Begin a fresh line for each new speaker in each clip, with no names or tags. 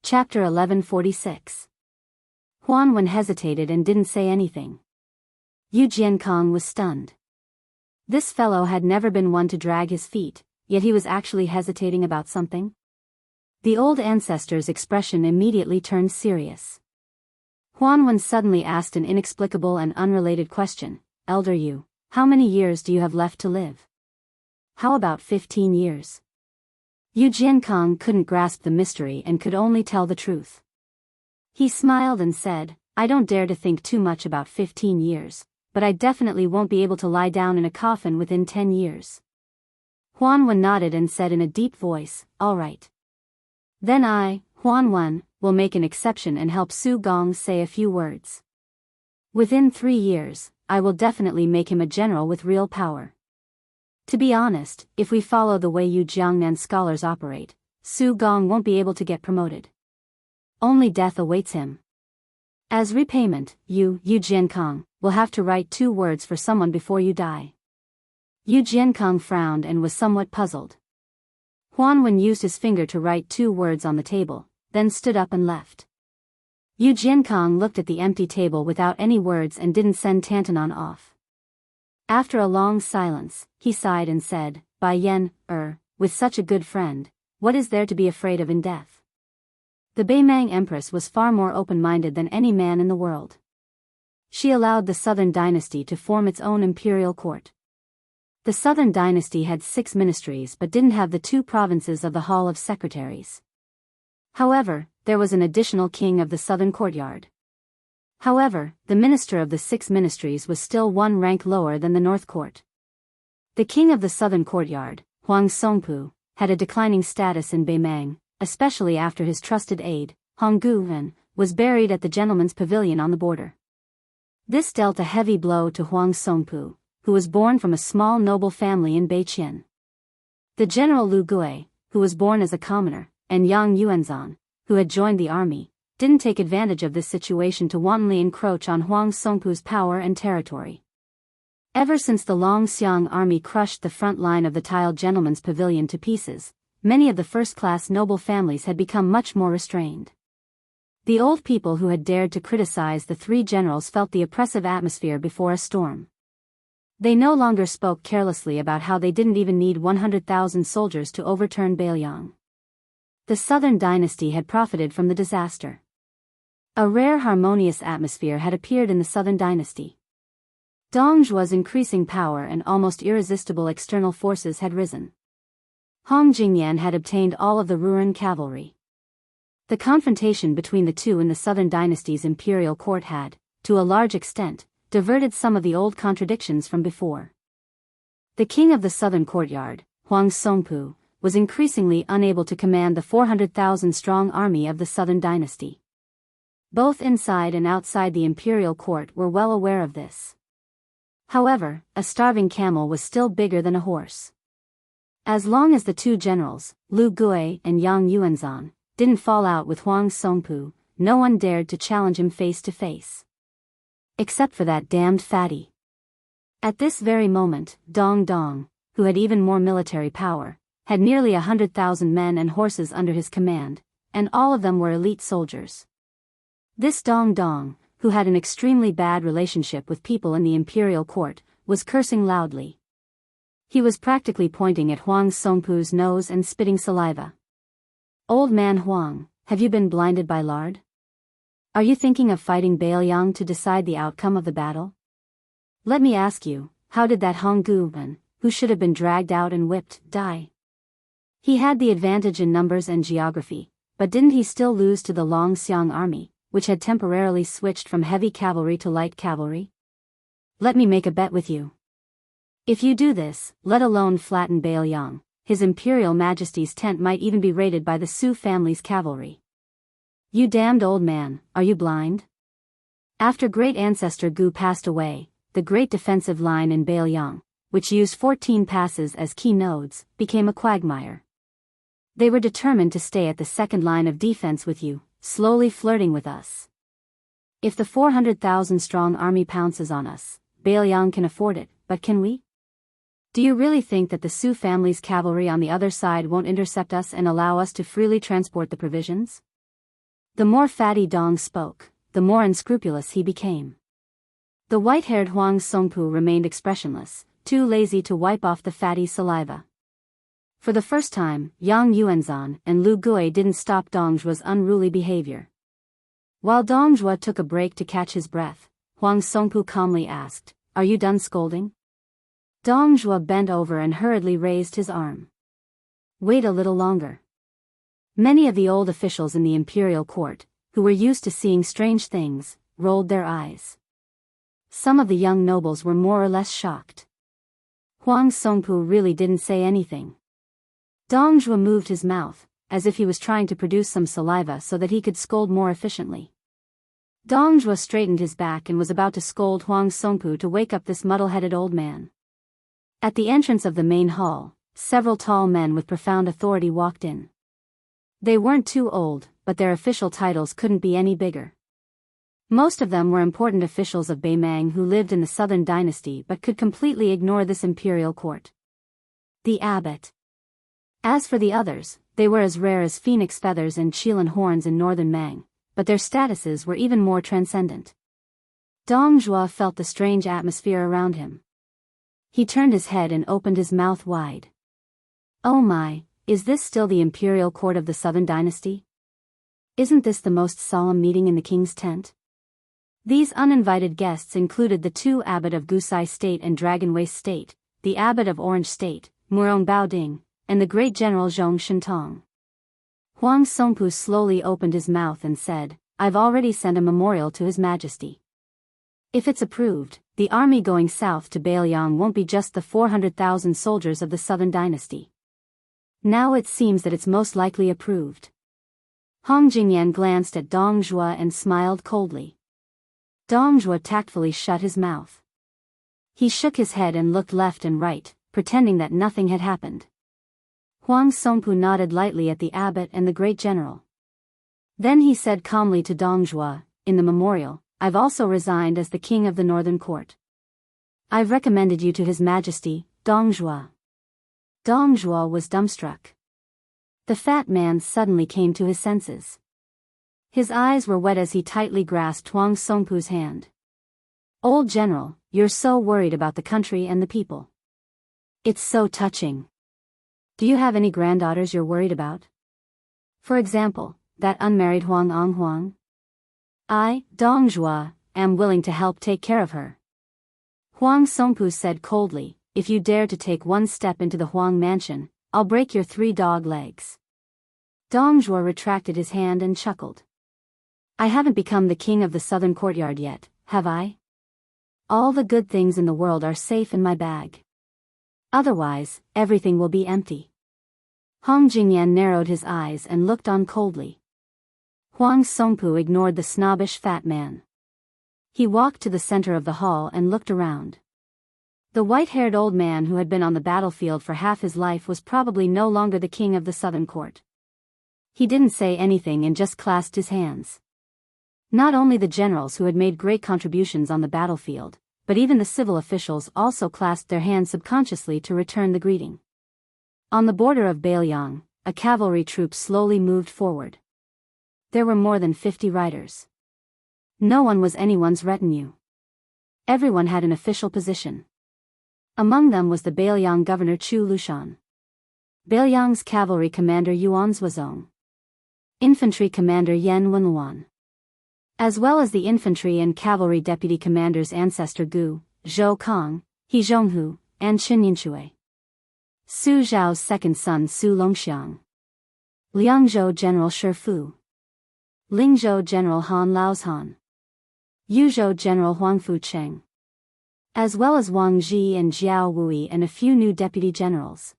Chapter 1146. Huan Wen hesitated and didn't say anything. Yu Jiankong was stunned. This fellow had never been one to drag his feet, yet he was actually hesitating about something. The old ancestor's expression immediately turned serious. Huan Wen suddenly asked an inexplicable and unrelated question. Elder Yu, how many years do you have left to live? How about 15 years? Yu Jiankong couldn't grasp the mystery and could only tell the truth. He smiled and said, I don't dare to think too much about 15 years, but I definitely won't be able to lie down in a coffin within 10 years. Huan Wen nodded and said in a deep voice, all right. Then I, Huan Wen, will make an exception and help Su Gong say a few words. Within 3 years, I will definitely make him a general with real power. To be honest, if we follow the way Yu Jiangnan scholars operate, Su Gong won't be able to get promoted. Only death awaits him. As repayment, Yu Jiankong, will have to write 2 words for someone before you die. Yu Jiankong frowned and was somewhat puzzled. Huan Wen used his finger to write 2 words on the table, then stood up and left. Yu Jiankong looked at the empty table without any words and didn't send Tantanon off. After a long silence, he sighed and said, Bai Yan, with such a good friend, what is there to be afraid of in death? The Beimang Empress was far more open-minded than any man in the world. She allowed the Southern Dynasty to form its own imperial court. The Southern Dynasty had 6 ministries but didn't have the 2 provinces of the Hall of Secretaries. However, there was an additional king of the Southern Courtyard. However, the minister of the 6 ministries was still 1 rank lower than the North Court. The king of the Southern Courtyard, Huang Songpu, had a declining status in Beimang, especially after his trusted aide, Hong Guwen, was buried at the gentleman's pavilion on the border. This dealt a heavy blow to Huang Songpu, who was born from a small noble family in Beiqian. The general Lu Gui, who was born as a commoner, and Yang Yuanzan, who had joined the army, didn't take advantage of this situation to wantonly encroach on Huang Songpu's power and territory. Ever since the Longxiang army crushed the front line of the tiled gentleman's pavilion to pieces, many of the first-class noble families had become much more restrained. The old people who had dared to criticize the 3 generals felt the oppressive atmosphere before a storm. They no longer spoke carelessly about how they didn't even need 100,000 soldiers to overturn Beiliang. The Southern Dynasty had profited from the disaster. A rare harmonious atmosphere had appeared in the Southern Dynasty. Dongzhuo's increasing power and almost irresistible external forces had risen. Hong Jingyan had obtained all of the Ruren cavalry. The confrontation between the 2 in the Southern Dynasty's imperial court had, to a large extent, diverted some of the old contradictions from before. The king of the Southern Courtyard, Huang Songpu, was increasingly unable to command the 400,000-strong army of the Southern Dynasty. Both inside and outside the imperial court were well aware of this. However, a starving camel was still bigger than a horse. As long as the 2 generals, Lu Gui and Yang Yuanzan, didn't fall out with Huang Songpu, no one dared to challenge him face to face. Except for that damned fatty. At this very moment, Dong, who had even more military power, had nearly 100,000 men and horses under his command, and all of them were elite soldiers. This Dong, who had an extremely bad relationship with people in the imperial court, was cursing loudly. He was practically pointing at Huang Songpu's nose and spitting saliva. Old man Huang, have you been blinded by lard? Are you thinking of fighting Beiliang to decide the outcome of the battle? Let me ask you, how did that Hong Guwen, who should have been dragged out and whipped, die? He had the advantage in numbers and geography, but didn't he still lose to the Longxiang army, which had temporarily switched from heavy cavalry to light cavalry? Let me make a bet with you. If you do this, let alone flatten Beiliang, His Imperial Majesty's tent might even be raided by the Su family's cavalry. You damned old man, are you blind? After great ancestor Gu passed away, the great defensive line in Beiliang, which used 14 passes as key nodes, became a quagmire. They were determined to stay at the second line of defense with you, slowly flirting with us. If the 400,000-strong army pounces on us, Beiliang can afford it, but can we? Do you really think that the Su family's cavalry on the other side won't intercept us and allow us to freely transport the provisions? The more fatty Dong spoke, the more unscrupulous he became. The white-haired Huang Songpu remained expressionless, too lazy to wipe off the fatty saliva. For the first time, Yang Yuanzhan and Lu Gui didn't stop Dong Zhuo's unruly behavior. While Dong Zhuo took a break to catch his breath, Huang Songpu calmly asked, "Are you done scolding?" Dong Zhuo bent over and hurriedly raised his arm. "Wait a little longer." Many of the old officials in the imperial court, who were used to seeing strange things, rolled their eyes. Some of the young nobles were more or less shocked. Huang Songpu really didn't say anything. Dong Zhuo moved his mouth, as if he was trying to produce some saliva so that he could scold more efficiently. Dong Zhuo straightened his back and was about to scold Huang Songpu to wake up this muddle-headed old man. At the entrance of the main hall, several tall men with profound authority walked in. They weren't too old, but their official titles couldn't be any bigger. Most of them were important officials of Beimang who lived in the southern dynasty but could completely ignore this imperial court. The abbot. As for the others, they were as rare as phoenix feathers and Qilin horns in northern Mang, but their statuses were even more transcendent. Dong Zhuo felt the strange atmosphere around him. He turned his head and opened his mouth wide. "Oh my, is this still the imperial court of the southern dynasty? Isn't this the most solemn meeting in the king's tent?" These uninvited guests included the two abbot of Gusai State and Dragon Waste State, the abbot of Orange State, Murong Baoding, and the great general Zhong Shentong. Huang Songpu slowly opened his mouth and said, "I've already sent a memorial to His Majesty. If it's approved, the army going south to Bailiang won't be just the 400,000 soldiers of the southern dynasty. Now it seems that it's most likely approved." Hong Jingyan glanced at Dong Zhuo and smiled coldly. Dong Zhuo tactfully shut his mouth. He shook his head and looked left and right, pretending that nothing had happened. Huang Songpu nodded lightly at the abbot and the great general. Then he said calmly to Dong Zhuo, "In the memorial, I've also resigned as the king of the northern court. I've recommended you to His Majesty, Dong Zhuo." Dong Zhuo was dumbstruck. The fat man suddenly came to his senses. His eyes were wet as he tightly grasped Huang Songpu's hand. "Old general, you're so worried about the country and the people. It's so touching. Do you have any granddaughters you're worried about? For example, that unmarried Huang Huang? I, Dong Zhuo, am willing to help take care of her." Huang Songpu said coldly, "If you dare to take one step into the Huang mansion, I'll break your 3 dog legs." Dong Zhuo retracted his hand and chuckled. "I haven't become the king of the southern courtyard yet, have I? All the good things in the world are safe in my bag. Otherwise, everything will be empty." Hong Jingyan narrowed his eyes and looked on coldly. Huang Songpu ignored the snobbish fat man. He walked to the center of the hall and looked around. The white-haired old man who had been on the battlefield for half his life was probably no longer the king of the southern court. He didn't say anything and just clasped his hands. Not only the generals who had made great contributions on the battlefield, but even the civil officials also clasped their hands subconsciously to return the greeting. On the border of Bailiang, a cavalry troop slowly moved forward. There were more than 50 riders. No one was anyone's retinue. Everyone had an official position. Among them was the Bailiang governor Chu Lushan, Bailiang's cavalry commander Yuan Zhuozong, infantry commander Yan Wenluan, as well as the infantry and cavalry deputy commanders ancestor Gu, Zhou Kong, He Zhonghu, and Qin Yinchui. Su Zhao's second son Su Longxiang, Liangzhou General Shi Fu, Lingzhou General Han Laozhan, Yuzhou General Huang Fucheng, as well as Wang Ji and Jiao Wui and a few new deputy generals.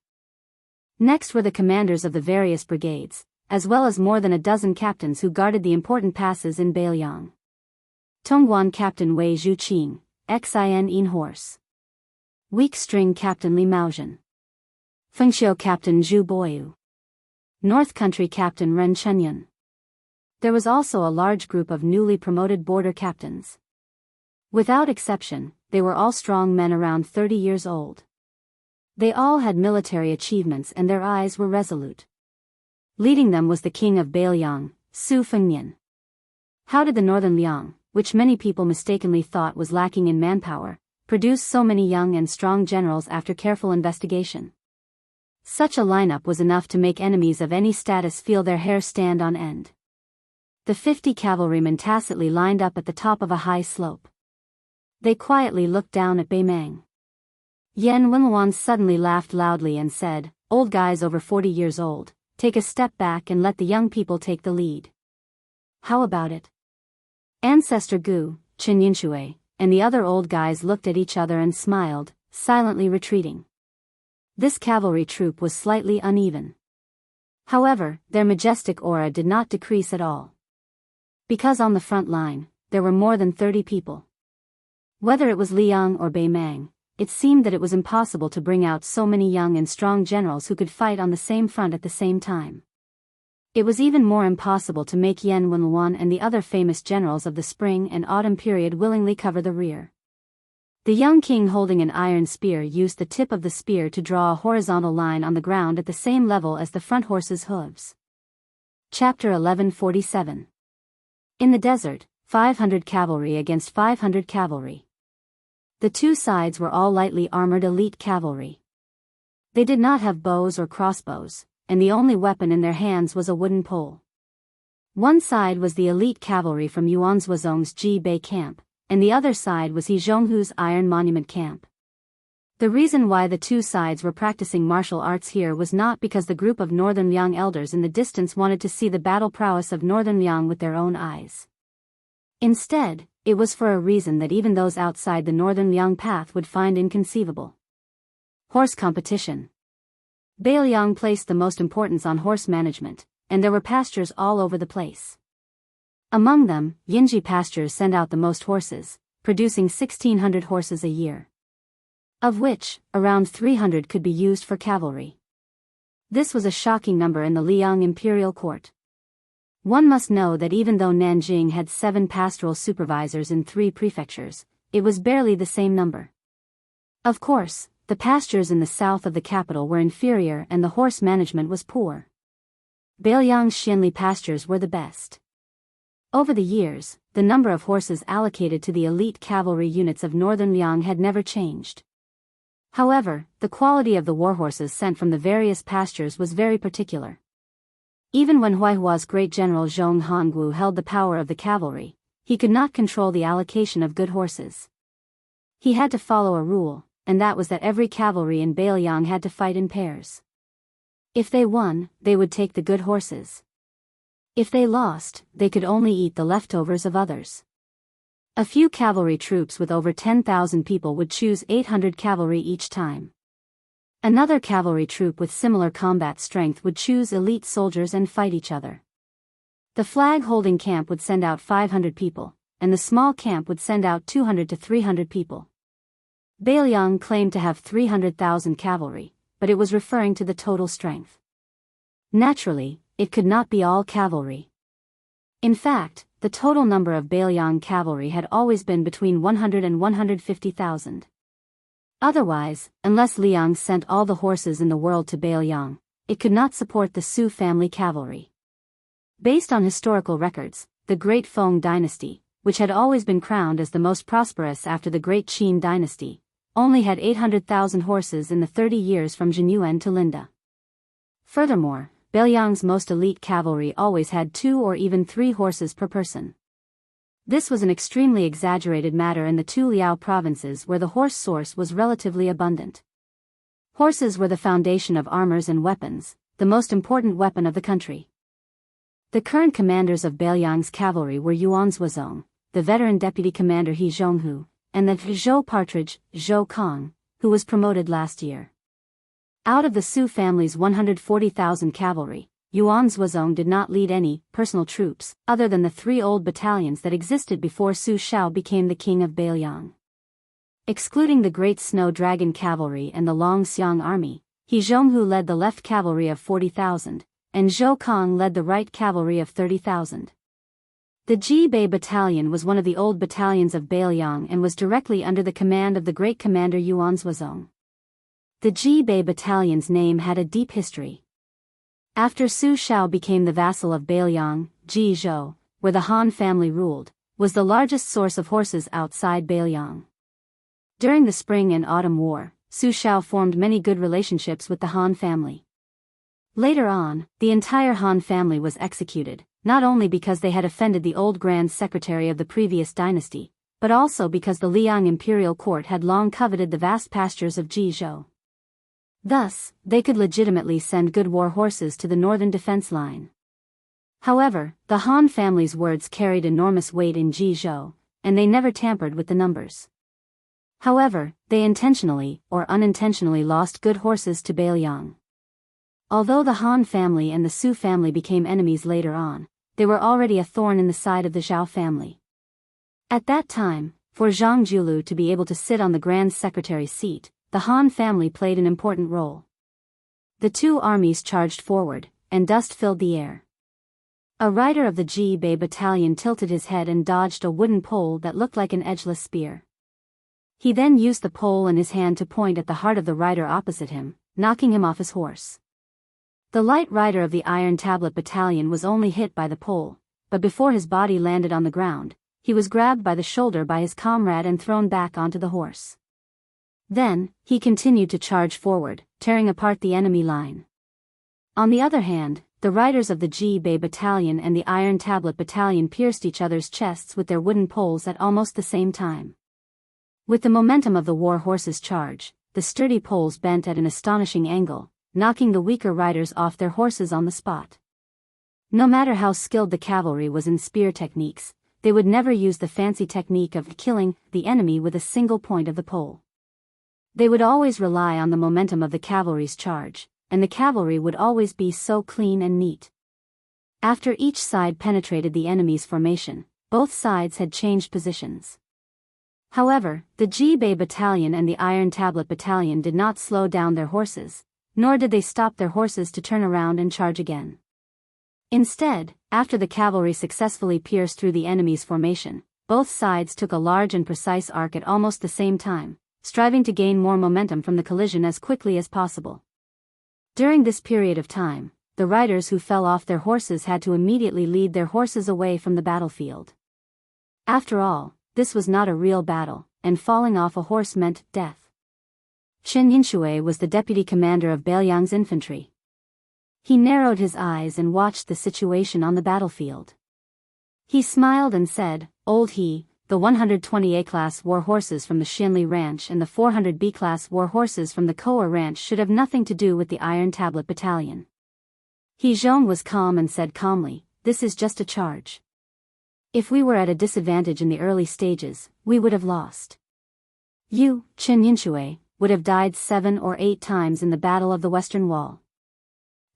Next were the commanders of the various brigades, as well as more than a dozen captains who guarded the important passes in Bailiang. Tongguan Captain Wei Zhuqing, Xin In Horse. Weak String Captain Li Maozhen. Fengxiu Captain Zhu Boyu. North Country Captain Ren Chenyun. There was also a large group of newly promoted border captains. Without exception, they were all strong men around 30 years old. They all had military achievements and their eyes were resolute. Leading them was the king of Bailiang, Su Fengnian. How did the Northern Liang, which many people mistakenly thought was lacking in manpower, produce so many young and strong generals after careful investigation? Such a lineup was enough to make enemies of any status feel their hair stand on end. The 50 cavalrymen tacitly lined up at the top of a high slope. They quietly looked down at Bei Mang. Yan Wenluan suddenly laughed loudly and said, "Old guys over 40 years old, take a step back and let the young people take the lead. How about it?" Ancestor Gu, Chen Yinshui, and the other old guys looked at each other and smiled, silently retreating. This cavalry troop was slightly uneven. However, their majestic aura did not decrease at all. Because on the front line, there were more than 30 people. Whether it was Liang or Bei Mang, it seemed that it was impossible to bring out so many young and strong generals who could fight on the same front at the same time. It was even more impossible to make Yan Wenluan and the other famous generals of the spring and autumn period willingly cover the rear. The young king holding an iron spear used the tip of the spear to draw a horizontal line on the ground at the same level as the front horse's hooves. Chapter 1147. In the desert, 500 cavalry against 500 cavalry. The two sides were all lightly armored elite cavalry. They did not have bows or crossbows, and the only weapon in their hands was a wooden pole. One side was the elite cavalry from Yuan Zhuozong's Ji Bei camp, and the other side was He Zhonghu's Iron Monument camp. The reason why the two sides were practicing martial arts here was not because the group of Northern Liang elders in the distance wanted to see the battle prowess of Northern Liang with their own eyes. Instead, it was for a reason that even those outside the Northern Liang path would find inconceivable. Horse competition. Bei Liang placed the most importance on horse management, and there were pastures all over the place. Among them, Yinji pastures send out the most horses, producing 1,600 horses a year, of which, around 300 could be used for cavalry. This was a shocking number in the Liang imperial court. One must know that even though Nanjing had 7 pastoral supervisors in 3 prefectures, it was barely the same number. Of course, the pastures in the south of the capital were inferior and the horse management was poor. Beiliang's Xianli pastures were the best. Over the years, the number of horses allocated to the elite cavalry units of Northern Liang had never changed. However, the quality of the warhorses sent from the various pastures was very particular. Even when Huaihua's great general Zhong Hongwu held the power of the cavalry, he could not control the allocation of good horses. He had to follow a rule, and that was that every cavalry in Beiliang had to fight in pairs. If they won, they would take the good horses. If they lost, they could only eat the leftovers of others. A few cavalry troops with over 10,000 people would choose 800 cavalry each time. Another cavalry troop with similar combat strength would choose elite soldiers and fight each other. The flag-holding camp would send out 500 people, and the small camp would send out 200 to 300 people. Beiliang claimed to have 300,000 cavalry, but it was referring to the total strength. Naturally, it could not be all cavalry. In fact, the total number of Beiliang cavalry had always been between 100 and 150,000. Otherwise, unless Liang sent all the horses in the world to Beiliang, it could not support the Su family cavalry. Based on historical records, the Great Feng dynasty, which had always been crowned as the most prosperous after the Great Qin dynasty, only had 800,000 horses in the 30 years from Jinyuan to Linda. Furthermore, Beiliang's most elite cavalry always had 2 or even 3 horses per person. This was an extremely exaggerated matter in the 2 Liao provinces where the horse source was relatively abundant. Horses were the foundation of armors and weapons, the most important weapon of the country. The current commanders of Beiliang's cavalry were Yuan Zhuozong, the veteran deputy commander He Zhonghu, and the Zhou partridge, Zhou Kong, who was promoted last year. Out of the Su family's 140,000 cavalry, Yuan Zhuozong did not lead any personal troops, other than the 3 old battalions that existed before Su Shao became the king of Beiliang. Excluding the Great Snow Dragon cavalry and the Long Xiang army, He Zhonghu led the left cavalry of 40,000, and Zhou Kong led the right cavalry of 30,000. The Ji Bei battalion was one of the old battalions of Beiliang and was directly under the command of the great commander Yuan Zhuozong. The Ji Bei battalion's name had a deep history. After Su Shao became the vassal of Beiliang, Ji Zhou, where the Han family ruled, was the largest source of horses outside Beiliang. During the Spring and Autumn War, Su Shao formed many good relationships with the Han family. Later on, the entire Han family was executed, not only because they had offended the old Grand Secretary of the previous dynasty, but also because the Liang imperial court had long coveted the vast pastures of Jizhou. Thus, they could legitimately send good war horses to the northern defense line. However, the Han family's words carried enormous weight in Jizhou, and they never tampered with the numbers. However, they intentionally or unintentionally lost good horses to Beiliang. Although the Han family and the Su family became enemies later on, they were already a thorn in the side of the Zhao family. At that time, for Zhang Julu to be able to sit on the Grand Secretary's seat, the Han family played an important role. The two armies charged forward, and dust filled the air. A rider of the Ji Bei battalion tilted his head and dodged a wooden pole that looked like an edgeless spear. He then used the pole in his hand to point at the heart of the rider opposite him, knocking him off his horse. The light rider of the Iron Tablet battalion was only hit by the pole, but before his body landed on the ground, he was grabbed by the shoulder by his comrade and thrown back onto the horse. Then, he continued to charge forward, tearing apart the enemy line. On the other hand, the riders of the Ji Bei battalion and the Iron Tablet battalion pierced each other's chests with their wooden poles at almost the same time. With the momentum of the war horse's charge, the sturdy poles bent at an astonishing angle, knocking the weaker riders off their horses on the spot. No matter how skilled the cavalry was in spear techniques, they would never use the fancy technique of killing the enemy with a single point of the pole. They would always rely on the momentum of the cavalry's charge, and the cavalry would always be so clean and neat. After each side penetrated the enemy's formation, both sides had changed positions. However, the Ji Bei battalion and the Iron Tablet battalion did not slow down their horses, nor did they stop their horses to turn around and charge again. Instead, after the cavalry successfully pierced through the enemy's formation, both sides took a large and precise arc at almost the same time, striving to gain more momentum from the collision as quickly as possible. During this period of time, the riders who fell off their horses had to immediately lead their horses away from the battlefield. After all, this was not a real battle, and falling off a horse meant death. Chen Yinshui was the deputy commander of Beiliang's infantry. He narrowed his eyes and watched the situation on the battlefield. He smiled and said, "Old He, the 120 A-class war horses from the Xinli Ranch and the 400 B-class war horses from the Koa Ranch should have nothing to do with the Iron Tablet battalion." He Zhong was calm and said calmly, "This is just a charge. If we were at a disadvantage in the early stages, we would have lost. You, Chen Yinshui, would have died 7 or 8 times in the Battle of the Western Wall."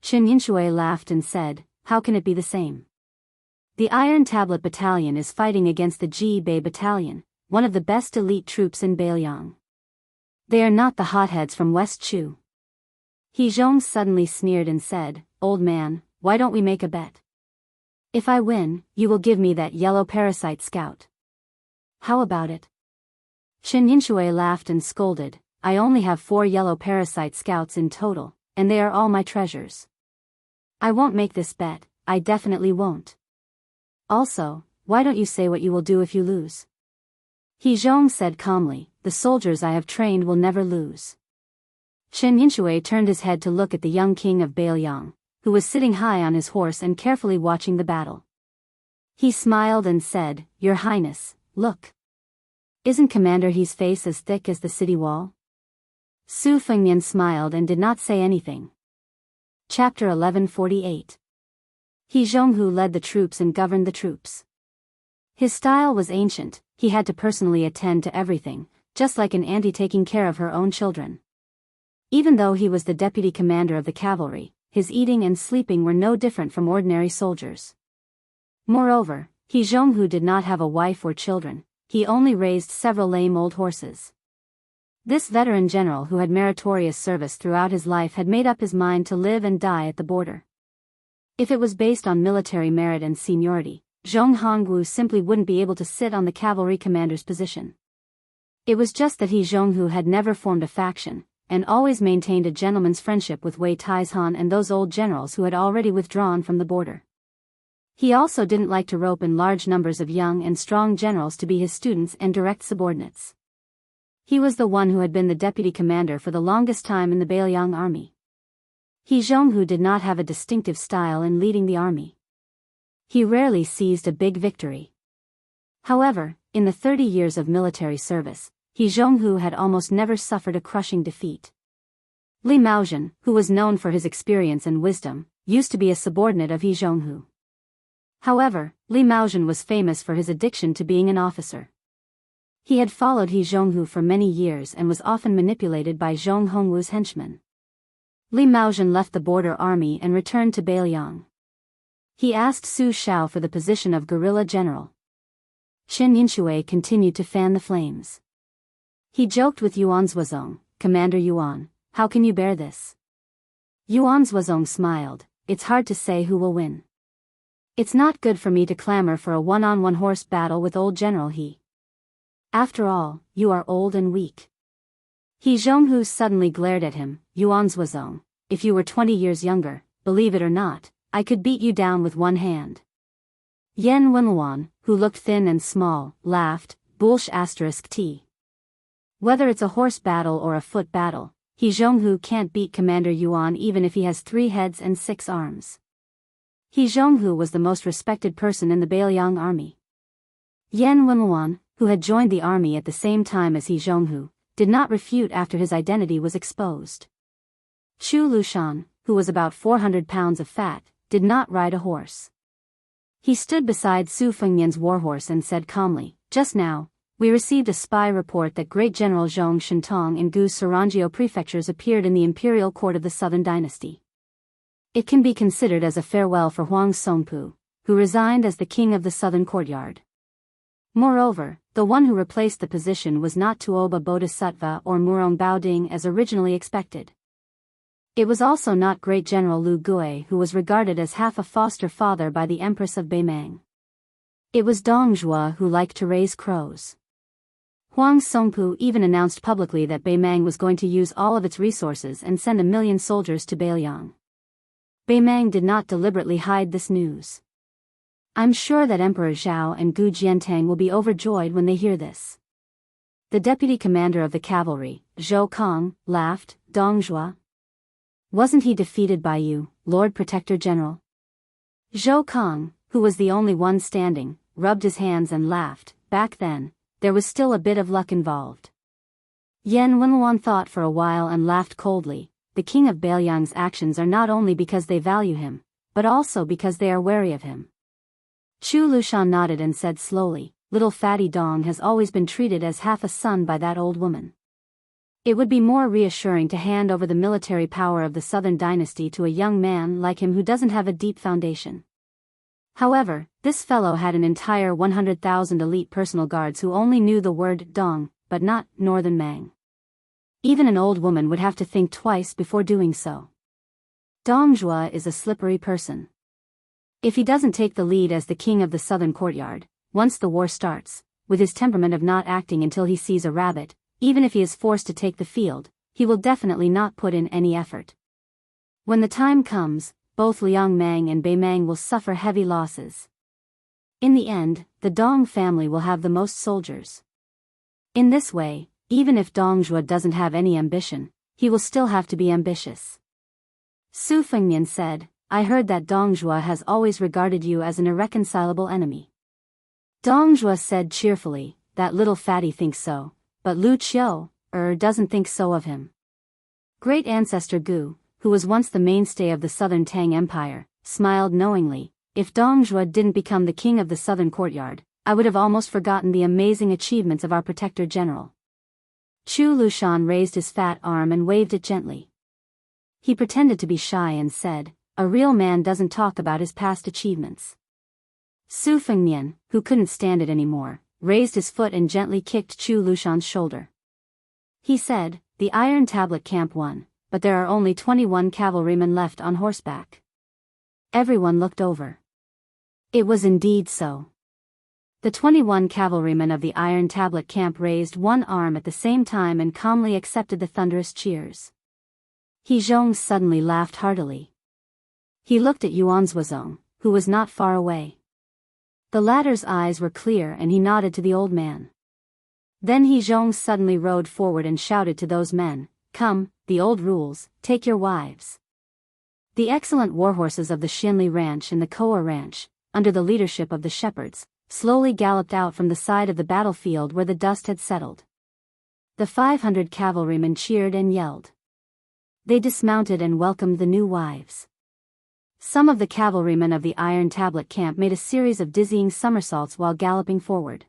Chen Yinshui laughed and said, "How can it be the same? The Iron Tablet battalion is fighting against the Ji Bei battalion, one of the best elite troops in Beiliang. They are not the hotheads from West Chu." He Zhong suddenly sneered and said, "Old man, why don't we make a bet? If I win, you will give me that yellow parasite scout. How about it?" Chen Yinshui laughed and scolded, "I only have 4 yellow parasite scouts in total, and they are all my treasures. I won't make this bet, I definitely won't. Also, why don't you say what you will do if you lose?" He Zhong said calmly, "The soldiers I have trained will never lose." Chen Yinshui turned his head to look at the young king of Beiliang, who was sitting high on his horse and carefully watching the battle. He smiled and said, "Your Highness, look. Isn't Commander He's face as thick as the city wall?" Su Fengnian smiled and did not say anything. Chapter 1148. He Zhonghu led the troops and governed the troops. His style was ancient, he had to personally attend to everything, just like an auntie taking care of her own children. Even though he was the deputy commander of the cavalry, his eating and sleeping were no different from ordinary soldiers. Moreover, He Zhonghu did not have a wife or children, he only raised several lame old horses. This veteran general who had meritorious service throughout his life had made up his mind to live and die at the border. If it was based on military merit and seniority, Zhong Hongwu simply wouldn't be able to sit on the cavalry commander's position. It was just that He Zhonghu had never formed a faction, and always maintained a gentleman's friendship with Wei Taizhan and those old generals who had already withdrawn from the border. He also didn't like to rope in large numbers of young and strong generals to be his students and direct subordinates. He was the one who had been the deputy commander for the longest time in the Bailiang army. He Zhonghu did not have a distinctive style in leading the army. He rarely seized a big victory. However, in the 30 years of military service, He Zhonghu had almost never suffered a crushing defeat. Li Maozhen, who was known for his experience and wisdom, used to be a subordinate of He Zhonghu. However, Li Maozhen was famous for his addiction to being an officer. He had followed He Zhonghu for many years and was often manipulated by Zhong Hongwu's henchmen. Li Maozhen left the border army and returned to Bailiang. He asked Su Shao for the position of guerrilla general. Chen Yinshui continued to fan the flames. He joked with Yuan Zhuozong, "Commander Yuan, how can you bear this?" Yuan Zhuozong smiled, "It's hard to say who will win. It's not good for me to clamor for a one-on-one horse battle with old General He. After all, you are old and weak." He Zhonghu suddenly glared at him, "Yuan Zhuozong, if you were 20 years younger, believe it or not, I could beat you down with one hand." Yan Wenluan, who looked thin and small, laughed, "Bullsh *t. Whether it's a horse battle or a foot battle, He Zhonghu can't beat Commander Yuan even if he has 3 heads and 6 arms." He Zhonghu was the most respected person in the Bailiang army. Yan Wenluan, who had joined the army at the same time as He Zhonghu, did not refute after his identity was exposed. Chu Lushan, who was about 400 pounds of fat, did not ride a horse. He stood beside Su Fengnian's warhorse and said calmly, "Just now, we received a spy report that Great General Zhong Shintong in Gu's Sarangio prefectures appeared in the imperial court of the Southern Dynasty. It can be considered as a farewell for Huang Songpu, who resigned as the king of the Southern Courtyard. Moreover, the one who replaced the position was not Tuoba Bodhisattva or Murong Baoding as originally expected. It was also not Great General Lu Gui, who was regarded as half a foster father by the Empress of Beimang. It was Dong Zhuo who liked to raise crows. Huang Songpu even announced publicly that Beimang was going to use all of its resources and send 1,000,000 soldiers to Bailiang. Beimang did not deliberately hide this news. I'm sure that Emperor Zhao and Gu Jiantang will be overjoyed when they hear this. The deputy commander of the cavalry, Zhou Kong, laughed, "Dong Zhuo? Wasn't he defeated by you, Lord Protector General?" Zhou Kong, who was the only one standing, rubbed his hands and laughed. Back then, there was still a bit of luck involved. Yan Wenluan thought for a while and laughed coldly. The king of Bailiang's actions are not only because they value him, but also because they are wary of him. Chu Lushan nodded and said slowly, "Little fatty Dong has always been treated as half a son by that old woman. It would be more reassuring to hand over the military power of the Southern Dynasty to a young man like him who doesn't have a deep foundation." However, this fellow had an entire 100,000 elite personal guards who only knew the word Dong, but not Northern Mang. Even an old woman would have to think twice before doing so. Dong Zhuo is a slippery person. If he doesn't take the lead as the king of the Southern Courtyard, once the war starts, with his temperament of not acting until he sees a rabbit, even if he is forced to take the field, he will definitely not put in any effort. When the time comes, both Liang Mang and Bei Mang will suffer heavy losses. In the end, the Dong family will have the most soldiers. In this way, even if Dong Zhuo doesn't have any ambition, he will still have to be ambitious. Su Fengnian said, "I heard that Dong Zhuo has always regarded you as an irreconcilable enemy." Dong Zhuo said cheerfully, "That little fatty thinks so, but Lu Qiu, doesn't think so of him." Great ancestor Gu, who was once the mainstay of the Southern Tang Empire, smiled knowingly. "If Dong Zhuo didn't become the king of the Southern Courtyard, I would have almost forgotten the amazing achievements of our Protector General." Chu Lushan raised his fat arm and waved it gently. He pretended to be shy and said, "A real man doesn't talk about his past achievements." Su Fengnian, who couldn't stand it anymore, raised his foot and gently kicked Chu Lushan's shoulder. He said, "The Iron Tablet Camp won, but there are only 21 cavalrymen left on horseback." Everyone looked over. It was indeed so. The 21 cavalrymen of the Iron Tablet Camp raised one arm at the same time and calmly accepted the thunderous cheers. He Zhong suddenly laughed heartily. He looked at Yuan Zhuozong, who was not far away. The latter's eyes were clear and he nodded to the old man. Then He Zhong suddenly rode forward and shouted to those men, "Come, the old rules, take your wives." The excellent warhorses of the Xinli Ranch and the Koa Ranch, under the leadership of the shepherds, slowly galloped out from the side of the battlefield where the dust had settled. The 500 cavalrymen cheered and yelled. They dismounted and welcomed the new wives. Some of the cavalrymen of the Iron Tablet camp made a series of dizzying somersaults while galloping forward.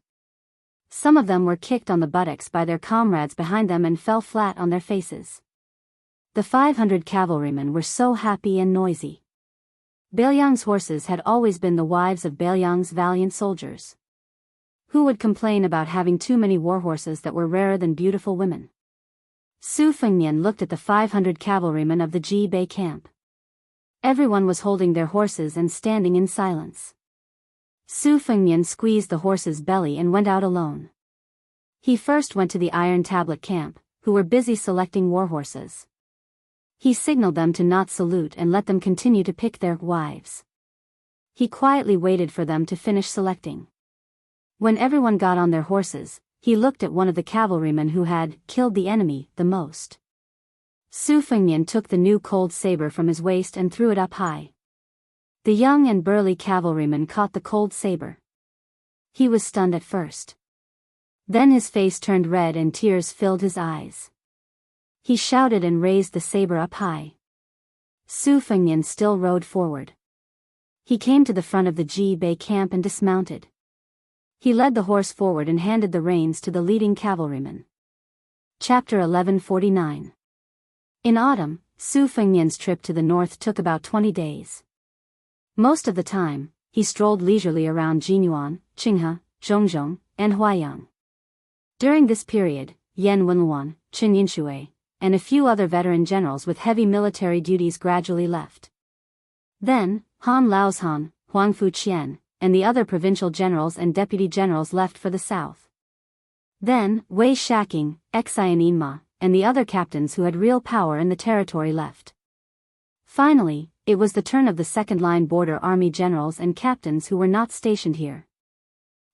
Some of them were kicked on the buttocks by their comrades behind them and fell flat on their faces. The 500 cavalrymen were so happy and noisy. Bailiang's horses had always been the wives of Bailiang's valiant soldiers. Who would complain about having too many warhorses that were rarer than beautiful women? Su Fengnian looked at the 500 cavalrymen of the Ji Bei camp. Everyone was holding their horses and standing in silence. Su Fengnian squeezed the horse's belly and went out alone. He first went to the Iron Tablet camp, who were busy selecting warhorses. He signaled them to not salute and let them continue to pick their wives. He quietly waited for them to finish selecting. When everyone got on their horses, he looked at one of the cavalrymen who had killed the enemy the most. Su Fengnian took the new cold saber from his waist and threw it up high. The young and burly cavalryman caught the cold saber. He was stunned at first. Then his face turned red and tears filled his eyes. He shouted and raised the saber up high. Su Fengnian still rode forward. He came to the front of the Ji Bei camp and dismounted. He led the horse forward and handed the reins to the leading cavalryman. Chapter 1149. In autumn, Su Fengnian's trip to the north took about 20 days. Most of the time, he strolled leisurely around Jinyuan, Qinghe, Zhongzhong, and Huaiyang. During this period, Yan Wenluan, Chen Yinshui, and a few other veteran generals with heavy military duties gradually left. Then, Han Laozhan, Huang Fuqian, and the other provincial generals and deputy generals left for the south. Then, Wei Shaking, Xian Yinma, and the other captains who had real power in the territory left. Finally, it was the turn of the second-line border army generals and captains who were not stationed here.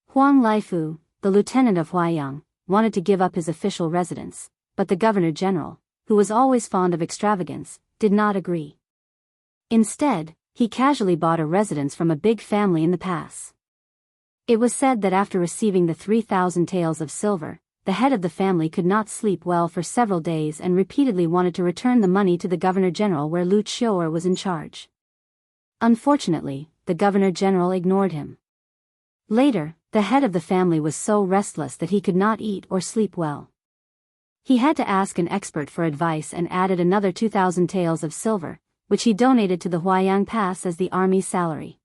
Huang Laifu, the lieutenant of Huaiyang, wanted to give up his official residence, but the governor-general, who was always fond of extravagance, did not agree. Instead, he casually bought a residence from a big family in the pass. It was said that after receiving the 3,000 taels of silver, the head of the family could not sleep well for several days and repeatedly wanted to return the money to the governor-general where Lu Qiu'er was in charge. Unfortunately, the governor-general ignored him. Later, the head of the family was so restless that he could not eat or sleep well. He had to ask an expert for advice and added another 2,000 taels of silver, which he donated to the Huaiyang Pass as the army's salary.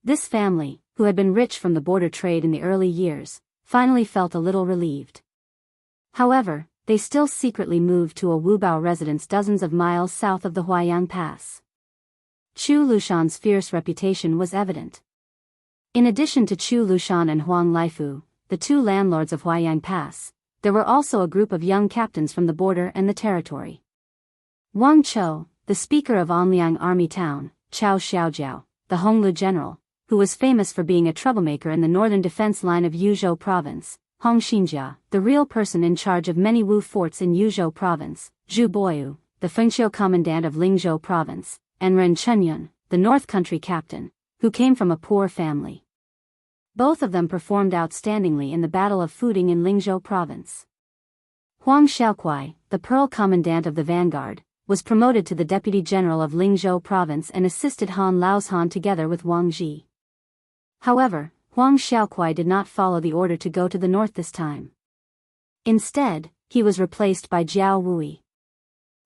This family, who had been rich from the border trade in the early years, finally felt a little relieved. However, they still secretly moved to a Wubao residence dozens of miles south of the Huaiyang Pass. Chu Lushan's fierce reputation was evident. In addition to Chu Lushan and Huang Laifu, the two landlords of Huaiyang Pass, there were also a group of young captains from the border and the territory. Wang Chou, the speaker of Anliang Army Town, Chao Xiaojiao, the Honglu general, who was famous for being a troublemaker in the northern defense line of Yuzhou province, Hong Xinjia, the real person in charge of many Wu forts in Yuzhou province, Zhu Boyu, the Fengqiu commandant of Lingzhou province, and Ren Chenyun, the North Country captain, who came from a poor family. Both of them performed outstandingly in the Battle of Fuding in Lingzhou province. Huang Xiaokuai, the Pearl commandant of the vanguard, was promoted to the deputy general of Lingzhou province and assisted Han Laozhan together with Wang Ji. However, Huang Xiaokuai did not follow the order to go to the north this time. Instead, he was replaced by Jiao Wui.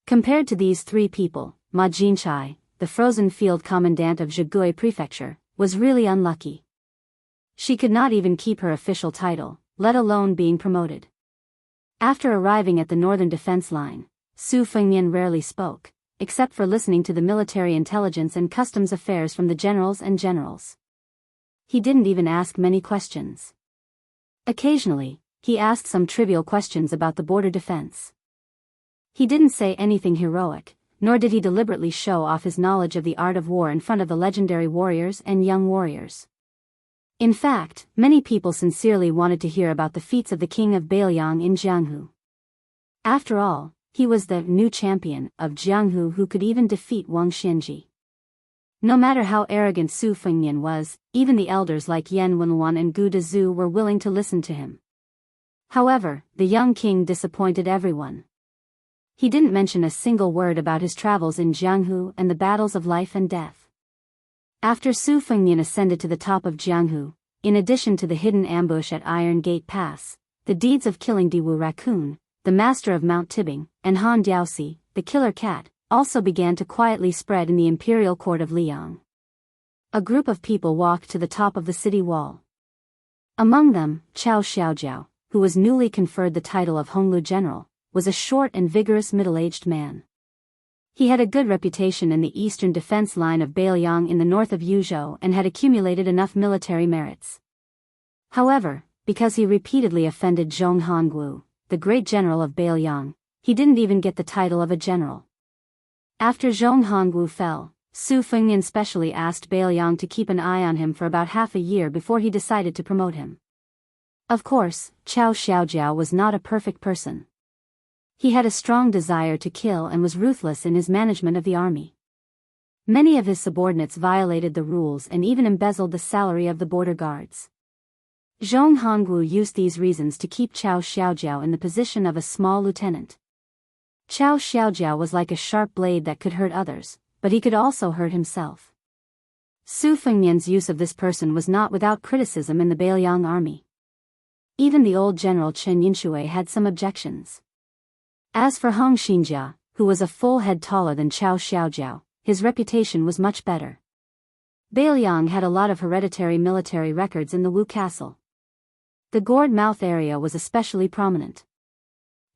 Compared to these three people, Ma Jinchai, the frozen field commandant of Zhigui prefecture, was really unlucky. She could not even keep her official title, let alone being promoted. After arriving at the northern defense line, Su Fengnian rarely spoke, except for listening to the military intelligence and customs affairs from the generals and generals. He didn't even ask many questions. Occasionally, he asked some trivial questions about the border defense. He didn't say anything heroic, nor did he deliberately show off his knowledge of the art of war in front of the legendary warriors and young warriors. In fact, many people sincerely wanted to hear about the feats of the king of Bailiang in Jianghu. After all, he was the new champion of Jianghu who could even defeat Wang Xianji. No matter how arrogant Su Fengnian was, even the elders like Yan Wenluan and Gu Dezhu were willing to listen to him. However, the young king disappointed everyone. He didn't mention a single word about his travels in Jianghu and the battles of life and death. After Su Fengnian ascended to the top of Jianghu, in addition to the hidden ambush at Iron Gate Pass, the deeds of killing Diwu Raccoon, the master of Mount Tibing, and Han Diaoxi, the killer cat, also began to quietly spread in the imperial court of Liang. A group of people walked to the top of the city wall. Among them, Chao Xiaojiao, who was newly conferred the title of Honglu General, was a short and vigorous middle-aged man. He had a good reputation in the eastern defense line of Bailiang in the north of Yuzhou and had accumulated enough military merits. However, because he repeatedly offended Zhong Hongwu, the great general of Bailiang, he didn't even get the title of a general. After Zhong Hongwu fell, Su Fengnian specially asked Bailiang to keep an eye on him for about half a year before he decided to promote him. Of course, Chao Xiaojiao was not a perfect person. He had a strong desire to kill and was ruthless in his management of the army. Many of his subordinates violated the rules and even embezzled the salary of the border guards. Zhong Hongwu used these reasons to keep Chao Xiaojiao in the position of a small lieutenant. Chao Xiaojiao was like a sharp blade that could hurt others, but he could also hurt himself. Su Fengnian's use of this person was not without criticism in the Bailiang army. Even the old general Chen Yinshui had some objections. As for Hong Xinjia, who was a full head taller than Chao Xiaojiao, his reputation was much better. Bailiang had a lot of hereditary military records in the Wu Castle. The gourd mouth area was especially prominent.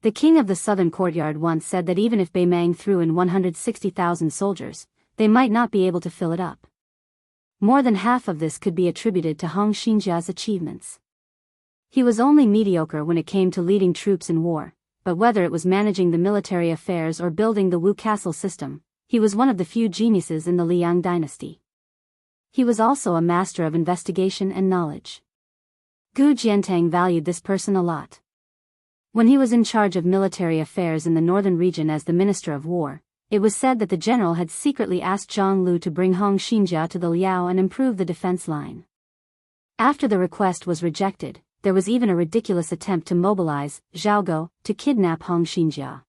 The king of the southern courtyard once said that even if Beimang threw in 160,000 soldiers, they might not be able to fill it up. More than half of this could be attributed to Hong Xinjia's achievements. He was only mediocre when it came to leading troops in war, but whether it was managing the military affairs or building the Wu Castle system, he was one of the few geniuses in the Liang dynasty. He was also a master of investigation and knowledge. Gu Jiantang valued this person a lot. When he was in charge of military affairs in the northern region as the Minister of War, it was said that the general had secretly asked Zhang Lu to bring Hong Xinjia to the Liao and improve the defense line. After the request was rejected, there was even a ridiculous attempt to mobilize Zhao Go to kidnap Hong Xinjia.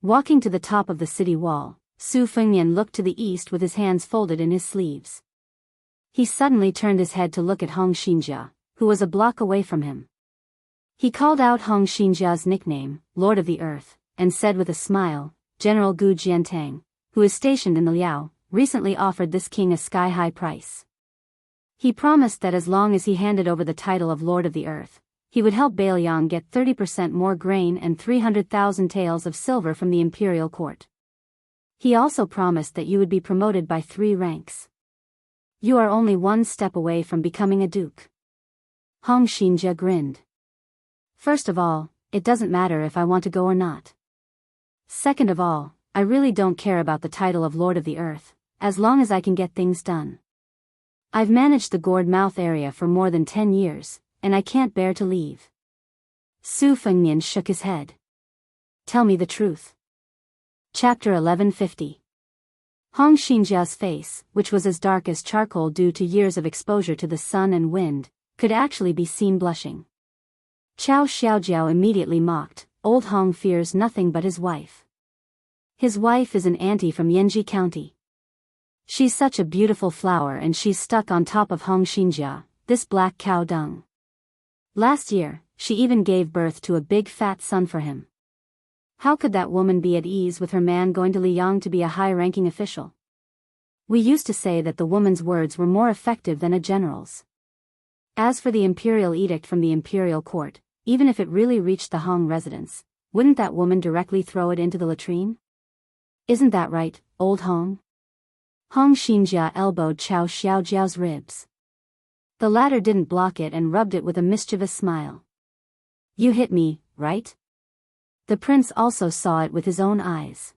Walking to the top of the city wall, Su Fengnian looked to the east with his hands folded in his sleeves. He suddenly turned his head to look at Hong Xinjia, who was a block away from him. He called out Hong Xinjia's nickname, Lord of the Earth, and said with a smile, General Gu Jiantang, who is stationed in the Liao, recently offered this king a sky-high price. He promised that as long as he handed over the title of Lord of the Earth, he would help Bailiang get 30% more grain and 300,000 taels of silver from the imperial court. He also promised that you would be promoted by 3 ranks. You are only 1 step away from becoming a duke. Hong Xinjia grinned. First of all, it doesn't matter if I want to go or not. Second of all, I really don't care about the title of Lord of the Earth, as long as I can get things done. I've managed the gourd mouth area for more than 10 years, and I can't bear to leave. Su Fengnian shook his head. Tell me the truth. Chapter 1150. Hong Xinjia's face, which was as dark as charcoal due to years of exposure to the sun and wind, could actually be seen blushing. Chao Xiaojiao immediately mocked, Old Hong fears nothing but his wife. His wife is an auntie from Yanji County. She's such a beautiful flower and she's stuck on top of Hong Xinjia, this black cow dung. Last year, she even gave birth to a big fat son for him. How could that woman be at ease with her man going to Liang to be a high-ranking official? We used to say that the woman's words were more effective than a general's. As for the imperial edict from the imperial court, even if it really reached the Hong residence, wouldn't that woman directly throw it into the latrine? Isn't that right, Old Hong? Hong Xinjia elbowed Chao Xiaojiao's ribs. The latter didn't block it and rubbed it with a mischievous smile. You hit me, right? The prince also saw it with his own eyes.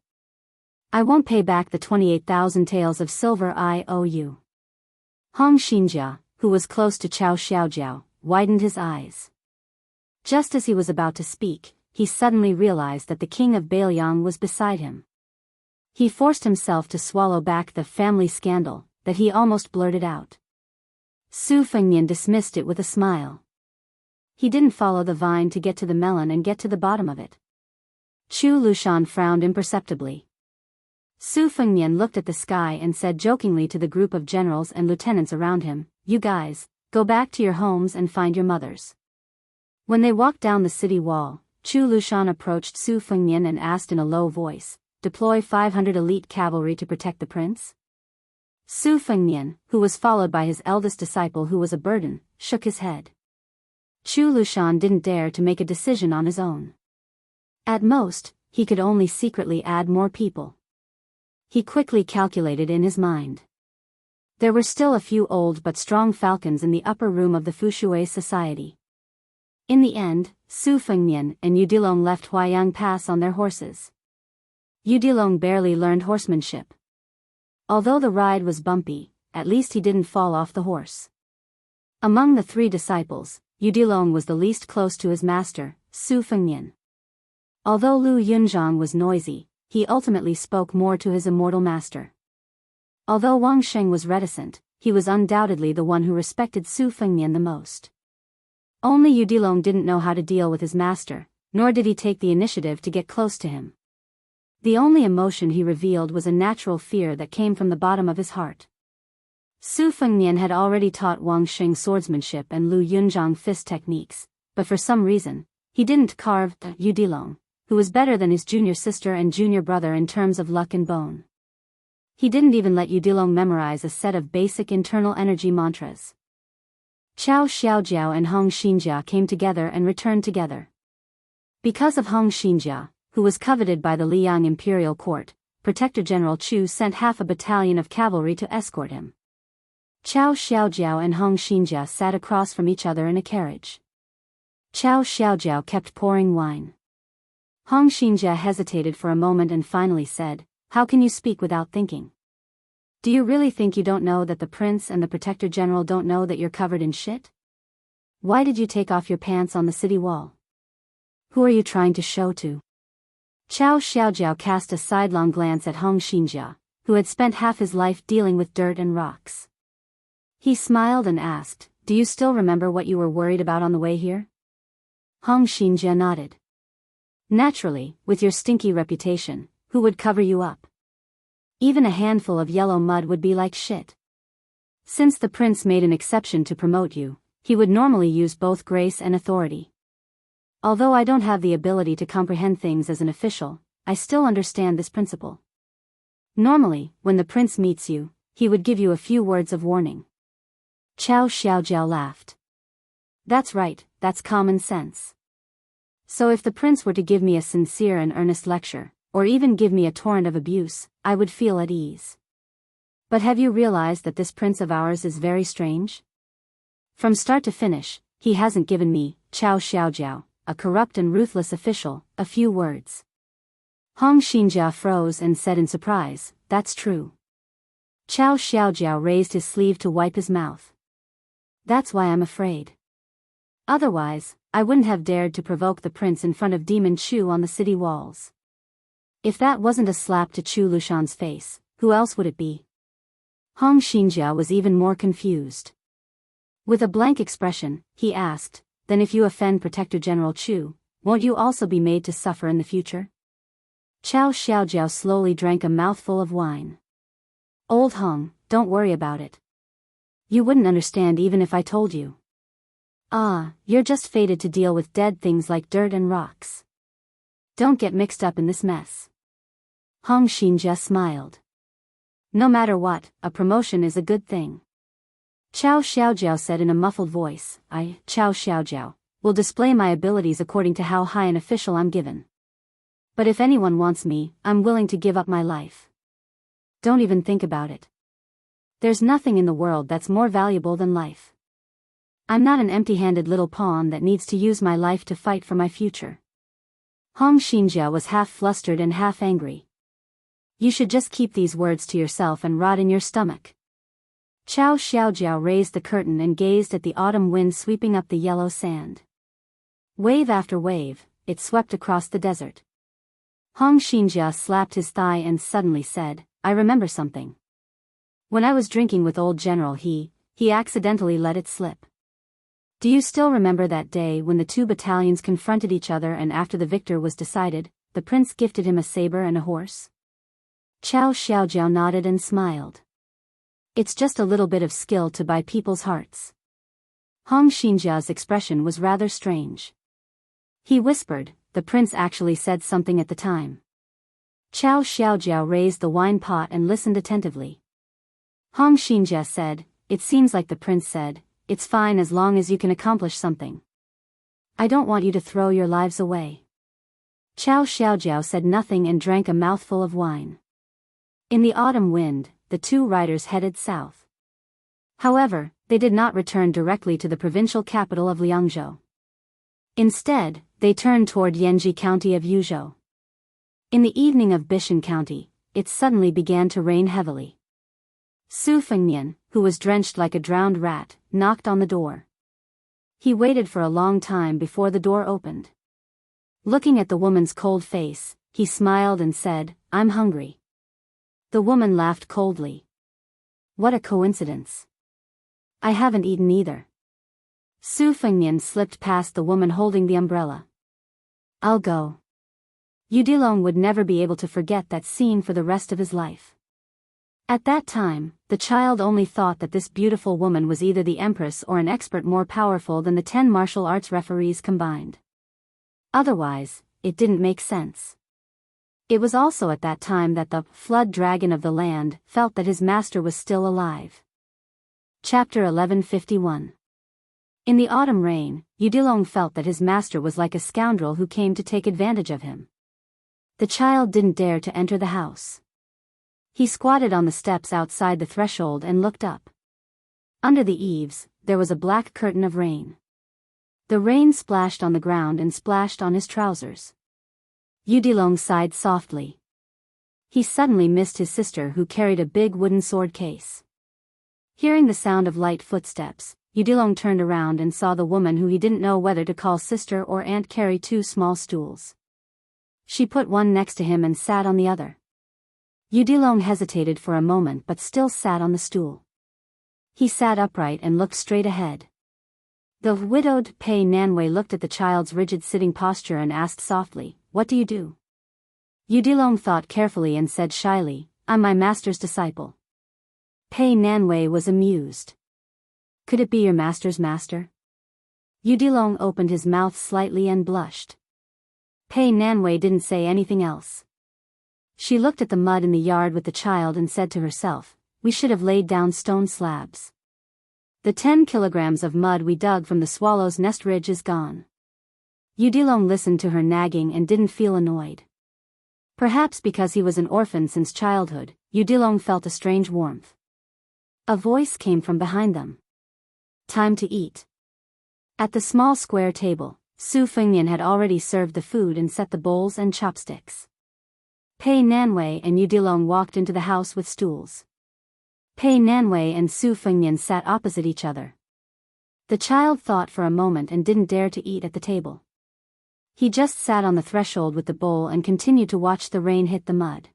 I won't pay back the 28,000 taels of silver I owe you. Hong Xinjia, who was close to Qiao Xiaojiao, widened his eyes. Just as he was about to speak, he suddenly realized that the king of Bailiang was beside him. He forced himself to swallow back the family scandal that he almost blurted out. Su Fengnian dismissed it with a smile. He didn't follow the vine to get to the melon and get to the bottom of it. Chu Lushan frowned imperceptibly. Su Fengnian looked at the sky and said jokingly to the group of generals and lieutenants around him, "You guys, go back to your homes and find your mothers." When they walked down the city wall, Chu Lushan approached Su Fengnian and asked in a low voice, "Deploy 500 elite cavalry to protect the prince?" Su Fengnian, who was followed by his eldest disciple who was a burden, shook his head. Chu Lushan didn't dare to make a decision on his own. At most, he could only secretly add more people. He quickly calculated in his mind. There were still a few old but strong falcons in the upper room of the Fushui Society. In the end, Su Fengnian and Yudilong left Huayang Pass on their horses. Yudilong barely learned horsemanship. Although the ride was bumpy, at least he didn't fall off the horse. Among the three disciples, Yudilong was the least close to his master, Su Fengnian. Although Lu Yunzhang was noisy, he ultimately spoke more to his immortal master. Although Wang Sheng was reticent, he was undoubtedly the one who respected Su Fengnian the most. Only Yudilong didn't know how to deal with his master, nor did he take the initiative to get close to him. The only emotion he revealed was a natural fear that came from the bottom of his heart. Su Fengnian had already taught Wang Sheng swordsmanship and Lu Yunzhang fist techniques, but for some reason, he didn't carve Yudilong, who was better than his junior sister and junior brother in terms of luck and bone. He didn't even let Yudilong memorize a set of basic internal energy mantras. Qiao Xiaojiao and Hong Xinjia came together and returned together. Because of Hong Xinjia, who was coveted by the Liang imperial court, Protector General Chu sent half a battalion of cavalry to escort him. Qiao Xiaojiao and Hong Xinjia sat across from each other in a carriage. Qiao Xiaojiao kept pouring wine. Hong Xinjia hesitated for a moment and finally said, "How can you speak without thinking? Do you really think you don't know that the prince and the protector general don't know that you're covered in shit? Why did you take off your pants on the city wall? Who are you trying to show to?" Qiao Xiaojiao cast a sidelong glance at Hong Xinjia, who had spent half his life dealing with dirt and rocks. He smiled and asked, "Do you still remember what you were worried about on the way here?" Hong Xinjia nodded. "Naturally, with your stinky reputation, who would cover you up? Even a handful of yellow mud would be like shit. Since the prince made an exception to promote you, he would normally use both grace and authority. Although I don't have the ability to comprehend things as an official, I still understand this principle. Normally, when the prince meets you, he would give you a few words of warning." Qiao Xiaojiao laughed. "That's right, that's common sense. So if the prince were to give me a sincere and earnest lecture, or even give me a torrent of abuse, I would feel at ease. But have you realized that this prince of ours is very strange? From start to finish, he hasn't given me, Qiao Xiaojiao, a corrupt and ruthless official, a few words." Hong Xinjia froze and said in surprise, "That's true." Qiao Xiaojiao raised his sleeve to wipe his mouth. "That's why I'm afraid. Otherwise, I wouldn't have dared to provoke the prince in front of Demon Chu on the city walls. If that wasn't a slap to Chu Lushan's face, who else would it be?" Hong Xinjia was even more confused. With a blank expression, he asked, "Then if you offend Protector General Chu, won't you also be made to suffer in the future?" Qiao Xiaojiao slowly drank a mouthful of wine. "Old Hong, don't worry about it. You wouldn't understand even if I told you. You're just fated to deal with dead things like dirt and rocks. Don't get mixed up in this mess." Hong Xinjia smiled. "No matter what, a promotion is a good thing." Qiao Xiaojiao said in a muffled voice, "I, Qiao Xiaojiao, will display my abilities according to how high an official I'm given. But if anyone wants me, I'm willing to give up my life. Don't even think about it. There's nothing in the world that's more valuable than life. I'm not an empty-handed little pawn that needs to use my life to fight for my future." Hong Xinjia was half flustered and half angry. You should just keep these words to yourself and rot in your stomach. Qiao Xiaojiao raised the curtain and gazed at the autumn wind sweeping up the yellow sand. Wave after wave, it swept across the desert. Hong Xinjia slapped his thigh and suddenly said, I remember something. When I was drinking with old General he accidentally let it slip. Do you still remember that day when the two battalions confronted each other and after the victor was decided, the prince gifted him a saber and a horse? Qiao Xiaojiao nodded and smiled. It's just a little bit of skill to buy people's hearts. Hong Xinjia's expression was rather strange. He whispered, the prince actually said something at the time. Qiao Xiaojiao raised the wine pot and listened attentively. Hong Xinjia said, it seems like the prince said, it's fine as long as you can accomplish something. I don't want you to throw your lives away. Qiao Xiaojiao said nothing and drank a mouthful of wine. In the autumn wind, the two riders headed south. However, they did not return directly to the provincial capital of Liangzhou. Instead, they turned toward Yanji County of Yuzhou. In the evening of Bishan County, it suddenly began to rain heavily. Su Fengmian, who was drenched like a drowned rat, knocked on the door. He waited for a long time before the door opened. Looking at the woman's cold face, he smiled and said, I'm hungry. The woman laughed coldly. What a coincidence. I haven't eaten either. Su Fengmian slipped past the woman holding the umbrella. I'll go. Yu Dilong would never be able to forget that scene for the rest of his life. At that time, the child only thought that this beautiful woman was either the empress or an expert more powerful than the 10 martial arts referees combined. Otherwise, it didn't make sense. It was also at that time that the flood dragon of the land felt that his master was still alive. Chapter 1151. In the autumn rain, Yu Dilong felt that his master was like a scoundrel who came to take advantage of him. The child didn't dare to enter the house. He squatted on the steps outside the threshold and looked up. Under the eaves, there was a black curtain of rain. The rain splashed on the ground and splashed on his trousers. Yu Dilong sighed softly. He suddenly missed his sister who carried a big wooden sword case. Hearing the sound of light footsteps, Yu Dilong turned around and saw the woman who he didn't know whether to call sister or aunt carry 2 small stools. She put one next to him and sat on the other. Yu Dilong hesitated for a moment but still sat on the stool. He sat upright and looked straight ahead. The widowed Pei Nanwei looked at the child's rigid sitting posture and asked softly, What do you do? Yu Dilong thought carefully and said shyly, I'm my master's disciple. Pei Nanwei was amused. Could it be your master's master? Yu Dilong opened his mouth slightly and blushed. Pei Nanwei didn't say anything else. She looked at the mud in the yard with the child and said to herself, we should have laid down stone slabs. The 10 kilograms of mud we dug from the swallow's nest ridge is gone. Yu Dilong listened to her nagging and didn't feel annoyed. Perhaps because he was an orphan since childhood, Yu Dilong felt a strange warmth. A voice came from behind them. Time to eat. At the small square table, Su Fengmian had already served the food and set the bowls and chopsticks. Pei Nanwei and Yu Dilong walked into the house with stools. Pei Nanwei and Su Fengmian sat opposite each other. The child thought for a moment and didn't dare to eat at the table. He just sat on the threshold with the bowl and continued to watch the rain hit the mud.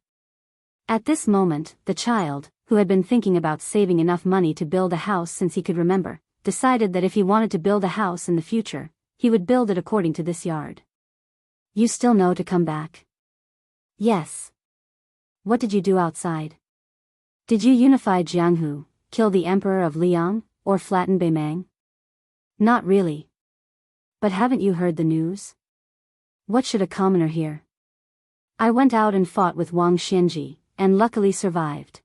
At this moment, the child, who had been thinking about saving enough money to build a house since he could remember, decided that if he wanted to build a house in the future, he would build it according to this yard. You still know to come back? Yes. What did you do outside? Did you unify Jianghu, kill the emperor of Liang, or flatten Beimang? Not really. But haven't you heard the news? What should a commoner hear? I went out and fought with Wang Xianji, and luckily survived.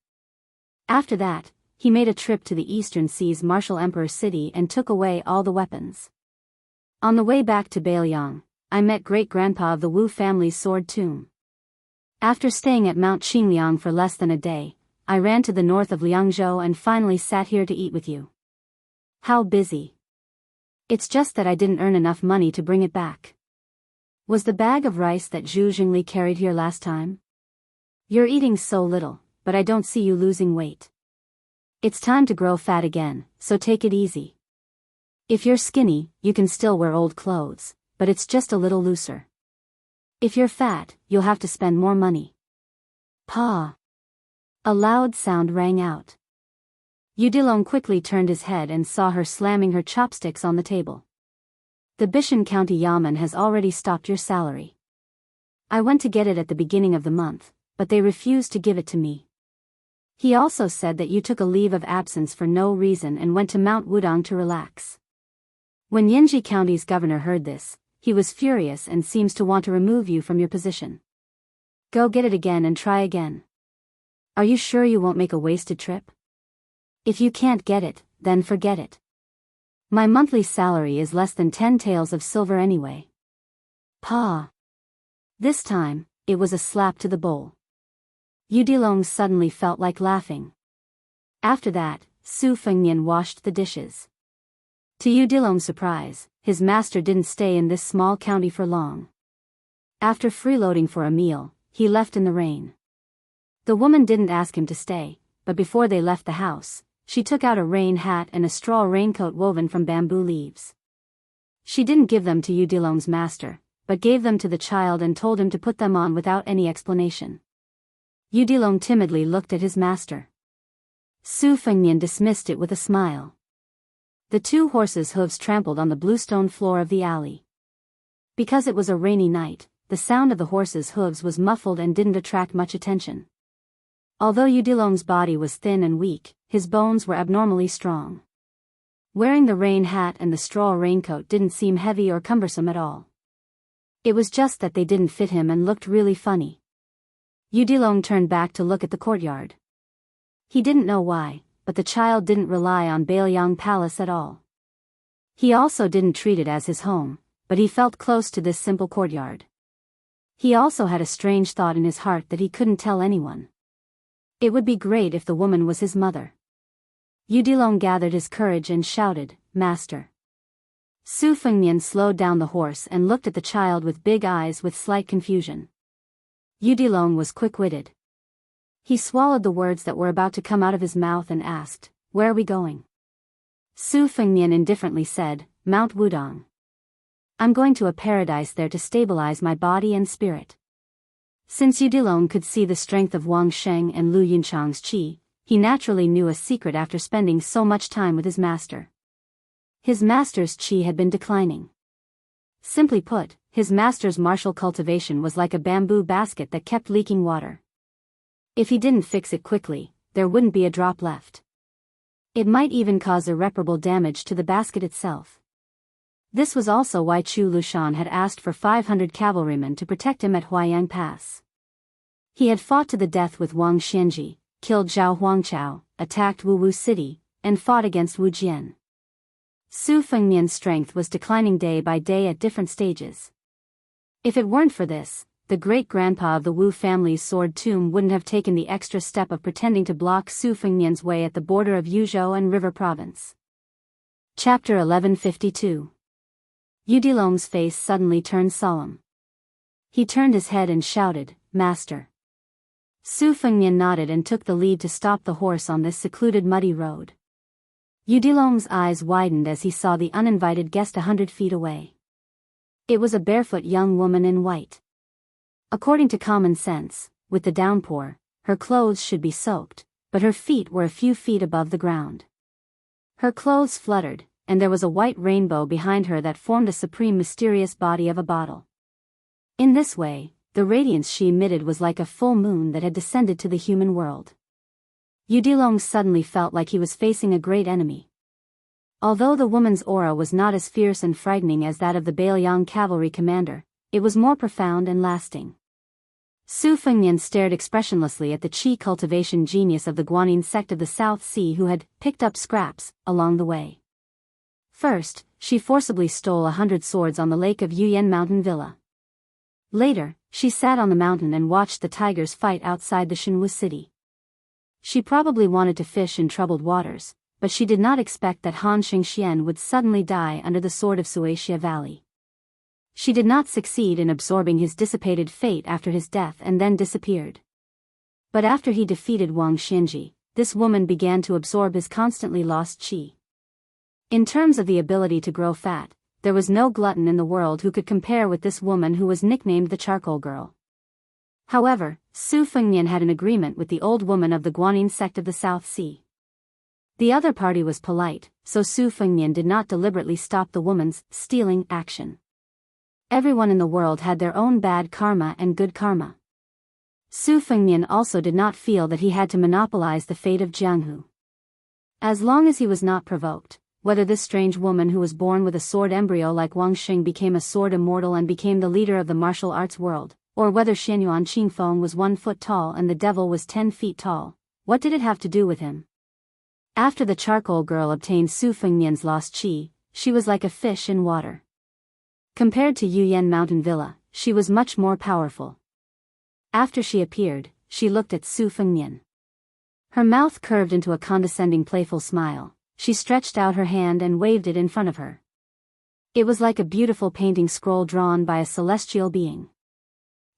After that, he made a trip to the Eastern Sea's martial emperor city and took away all the weapons. On the way back to Beiliang, I met great-grandpa of the Wu family's sword tomb. After staying at Mount Qingliang for less than a day, I ran to the north of Liangzhou and finally sat here to eat with you. How busy. It's just that I didn't earn enough money to bring it back. Was the bag of rice that Zhu Jingli carried here last time? You're eating so little, but I don't see you losing weight. It's time to grow fat again, so take it easy. If you're skinny, you can still wear old clothes, but it's just a little looser. If you're fat, you'll have to spend more money. Pa! A loud sound rang out. Udilong quickly turned his head and saw her slamming her chopsticks on the table. The Bishan County Yamen has already stopped your salary. I went to get it at the beginning of the month, but they refused to give it to me. He also said that you took a leave of absence for no reason and went to Mount Wudong to relax. When Yinji County's governor heard this, he was furious and seems to want to remove you from your position. Go get it again and try again. Are you sure you won't make a wasted trip? If you can't get it, then forget it. My monthly salary is less than 10 taels of silver anyway. Pa! This time, it was a slap to the bowl. Udilong suddenly felt like laughing. After that, Su Fengnian washed the dishes. To Udilong's surprise, his master didn't stay in this small county for long. After freeloading for a meal, he left in the rain. The woman didn't ask him to stay, but before they left the house, she took out a rain hat and a straw raincoat woven from bamboo leaves. She didn't give them to Udilong's master, but gave them to the child and told him to put them on without any explanation. Udilong timidly looked at his master. Su Fengnian dismissed it with a smile. The two horses' hooves trampled on the bluestone floor of the alley. Because it was a rainy night, the sound of the horses' hooves was muffled and didn't attract much attention. Although Udilong's body was thin and weak, his bones were abnormally strong. Wearing the rain hat and the straw raincoat didn't seem heavy or cumbersome at all. It was just that they didn't fit him and looked really funny. Udilong turned back to look at the courtyard. He didn't know why, but the child didn't rely on Baelyang Palace at all. He also didn't treat it as his home, but he felt close to this simple courtyard. He also had a strange thought in his heart that he couldn't tell anyone. It would be great if the woman was his mother. Udilong gathered his courage and shouted, "Master!" Su Fengnian slowed down the horse and looked at the child with big eyes with slight confusion. Udilong was quick-witted. He swallowed the words that were about to come out of his mouth and asked, "Where are we going?" Su Fengnian indifferently said, "Mount Wudong. I'm going to a paradise there to stabilize my body and spirit." Since Udilong could see the strength of Wang Sheng and Lu Yunchang's qi, he naturally knew a secret after spending so much time with his master. His master's qi had been declining. Simply put, his master's martial cultivation was like a bamboo basket that kept leaking water. If he didn't fix it quickly, there wouldn't be a drop left. It might even cause irreparable damage to the basket itself. This was also why Chu Lushan had asked for 500 cavalrymen to protect him at Huayang Pass. He had fought to the death with Wang Xianji, killed Zhao Huangchao, attacked Wu Wu City, and fought against Wu Jian. Su Fengnian's strength was declining day by day at different stages. If it weren't for this, the great-grandpa of the Wu family's sword tomb wouldn't have taken the extra step of pretending to block Su Fengnian's way at the border of Yuzhou and River Province. Chapter 1152. Udilong's face suddenly turned solemn. He turned his head and shouted, "Master!" Su Fengnian nodded and took the lead to stop the horse on this secluded muddy road. Udilong's eyes widened as he saw the uninvited guest 100 feet away. It was a barefoot young woman in white. According to common sense, with the downpour, her clothes should be soaked, but her feet were a few feet above the ground. Her clothes fluttered, and there was a white rainbow behind her that formed a supreme mysterious body of a bottle. In this way, the radiance she emitted was like a full moon that had descended to the human world. Udilong suddenly felt like he was facing a great enemy. Although the woman's aura was not as fierce and frightening as that of the Baelyang cavalry commander, it was more profound and lasting. Su Fengnian stared expressionlessly at the qi cultivation genius of the Guanyin sect of the South Sea who had picked up scraps along the way. First, she forcibly stole 100 swords on the lake of Yuyan Mountain Villa. Later, she sat on the mountain and watched the tigers fight outside the Shenwu city. She probably wanted to fish in troubled waters, but she did not expect that Han Xingxian would suddenly die under the sword of Suaxia Valley. She did not succeed in absorbing his dissipated fate after his death and then disappeared. But after he defeated Wang Xinji, this woman began to absorb his constantly lost qi. In terms of the ability to grow fat, there was no glutton in the world who could compare with this woman who was nicknamed the Charcoal Girl. However, Su Fengnian had an agreement with the old woman of the Guanyin sect of the South Sea. The other party was polite, so Su Fengnian did not deliberately stop the woman's stealing action. Everyone in the world had their own bad karma and good karma. Su Fengnian also did not feel that he had to monopolize the fate of Jianghu. As long as he was not provoked, whether this strange woman who was born with a sword embryo like Wang Xing became a sword immortal and became the leader of the martial arts world, or whether Xianyuan Qingfeng was 1 foot tall and the devil was 10 feet tall, what did it have to do with him? After the Charcoal Girl obtained Su Fengnian's lost qi, she was like a fish in water. Compared to Yuyan Mountain Villa, she was much more powerful. After she appeared, she looked at Su Fengnian. Her mouth curved into a condescending playful smile. She stretched out her hand and waved it in front of her. It was like a beautiful painting scroll drawn by a celestial being.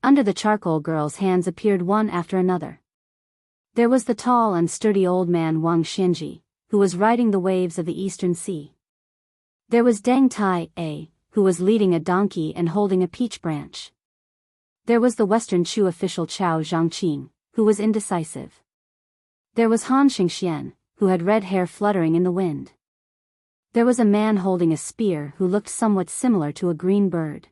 Under the Charcoal Girl's hands appeared one after another. There was the tall and sturdy old man Wang Xinji, who was riding the waves of the Eastern Sea. There was Deng Tai A, who was leading a donkey and holding a peach branch. There was the Western Chu official Chao Zhangqing, who was indecisive. There was Han Xingxian, who had red hair fluttering in the wind. There was a man holding a spear who looked somewhat similar to a green bird.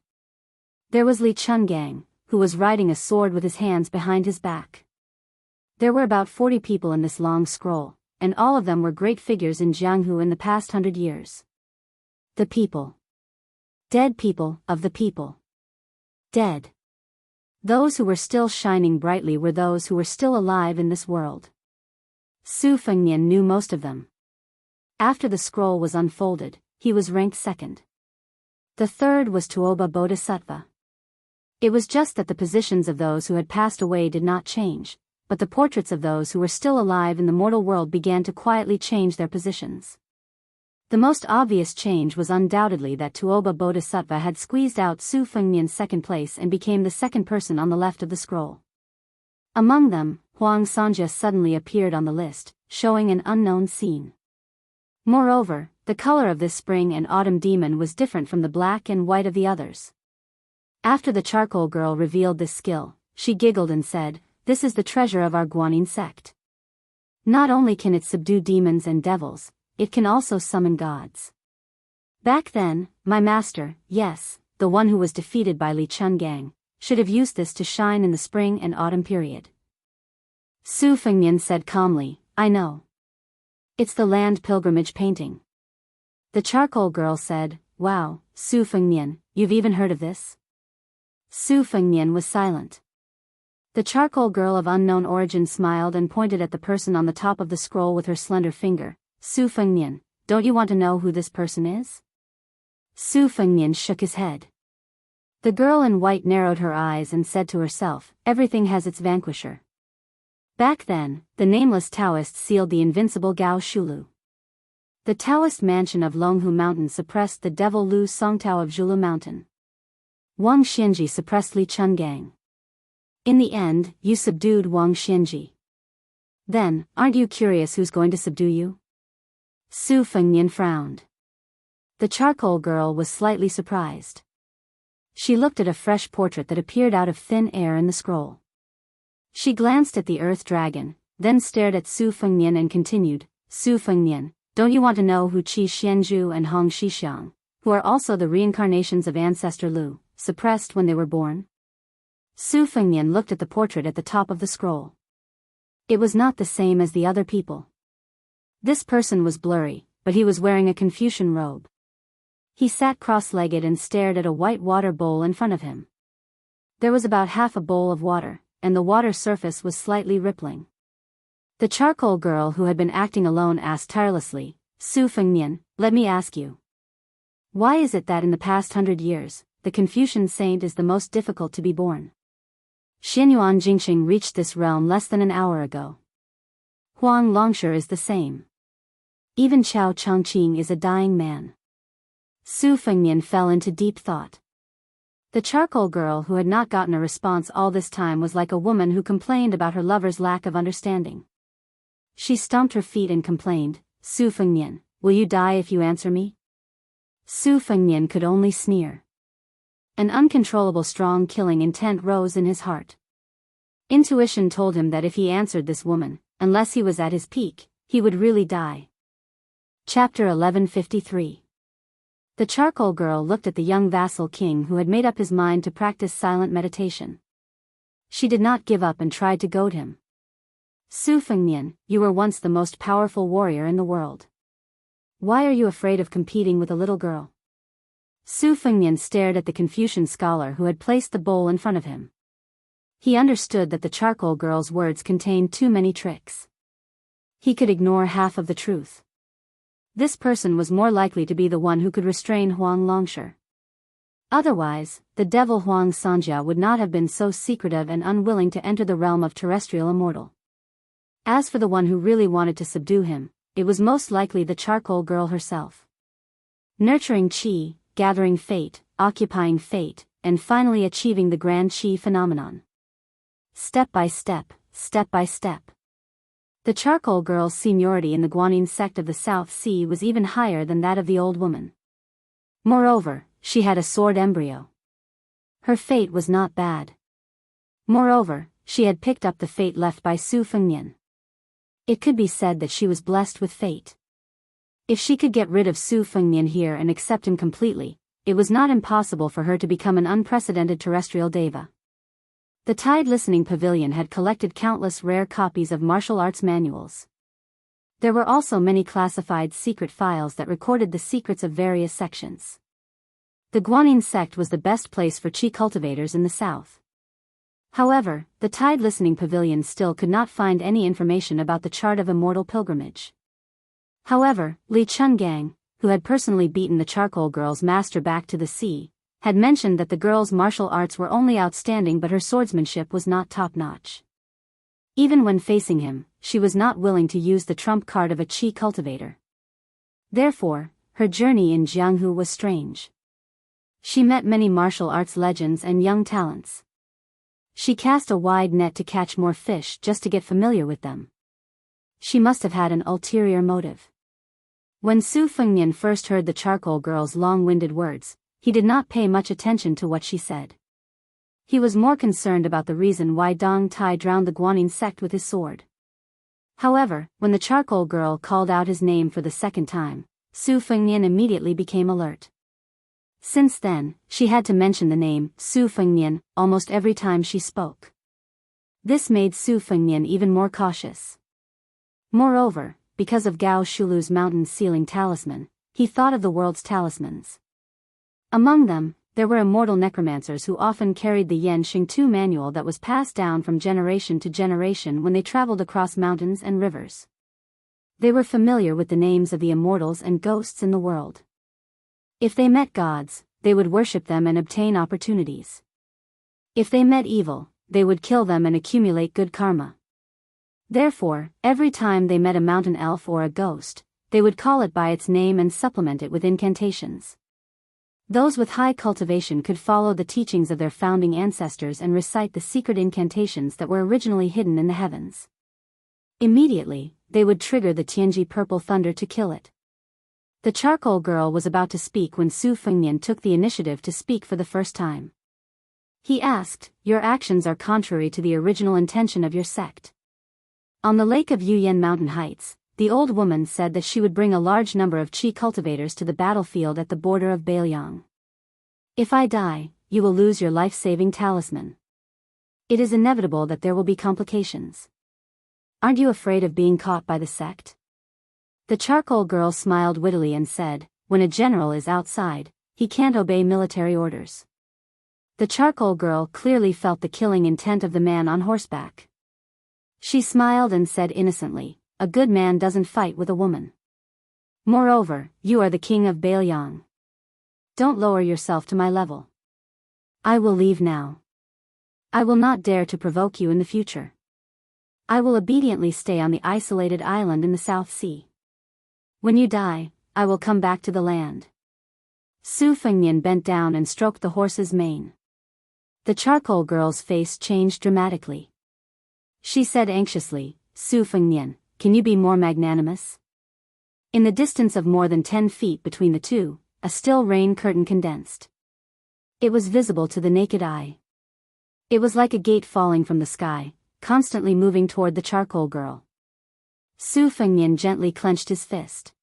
There was Li Chungang, who was riding a sword with his hands behind his back. There were about 40 people in this long scroll, and all of them were great figures in Jianghu in the past 100 years. The people. Dead people of the people. Dead. Those who were still shining brightly were those who were still alive in this world. Su Fengnian knew most of them. After the scroll was unfolded, he was ranked second. The third was Tuoba Bodhisattva. It was just that the positions of those who had passed away did not change, but the portraits of those who were still alive in the mortal world began to quietly change their positions. The most obvious change was undoubtedly that Tuoba Bodhisattva had squeezed out Su Fengnian's second place and became the second person on the left of the scroll. Among them, Huang Sanja suddenly appeared on the list, showing an unknown scene. Moreover, the color of this spring and autumn demon was different from the black and white of the others. After the Charcoal Girl revealed this skill, she giggled and said, "This is the treasure of our Guanyin sect. Not only can it subdue demons and devils, it can also summon gods." Back then, my master, yes, the one who was defeated by Li Chungang, should have used this to shine in the spring and autumn period. Su Fengnian said calmly, "I know. It's the land pilgrimage painting." The Charcoal Girl said, "Wow, Su Fengnian, you've even heard of this?" Su Fengnian was silent. The Charcoal Girl of unknown origin smiled and pointed at the person on the top of the scroll with her slender finger. "Su Fengnian, don't you want to know who this person is?" Su Fengnian shook his head. The girl in white narrowed her eyes and said to herself, "Everything has its vanquisher." Back then, the nameless Taoists sealed the invincible Gao Shulu. The Taoist mansion of Longhu Mountain suppressed the devil Lu Songtao of Zhulu Mountain. Wang Xinji suppressed Li Chungang. In the end, you subdued Wang Xinji. Then, aren't you curious who's going to subdue you? Su Fengnian frowned. The Charcoal Girl was slightly surprised. She looked at a fresh portrait that appeared out of thin air in the scroll. She glanced at the Earth Dragon, then stared at Su Fengnian and continued, "Su Fengnian, don't you want to know who Qi Xianzhu and Hong Xixiang, who are also the reincarnations of Ancestor Lu, suppressed when they were born?" Su Fengnian looked at the portrait at the top of the scroll. It was not the same as the other people. This person was blurry, but he was wearing a Confucian robe. He sat cross-legged and stared at a white water bowl in front of him. There was about half a bowl of water, and the water surface was slightly rippling. The Charcoal Girl who had been acting alone asked tirelessly, "Su Fengnian, let me ask you. Why is it that in the past 100 years, the Confucian saint is the most difficult to be born? Xianyuan Jingxing reached this realm less than an hour ago. Huang Longsher is the same. Even Chao Chongqing is a dying man." Su Fengnian fell into deep thought. The charcoal girl who had not gotten a response all this time was like a woman who complained about her lover's lack of understanding. She stomped her feet and complained, "Su Fengnian, will you die if you answer me?" Su Fengnian could only sneer. An uncontrollable strong killing intent rose in his heart. Intuition told him that if he answered this woman, unless he was at his peak, he would really die. Chapter 1153. The charcoal girl looked at the young vassal king who had made up his mind to practice silent meditation. She did not give up and tried to goad him. "Su Fengnian, you were once the most powerful warrior in the world. Why are you afraid of competing with a little girl?" Su Fengnian stared at the Confucian scholar who had placed the bowl in front of him. He understood that the charcoal girl's words contained too many tricks. He could ignore half of the truth. This person was more likely to be the one who could restrain Huang Longshi. Otherwise, the devil Huang Sanjia would not have been so secretive and unwilling to enter the realm of terrestrial immortal. As for the one who really wanted to subdue him, it was most likely the charcoal girl herself. Nurturing qi, gathering fate, occupying fate, and finally achieving the grand qi phenomenon. Step by step, step by step. The charcoal girl's seniority in the Guanyin sect of the South Sea was even higher than that of the old woman. Moreover, she had a sword embryo. Her fate was not bad. Moreover, she had picked up the fate left by Su Fengnian. It could be said that she was blessed with fate. If she could get rid of Su Fengnian here and accept him completely, it was not impossible for her to become an unprecedented terrestrial deva. The Tide Listening Pavilion had collected countless rare copies of martial arts manuals. There were also many classified secret files that recorded the secrets of various sections. The Guanyin sect was the best place for qi cultivators in the south. However, the Tide Listening Pavilion still could not find any information about the chart of immortal pilgrimage. However, Li Chungang, who had personally beaten the charcoal girl's master back to the sea, had mentioned that the girl's martial arts were only outstanding but her swordsmanship was not top-notch. Even when facing him, she was not willing to use the trump card of a qi cultivator. Therefore, her journey in Jianghu was strange. She met many martial arts legends and young talents. She cast a wide net to catch more fish just to get familiar with them. She must have had an ulterior motive. When Su Fengnian first heard the charcoal girl's long-winded words, he did not pay much attention to what she said. He was more concerned about the reason why Dong Tai drowned the Guanyin sect with his sword. However, when the charcoal girl called out his name for the second time, Su Fengnian immediately became alert. Since then, she had to mention the name Su Fengnian almost every time she spoke. This made Su Fengnian even more cautious. Moreover, because of Gao Shulu's mountain ceiling talisman, he thought of the world's talismans. Among them, there were immortal necromancers who often carried the Yan Xingtu manual that was passed down from generation to generation when they traveled across mountains and rivers. They were familiar with the names of the immortals and ghosts in the world. If they met gods, they would worship them and obtain opportunities. If they met evil, they would kill them and accumulate good karma. Therefore, every time they met a mountain elf or a ghost, they would call it by its name and supplement it with incantations. Those with high cultivation could follow the teachings of their founding ancestors and recite the secret incantations that were originally hidden in the heavens. Immediately, they would trigger the Tianji purple thunder to kill it. The charcoal girl was about to speak when Su Fengnian took the initiative to speak for the first time. He asked, "Your actions are contrary to the original intention of your sect." On the lake of Yuyan mountain heights, the old woman said that she would bring a large number of qi cultivators to the battlefield at the border of Beiliang. "If I die, you will lose your life-saving talisman. It is inevitable that there will be complications. Aren't you afraid of being caught by the sect?" The charcoal girl smiled wittily and said, "When a general is outside, he can't obey military orders." The charcoal girl clearly felt the killing intent of the man on horseback. She smiled and said innocently, "A good man doesn't fight with a woman. Moreover, you are the king of Beiliang. Don't lower yourself to my level. I will leave now. I will not dare to provoke you in the future. I will obediently stay on the isolated island in the South Sea. When you die, I will come back to the land." Su Fengnian bent down and stroked the horse's mane. The charcoal girl's face changed dramatically. She said anxiously, Su Fengnian, can you be more magnanimous? In the distance of more than 10 feet between the two, a still rain curtain condensed. It was visible to the naked eye. It was like a gate falling from the sky, constantly moving toward the charcoal girl. Su Fengnian gently clenched his fist.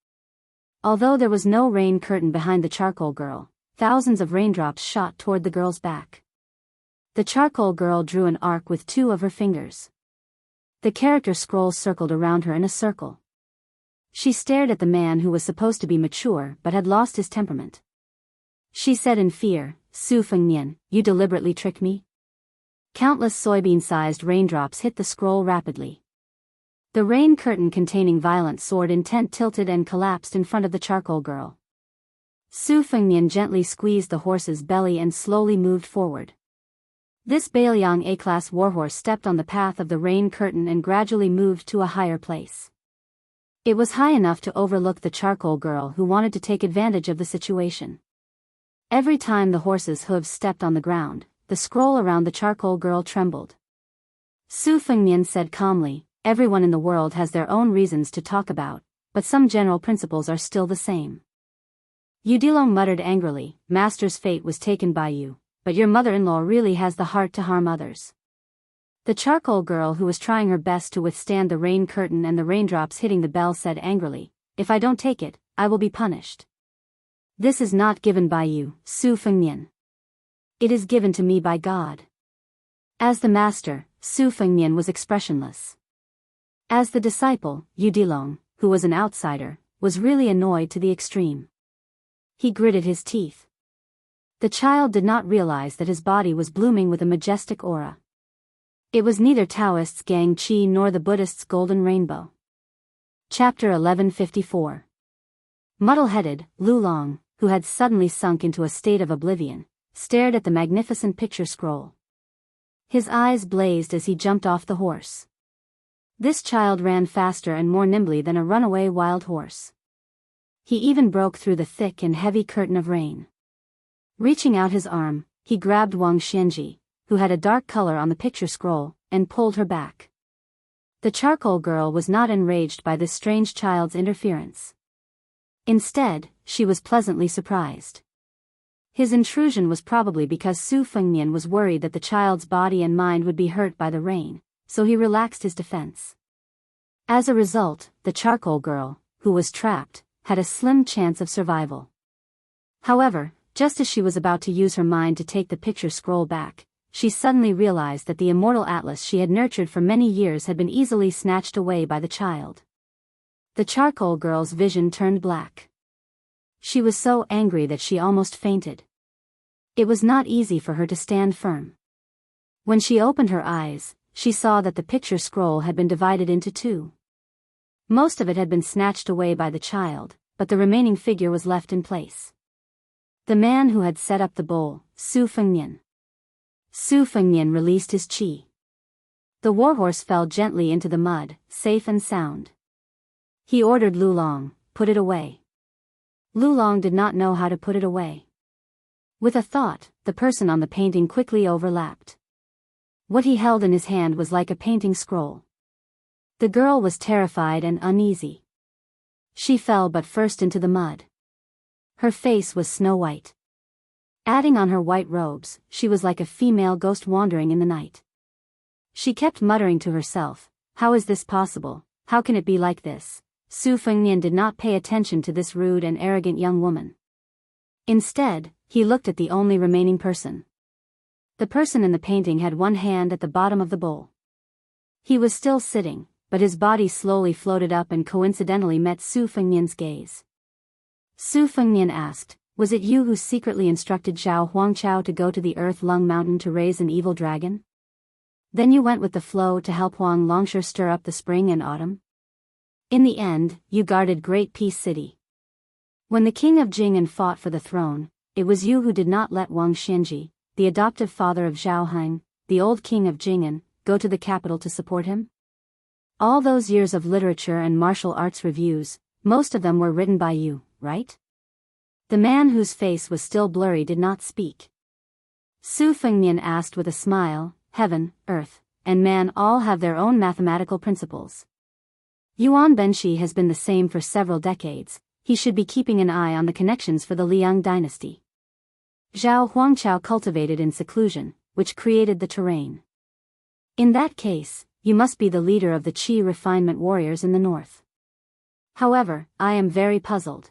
Although there was no rain curtain behind the charcoal girl, thousands of raindrops shot toward the girl's back. The charcoal girl drew an arc with 2 of her fingers. The character scroll circled around her in a circle. She stared at the man who was supposed to be mature but had lost his temperament. She said in fear, Su Fengnian, you deliberately trick me? Countless soybean-sized raindrops hit the scroll rapidly. The rain curtain containing violent sword intent tilted and collapsed in front of the charcoal girl. Su Fengnian gently squeezed the horse's belly and slowly moved forward. This Bailiang A-class warhorse stepped on the path of the rain curtain and gradually moved to a higher place. It was high enough to overlook the charcoal girl who wanted to take advantage of the situation. Every time the horse's hooves stepped on the ground, the scroll around the charcoal girl trembled. Su Fengnian said calmly, everyone in the world has their own reasons to talk about, but some general principles are still the same. Udilong muttered angrily, Master's fate was taken by you, but your mother-in-law really has the heart to harm others. The charcoal girl who was trying her best to withstand the rain curtain and the raindrops hitting the bell said angrily, if I don't take it, I will be punished. This is not given by you, Su Fengnian. It is given to me by God. As the master, Su Fengnian was expressionless. As the disciple, Udilong, who was an outsider, was really annoyed to the extreme. He gritted his teeth. The child did not realize that his body was blooming with a majestic aura. It was neither Taoist's Gang Chi nor the Buddhist's golden rainbow. Chapter 1154. Muddle-headed, Lu Long, who had suddenly sunk into a state of oblivion, stared at the magnificent picture scroll. His eyes blazed as he jumped off the horse. This child ran faster and more nimbly than a runaway wild horse. He even broke through the thick and heavy curtain of rain. Reaching out his arm, he grabbed Wang Xianji, who had a dark color on the picture scroll, and pulled her back. The charcoal girl was not enraged by this strange child's interference. Instead, she was pleasantly surprised. His intrusion was probably because Su Fengnian was worried that the child's body and mind would be hurt by the rain, so he relaxed his defense. As a result, the charcoal girl, who was trapped, had a slim chance of survival. However, just as she was about to use her mind to take the picture scroll back, she suddenly realized that the immortal atlas she had nurtured for many years had been easily snatched away by the child. The charcoal girl's vision turned black. She was so angry that she almost fainted. It was not easy for her to stand firm. When she opened her eyes, she saw that the picture scroll had been divided into 2. Most of it had been snatched away by the child, but the remaining figure was left in place. The man who had set up the bowl, Su Fengnian. Su Fengnian released his qi. The warhorse fell gently into the mud, safe and sound. He ordered Lu Long, put it away. Lu Long did not know how to put it away. With a thought, the person on the painting quickly overlapped. What he held in his hand was like a painting scroll. The girl was terrified and uneasy. She fell but first into the mud. Her face was snow-white. Adding on her white robes, she was like a female ghost wandering in the night. She kept muttering to herself, how is this possible, how can it be like this? Su Fengnian did not pay attention to this rude and arrogant young woman. Instead, he looked at the only remaining person. The person in the painting had one hand at the bottom of the bowl. He was still sitting, but his body slowly floated up and coincidentally met Su Fengnian's gaze. Su Fengnian asked, was it you who secretly instructed Zhao Huangqiao to go to the Earth Lung Mountain to raise an evil dragon? Then you went with the flow to help Huang Longsher stir up the spring and autumn? In the end, you guarded Great Peace City. When the king of Jing'an fought for the throne, it was you who did not let Wang Xianji, the adoptive father of Zhao Heng, the old king of Jing'an, go to the capital to support him? All those years of literature and martial arts reviews, most of them were written by you, right? The man whose face was still blurry did not speak. Su Fengnian asked with a smile. Heaven, earth, and man all have their own mathematical principles. Yuan Benshi has been the same for several decades. He should be keeping an eye on the connections for the Liang dynasty. Zhao Huangchao cultivated in seclusion, which created the terrain. In that case, you must be the leader of the Qi refinement warriors in the north. However, I am very puzzled.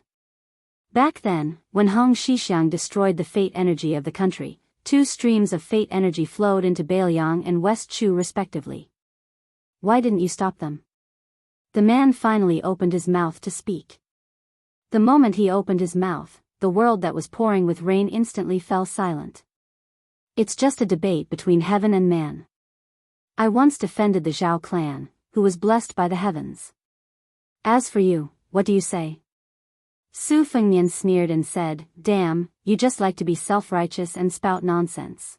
Back then, when Hong Xixiang destroyed the fate energy of the country, 2 streams of fate energy flowed into Beiliang and West Chu respectively. Why didn't you stop them? The man finally opened his mouth to speak. The moment he opened his mouth, the world that was pouring with rain instantly fell silent. It's just a debate between heaven and man. I once defended the Zhao clan, who was blessed by the heavens. As for you, what do you say? Su Fengnian sneered and said, Damn, you just like to be self-righteous and spout nonsense.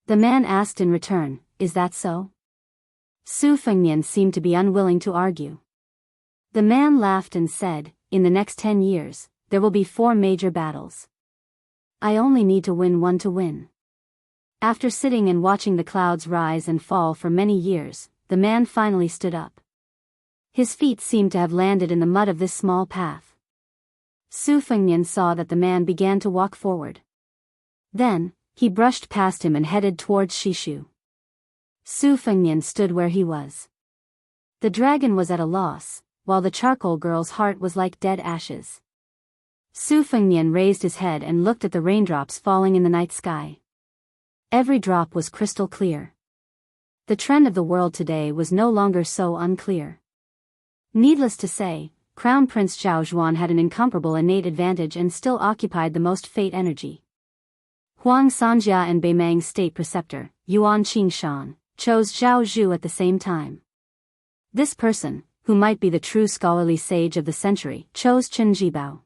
The man asked in return, Is that so? Su Fengnian seemed to be unwilling to argue. The man laughed and said, In the next 10 years, there will be 4 major battles. I only need to win one to win. After sitting and watching the clouds rise and fall for many years, the man finally stood up. His feet seemed to have landed in the mud of this small path. Su Fengnian saw that the man began to walk forward. Then, he brushed past him and headed towards Shishu. Su Fengnian stood where he was. The dragon was at a loss, while the charcoal girl's heart was like dead ashes. Su Fengnian raised his head and looked at the raindrops falling in the night sky. Every drop was crystal clear. The trend of the world today was no longer so unclear. Needless to say, Crown Prince Zhao Zhuan had an incomparable innate advantage and still occupied the most fate energy. Huang Sanjia and Beimang's state preceptor, Yuan Qingshan, chose Zhao Zhu at the same time. This person, who might be the true scholarly sage of the century, chose Chen Jibao.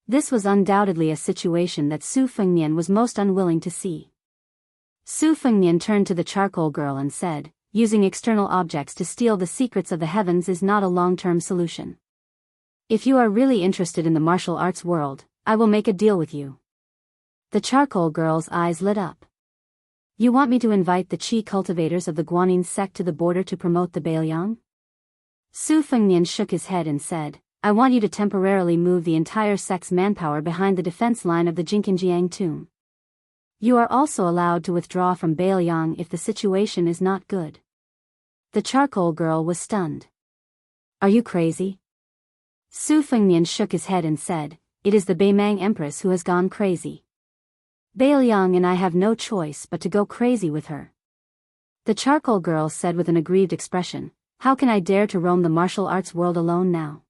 This was undoubtedly a situation that Su Fengnian was most unwilling to see. Su Fengnian turned to the charcoal girl and said, Using external objects to steal the secrets of the heavens is not a long-term solution. If you are really interested in the martial arts world, I will make a deal with you. The charcoal girl's eyes lit up. You want me to invite the Qi cultivators of the Guanyin sect to the border to promote the Beiliang? Su Fengnian shook his head and said, I want you to temporarily move the entire sect's manpower behind the defense line of the Jinkinjiang tomb. You are also allowed to withdraw from Beiliang if the situation is not good. The charcoal girl was stunned. Are you crazy? Su Fengnian shook his head and said, It is the Beimang Empress who has gone crazy. Beiliang and I have no choice but to go crazy with her. The charcoal girl said with an aggrieved expression, How can I dare to roam the martial arts world alone now?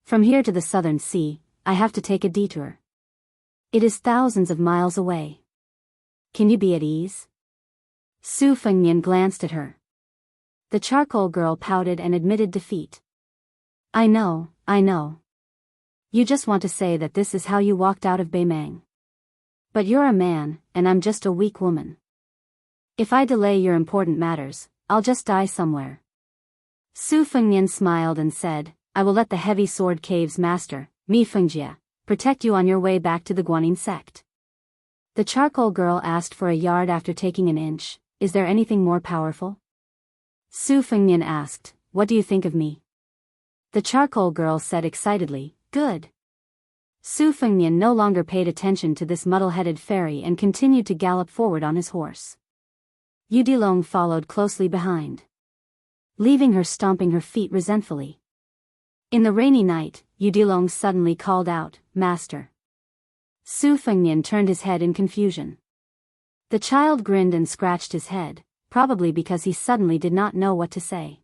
From here to the southern sea, I have to take a detour. It is thousands of miles away. Can you be at ease? Su Fengnian glanced at her. The charcoal girl pouted and admitted defeat. I know. You just want to say that this is how you walked out of Beimang. But you're a man, and I'm just a weak woman. If I delay your important matters, I'll just die somewhere. Su Fengnian smiled and said, I will let the heavy sword cave's master, Mi Fengjie, protect you on your way back to the Guanyin sect. The charcoal girl asked for a yard after taking an inch, Is there anything more powerful? Su Fengnian asked, What do you think of me? The charcoal girl said excitedly, Good. Su Fengnian no longer paid attention to this muddle-headed fairy and continued to gallop forward on his horse. Yu Dilong followed closely behind, leaving her stomping her feet resentfully. In the rainy night, Yu Dilong suddenly called out, Master. Su Fengnian turned his head in confusion. The child grinned and scratched his head, probably because he suddenly did not know what to say.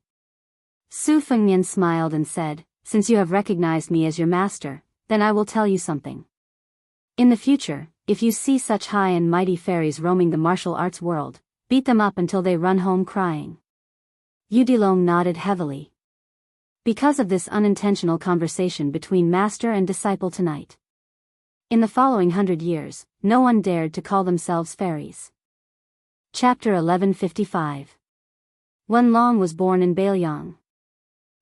Su Fengnian smiled and said, Since you have recognized me as your master, then I will tell you something. In the future, if you see such high and mighty fairies roaming the martial arts world, beat them up until they run home crying. Yu Dilong nodded heavily. Because of this unintentional conversation between master and disciple tonight. In the following 100 years, no one dared to call themselves fairies. Chapter 1155. Wen Long was born in Beiliang.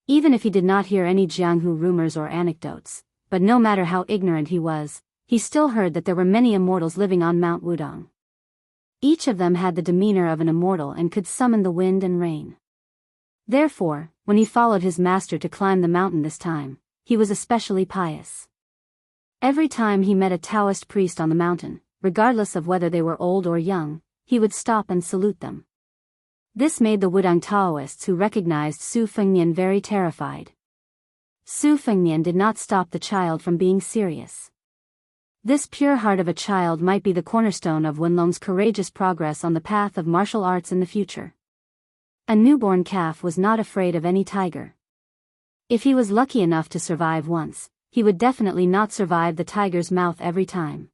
Even if he did not hear any Jianghu rumors or anecdotes, but no matter how ignorant he was, he still heard that there were many immortals living on Mount Wudong. Each of them had the demeanor of an immortal and could summon the wind and rain. Therefore, when he followed his master to climb the mountain this time, he was especially pious. Every time he met a Taoist priest on the mountain, regardless of whether they were old or young, he would stop and salute them. This made the Wudang Taoists who recognized Su Fengnian very terrified. Su Fengnian did not stop the child from being serious. This pure heart of a child might be the cornerstone of Wenlong's courageous progress on the path of martial arts in the future. A newborn calf was not afraid of any tiger. If he was lucky enough to survive once, he would definitely not survive the tiger's mouth every time.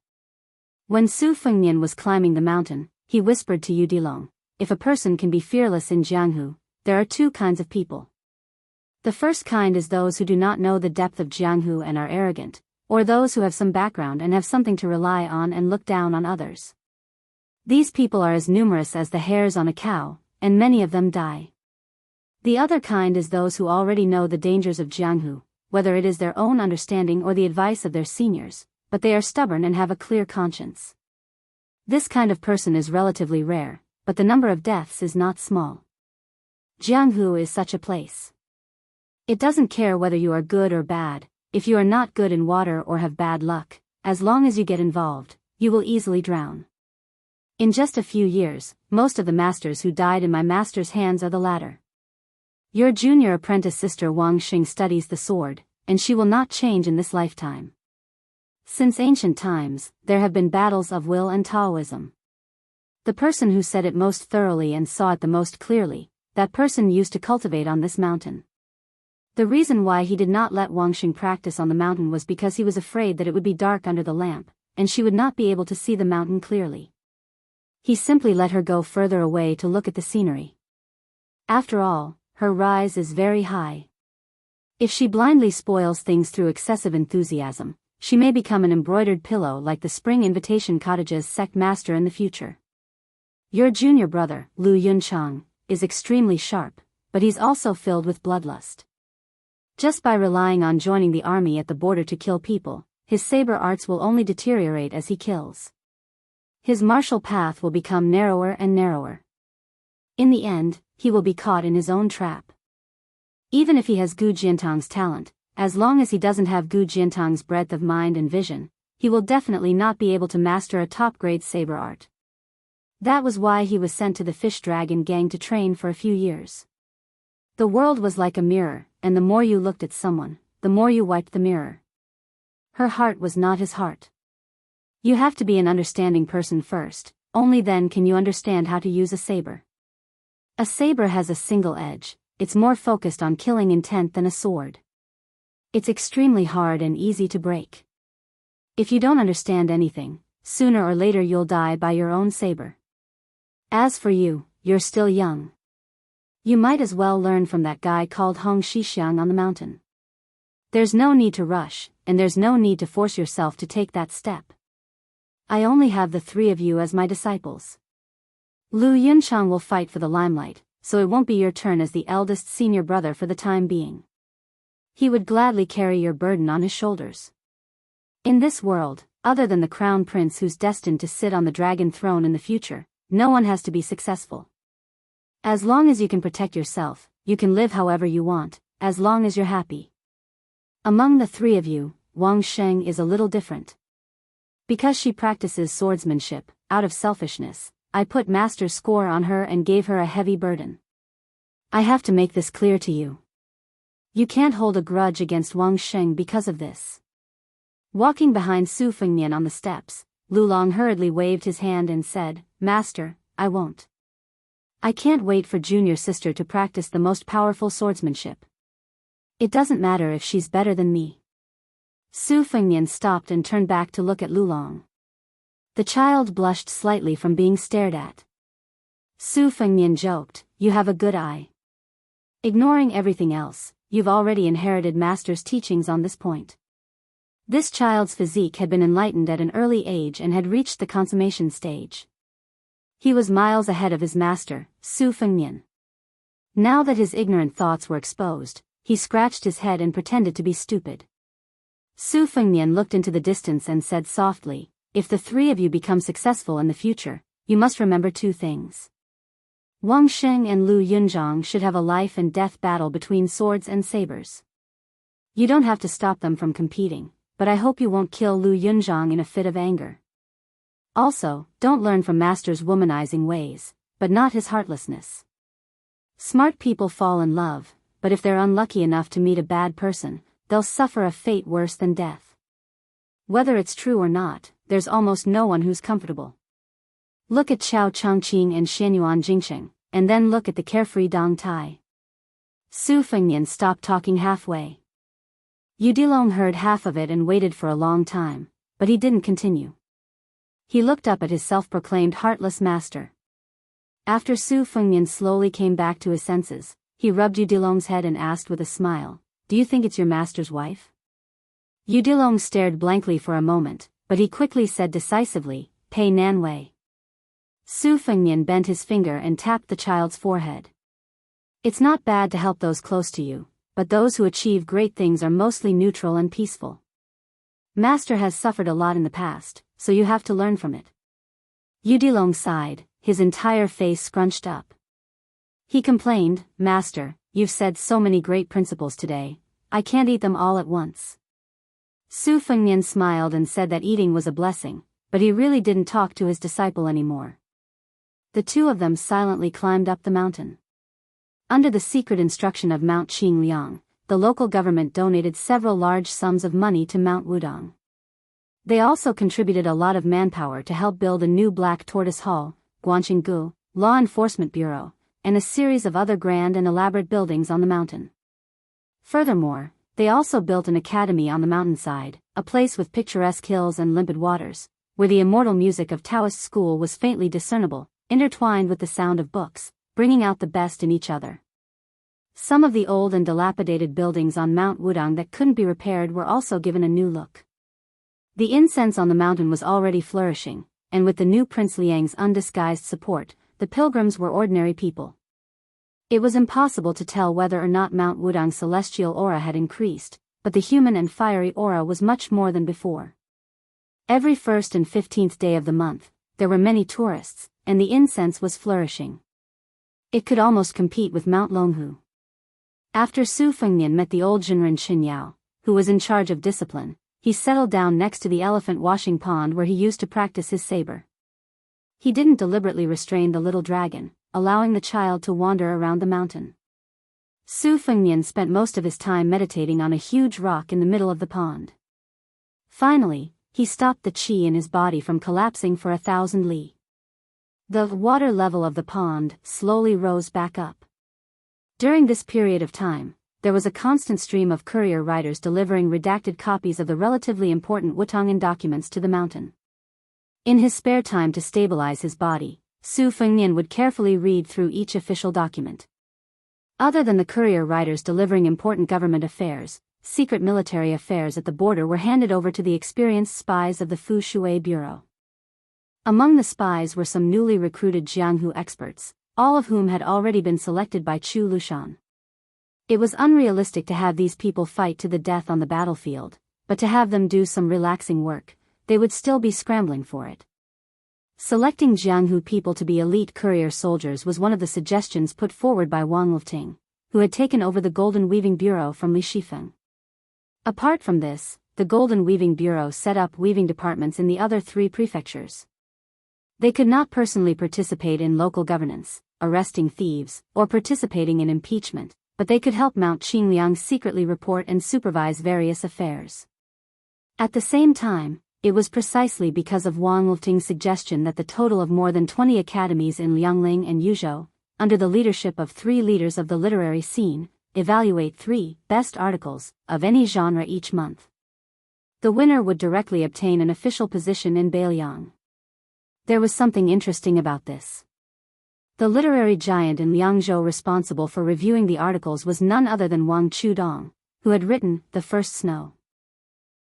When Su Fengnian was climbing the mountain, he whispered to Yu Dilong, "If a person can be fearless in Jianghu, there are two kinds of people. The first kind is those who do not know the depth of Jianghu and are arrogant, or those who have some background and have something to rely on and look down on others. These people are as numerous as the hairs on a cow, and many of them die. The other kind is those who already know the dangers of Jianghu, whether it is their own understanding or the advice of their seniors, but they are stubborn and have a clear conscience. This kind of person is relatively rare, but the number of deaths is not small. Jianghu is such a place. It doesn't care whether you are good or bad. If you are not good in water or have bad luck, as long as you get involved, you will easily drown. In just a few years, most of the masters who died in my master's hands are the latter. Your junior apprentice sister Wang Xing studies the sword, and she will not change in this lifetime. Since ancient times, there have been battles of will and Taoism. The person who said it most thoroughly and saw it the most clearly, that person used to cultivate on this mountain. The reason why he did not let Wang Xing practice on the mountain was because he was afraid that it would be dark under the lamp, and she would not be able to see the mountain clearly. He simply let her go further away to look at the scenery. After all, her rise is very high. If she blindly spoils things through excessive enthusiasm, she may become an embroidered pillow like the Spring Invitation Cottage's sect master in the future. Your junior brother, Lu Yunchang, is extremely sharp, but he's also filled with bloodlust. Just by relying on joining the army at the border to kill people, his saber arts will only deteriorate as he kills. His martial path will become narrower and narrower. In the end, he will be caught in his own trap. Even if he has Gu Jiantang's talent, as long as he doesn't have Gu Jiantang's breadth of mind and vision, he will definitely not be able to master a top-grade saber art. That was why he was sent to the Fish Dragon gang to train for a few years. The world was like a mirror, and the more you looked at someone, the more you wiped the mirror. Her heart was not his heart. You have to be an understanding person first, only then can you understand how to use a saber. A saber has a single edge, it's more focused on killing intent than a sword. It's extremely hard and easy to break. If you don't understand anything, sooner or later you'll die by your own saber. As for you, you're still young. You might as well learn from that guy called Hong Shixiang on the mountain. There's no need to rush, and there's no need to force yourself to take that step. I only have the three of you as my disciples. Lu Yunchang will fight for the limelight, so it won't be your turn as the eldest senior brother for the time being. He would gladly carry your burden on his shoulders. In this world, other than the crown prince who's destined to sit on the dragon throne in the future, no one has to be successful. As long as you can protect yourself, you can live however you want, as long as you're happy. Among the three of you, Wang Sheng is a little different. Because she practices swordsmanship, out of selfishness, I put master's score on her and gave her a heavy burden. I have to make this clear to you. You can't hold a grudge against Wang Sheng because of this. Walking behind Su Fengnian on the steps, Lulong hurriedly waved his hand and said, "Master, I won't. I can't wait for junior sister to practice the most powerful swordsmanship. It doesn't matter if she's better than me." Su Fengnian stopped and turned back to look at Lulong. The child blushed slightly from being stared at. Su Fengnian joked, "You have a good eye. Ignoring everything else, you've already inherited master's teachings on this point." This child's physique had been enlightened at an early age and had reached the consummation stage. He was miles ahead of his master, Su Fengnian. Now that his ignorant thoughts were exposed, he scratched his head and pretended to be stupid. Su Fengnian looked into the distance and said softly, "If the three of you become successful in the future, you must remember two things. Wang Sheng and Lu Yunzhang should have a life and death battle between swords and sabers. You don't have to stop them from competing, but I hope you won't kill Lu Yunzhang in a fit of anger. Also, don't learn from Master's womanizing ways, but not his heartlessness. Smart people fall in love, but if they're unlucky enough to meet a bad person, they'll suffer a fate worse than death. Whether it's true or not, there's almost no one who's comfortable. Look at Chao Chongqing and Xianyuan Jingsheng, and then look at the carefree Dong Tai. Su Fengnian stopped talking halfway. Yu Dilong heard half of it and waited for a long time, but he didn't continue. He looked up at his self-proclaimed heartless master. After Su Fengnian slowly came back to his senses, he rubbed Yu Dilong's head and asked with a smile, "Do you think it's your master's wife?" Yu Dilong stared blankly for a moment, but he quickly said decisively, "Pei Nanwei." Su Fengnian bent his finger and tapped the child's forehead. It's not bad to help those close to you, but those who achieve great things are mostly neutral and peaceful. Master has suffered a lot in the past, so you have to learn from it. Yu Dilong sighed, his entire face scrunched up. He complained, "Master, you've said so many great principles today, I can't eat them all at once." Su Fengnian smiled and said that eating was a blessing, but he really didn't talk to his disciple anymore. The two of them silently climbed up the mountain. Under the secret instruction of Mount Qingliang, the local government donated several large sums of money to Mount Wudong. They also contributed a lot of manpower to help build a new Black Tortoise Hall, Guanqinggu, Law Enforcement Bureau, and a series of other grand and elaborate buildings on the mountain. Furthermore, they also built an academy on the mountainside, a place with picturesque hills and limpid waters, where the immortal music of Taoist school was faintly discernible, intertwined with the sound of books, bringing out the best in each other. Some of the old and dilapidated buildings on Mount Wudong that couldn't be repaired were also given a new look. The incense on the mountain was already flourishing, and with the new Prince Liang's undisguised support, the pilgrims were ordinary people. It was impossible to tell whether or not Mount Wudong's celestial aura had increased, but the human and fiery aura was much more than before. Every 1st and 15th day of the month, there were many tourists, and the incense was flourishing. It could almost compete with Mount Longhu. After Su Fengnian met the old Jinren Xinyao, who was in charge of discipline, he settled down next to the elephant washing pond where he used to practice his saber. He didn't deliberately restrain the little dragon, allowing the child to wander around the mountain. Su Fengnian spent most of his time meditating on a huge rock in the middle of the pond. Finally, he stopped the qi in his body from collapsing for 1,000 li. The water level of the pond slowly rose back up. During this period of time, there was a constant stream of courier riders delivering redacted copies of the relatively important Wutongan documents to the mountain. In his spare time to stabilize his body, Su Fengnian would carefully read through each official document. Other than the courier riders delivering important government affairs, secret military affairs at the border were handed over to the experienced spies of the Fu Shui Bureau. Among the spies were some newly recruited Jianghu experts, all of whom had already been selected by Chu Lushan. It was unrealistic to have these people fight to the death on the battlefield, but to have them do some relaxing work, they would still be scrambling for it. Selecting Jianghu people to be elite courier soldiers was one of the suggestions put forward by Wang Lifting, who had taken over the Golden Weaving Bureau from Li Shifeng. Apart from this, the Golden Weaving Bureau set up weaving departments in the other 3 prefectures. They could not personally participate in local governance, arresting thieves, or participating in impeachment, but they could help Mount Qingliang secretly report and supervise various affairs. At the same time, it was precisely because of Wang Lifting's suggestion that the total of more than 20 academies in Liangling and Yuzhou, under the leadership of 3 leaders of the literary scene, evaluate 3 best articles of any genre each month. The winner would directly obtain an official position in Beiliang. There was something interesting about this. The literary giant in Liangzhou responsible for reviewing the articles was none other than Wang Chudong, who had written The First Snow.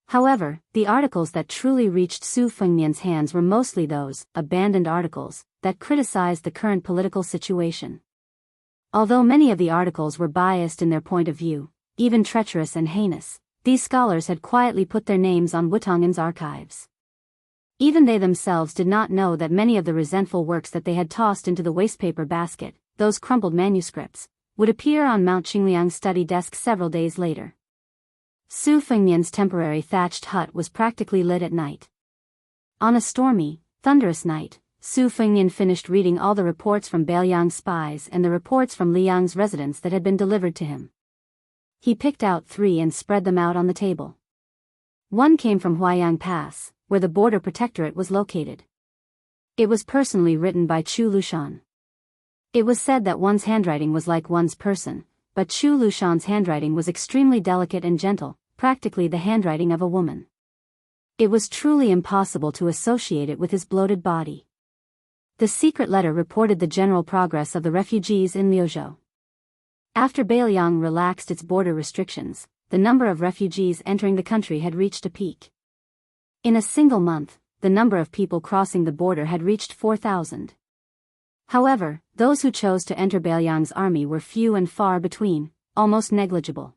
However, the articles that truly reached Su Fengnian's hands were mostly those abandoned articles that criticized the current political situation. Although many of the articles were biased in their point of view, even treacherous and heinous, these scholars had quietly put their names on Wutongan's archives. Even they themselves did not know that many of the resentful works that they had tossed into the wastepaper basket, those crumpled manuscripts, would appear on Mount Qingliang's study desk several days later. Su Fengnian's temporary thatched hut was practically lit at night. On a stormy, thunderous night, Su Fengnian finished reading all the reports from Beiliang's spies and the reports from Liang's residence that had been delivered to him. He picked out 3 and spread them out on the table. One came from Huaiyang Pass, where the border protectorate was located. It was personally written by Chu Lushan. It was said that one's handwriting was like one's person, but Chu Lushan's handwriting was extremely delicate and gentle, practically the handwriting of a woman. It was truly impossible to associate it with his bloated body. The secret letter reported the general progress of the refugees in Liuzhou. After Beiliang relaxed its border restrictions, the number of refugees entering the country had reached a peak. In a single month, the number of people crossing the border had reached 4,000. However, those who chose to enter Beiliang's army were few and far between, almost negligible.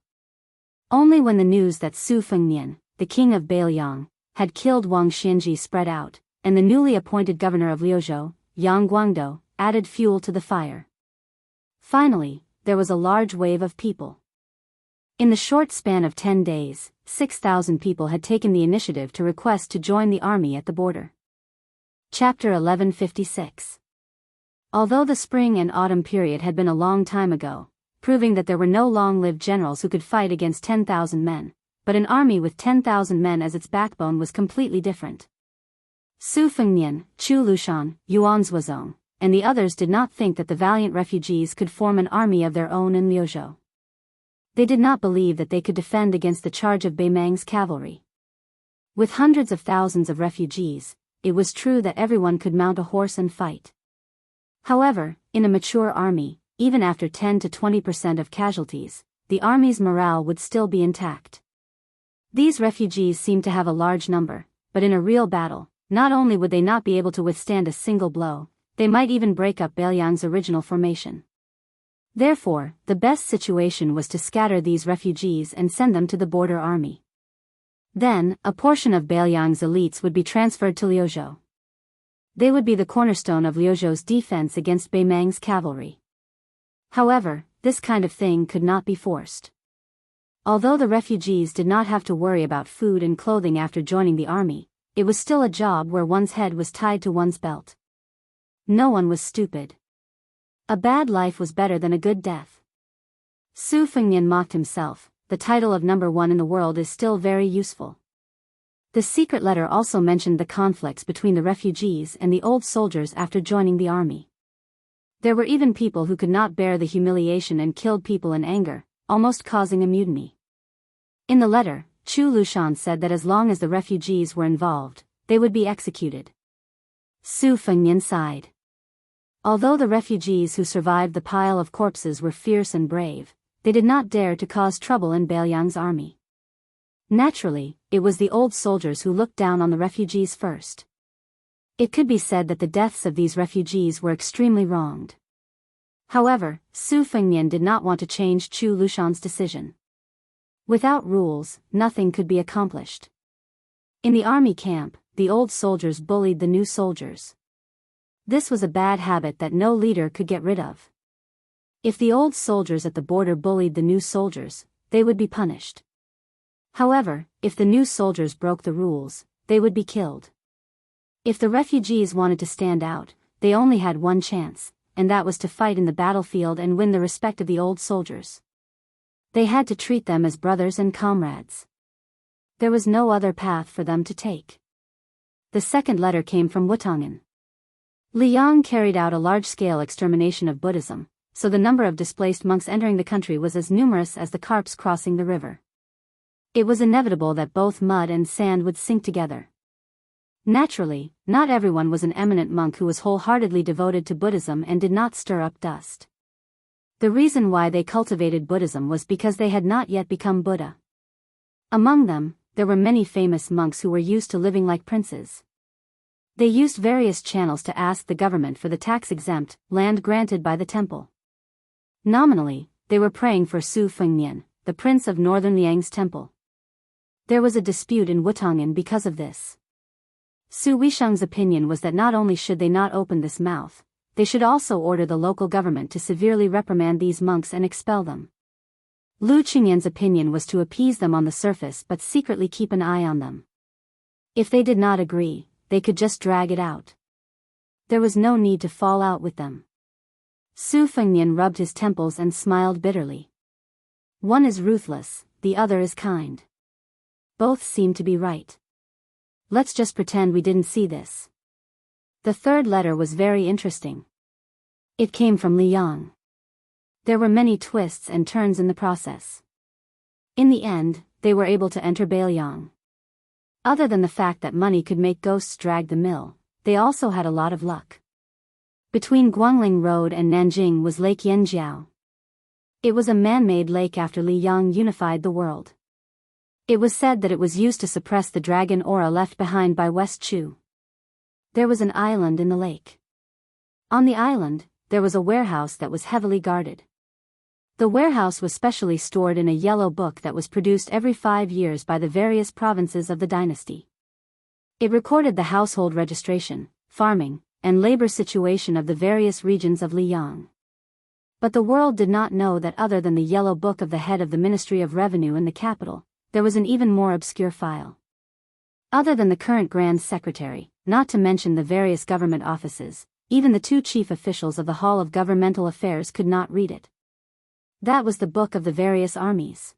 Only when the news that Su Fengnian, the king of Beiliang, had killed Wang Xianji spread out, and the newly appointed governor of Liuzhou, Yang Guangdou, added fuel to the fire. Finally, there was a large wave of people. In the short span of 10 days, 6,000 people had taken the initiative to request to join the army at the border. Chapter 1156. Although the spring and autumn period had been a long time ago, proving that there were no long-lived generals who could fight against 10,000 men, but an army with 10,000 men as its backbone was completely different. Su Fengnian, Chu Lushan, Yuan Zuozong, and the others did not think that the valiant refugees could form an army of their own in Liuzhou. They did not believe that they could defend against the charge of Beimang's cavalry. With hundreds of thousands of refugees, it was true that everyone could mount a horse and fight. However, in a mature army, even after 10 to 20% of casualties, the army's morale would still be intact. These refugees seemed to have a large number, but in a real battle, not only would they not be able to withstand a single blow, they might even break up Beiliang's original formation. Therefore, the best situation was to scatter these refugees and send them to the border army. Then, a portion of Beiliang's elites would be transferred to Liuzhou. They would be the cornerstone of Liuzhou's defense against Beimang's cavalry. However, this kind of thing could not be forced. Although the refugees did not have to worry about food and clothing after joining the army, it was still a job where one's head was tied to one's belt. No one was stupid. A bad life was better than a good death. Su Fengnian mocked himself. The title of number 1 in the world is still very useful. The secret letter also mentioned the conflicts between the refugees and the old soldiers after joining the army. There were even people who could not bear the humiliation and killed people in anger, almost causing a mutiny. In the letter, Chu Lushan said that as long as the refugees were involved, they would be executed. Su Fengnian sighed. Although the refugees who survived the pile of corpses were fierce and brave, they did not dare to cause trouble in Beiliang's army. Naturally, it was the old soldiers who looked down on the refugees first. It could be said that the deaths of these refugees were extremely wronged. However, Su Fengnian did not want to change Chu Lushan's decision. Without rules, nothing could be accomplished. In the army camp, the old soldiers bullied the new soldiers. This was a bad habit that no leader could get rid of. If the old soldiers at the border bullied the new soldiers, they would be punished. However, if the new soldiers broke the rules, they would be killed. If the refugees wanted to stand out, they only had one chance, and that was to fight in the battlefield and win the respect of the old soldiers. They had to treat them as brothers and comrades. There was no other path for them to take. The second letter came from Wutongan. Liang carried out a large-scale extermination of Buddhism, so the number of displaced monks entering the country was as numerous as the carps crossing the river. It was inevitable that both mud and sand would sink together. Naturally, not everyone was an eminent monk who was wholeheartedly devoted to Buddhism and did not stir up dust. The reason why they cultivated Buddhism was because they had not yet become Buddha. Among them, there were many famous monks who were used to living like princes. They used various channels to ask the government for the tax-exempt land granted by the temple. Nominally, they were praying for Su Fengnian, the prince of northern Liang's temple. There was a dispute in Wutongan because of this. Su Weisheng's opinion was that not only should they not open this mouth, they should also order the local government to severely reprimand these monks and expel them. Lu Qingyan's opinion was to appease them on the surface but secretly keep an eye on them. If they did not agree, they could just drag it out. There was no need to fall out with them. Su Fengnian rubbed his temples and smiled bitterly. One is ruthless, the other is kind. Both seem to be right. Let's just pretend we didn't see this. The third letter was very interesting. It came from Liang. There were many twists and turns in the process. In the end, they were able to enter Bailiang. Other than the fact that money could make ghosts drag the mill, they also had a lot of luck. Between Guangling Road and Nanjing was Lake Yanjiao. It was a man-made lake after Liang unified the world. It was said that it was used to suppress the dragon aura left behind by West Chu. There was an island in the lake. On the island, there was a warehouse that was heavily guarded. The warehouse was specially stored in a yellow book that was produced every 5 years by the various provinces of the dynasty. It recorded the household registration, farming, and labor situation of the various regions of Liang. But the world did not know that other than the yellow book of the head of the Ministry of Revenue in the capital, there was an even more obscure file. Other than the current Grand Secretary, not to mention the various government offices, even the 2 chief officials of the Hall of Governmental Affairs could not read it. That was the book of the various armies.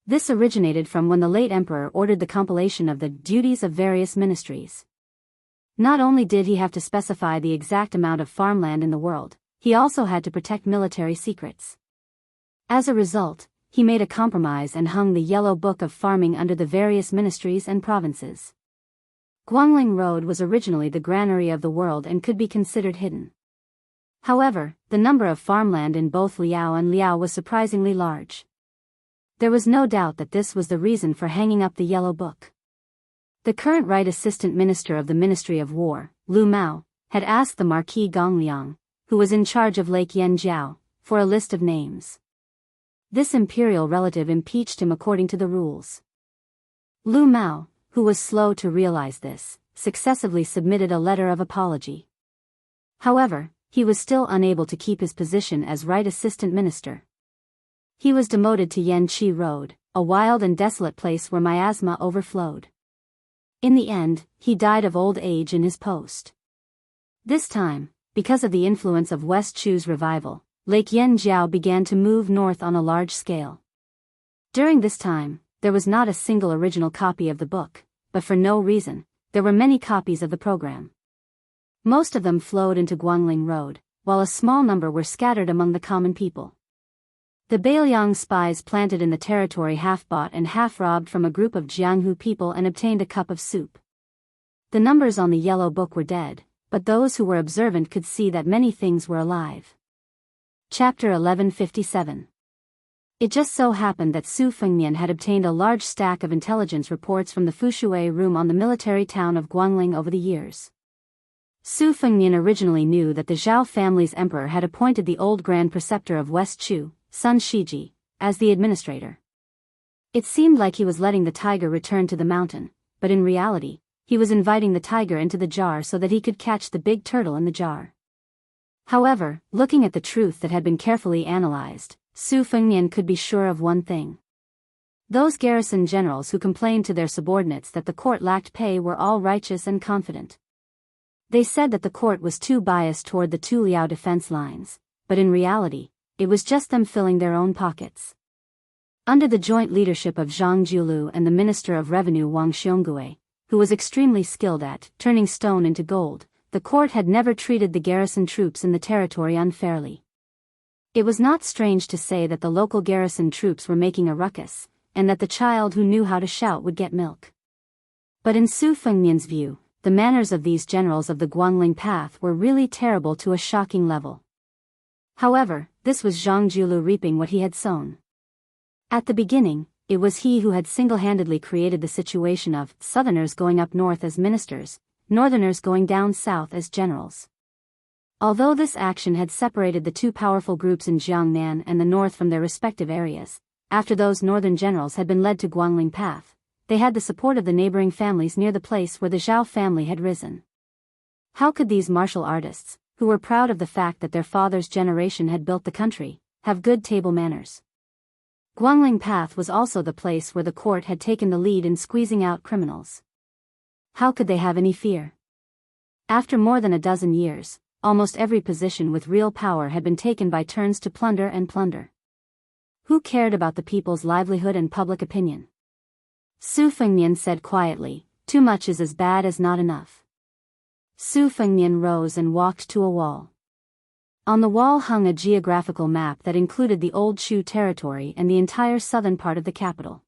This originated from when the late emperor ordered the compilation of the duties of various ministries. Not only did he have to specify the exact amount of farmland in the world, he also had to protect military secrets. As a result, he made a compromise and hung the yellow book of farming under the various ministries and provinces. Guangling Road was originally the granary of the world and could be considered hidden. However, the number of farmland in both Liao and Liao was surprisingly large. There was no doubt that this was the reason for hanging up the yellow book. The current Right Assistant Minister of the Ministry of War, Lu Mao, had asked the Marquis Gongliang, who was in charge of Lake Yanjiao, for a list of names. This imperial relative impeached him according to the rules. Lu Mao, who was slow to realize this, successively submitted a letter of apology. However, he was still unable to keep his position as Right Assistant Minister. He was demoted to Yanqi Road, a wild and desolate place where miasma overflowed. In the end, he died of old age in his post. This time, because of the influence of West Chu's revival, Lake Yanjiao began to move north on a large scale. During this time, there was not a single original copy of the book, but for no reason, there were many copies of the program. Most of them flowed into Guangling Road, while a small number were scattered among the common people. The Bailiang spies planted in the territory half bought and half robbed from a group of Jianghu people and obtained a cup of soup. The numbers on the yellow book were dead, but those who were observant could see that many things were alive. Chapter 1157. It just so happened that Su Fengnian had obtained a large stack of intelligence reports from the Fushui room on the military town of Guangling over the years. Su Fengnian originally knew that the Zhao family's emperor had appointed the old Grand Preceptor of West Chu, Sun Shiji, as the administrator. It seemed like he was letting the tiger return to the mountain, but in reality, he was inviting the tiger into the jar so that he could catch the big turtle in the jar. However, looking at the truth that had been carefully analyzed, Su Fengnian could be sure of one thing. Those garrison generals who complained to their subordinates that the court lacked pay were all righteous and confident. They said that the court was too biased toward the two Liao defense lines, but in reality, it was just them filling their own pockets. Under the joint leadership of Zhang Jiulu and the Minister of Revenue Wang Xiongui, who was extremely skilled at turning stone into gold, the court had never treated the garrison troops in the territory unfairly. It was not strange to say that the local garrison troops were making a ruckus, and that the child who knew how to shout would get milk. But in Su Fengnian's view, the manners of these generals of the Guangling path were really terrible to a shocking level. However, this was Zhang Jiulu reaping what he had sown. At the beginning, it was he who had single-handedly created the situation of Southerners going up north as ministers, Northerners going down south as generals. Although this action had separated the two powerful groups in Jiangnan and the north from their respective areas, after those northern generals had been led to Guangling Path, they had the support of the neighboring families near the place where the Zhao family had risen. How could these martial artists, who were proud of the fact that their father's generation had built the country, have good table manners? Guangling Path was also the place where the court had taken the lead in squeezing out criminals. How could they have any fear? After more than a dozen years, almost every position with real power had been taken by turns to plunder and plunder. Who cared about the people's livelihood and public opinion? Su Fengnian said quietly, "Too much is as bad as not enough." Su Fengnian rose and walked to a wall. On the wall hung a geographical map that included the old Chu territory and the entire southern part of the capital.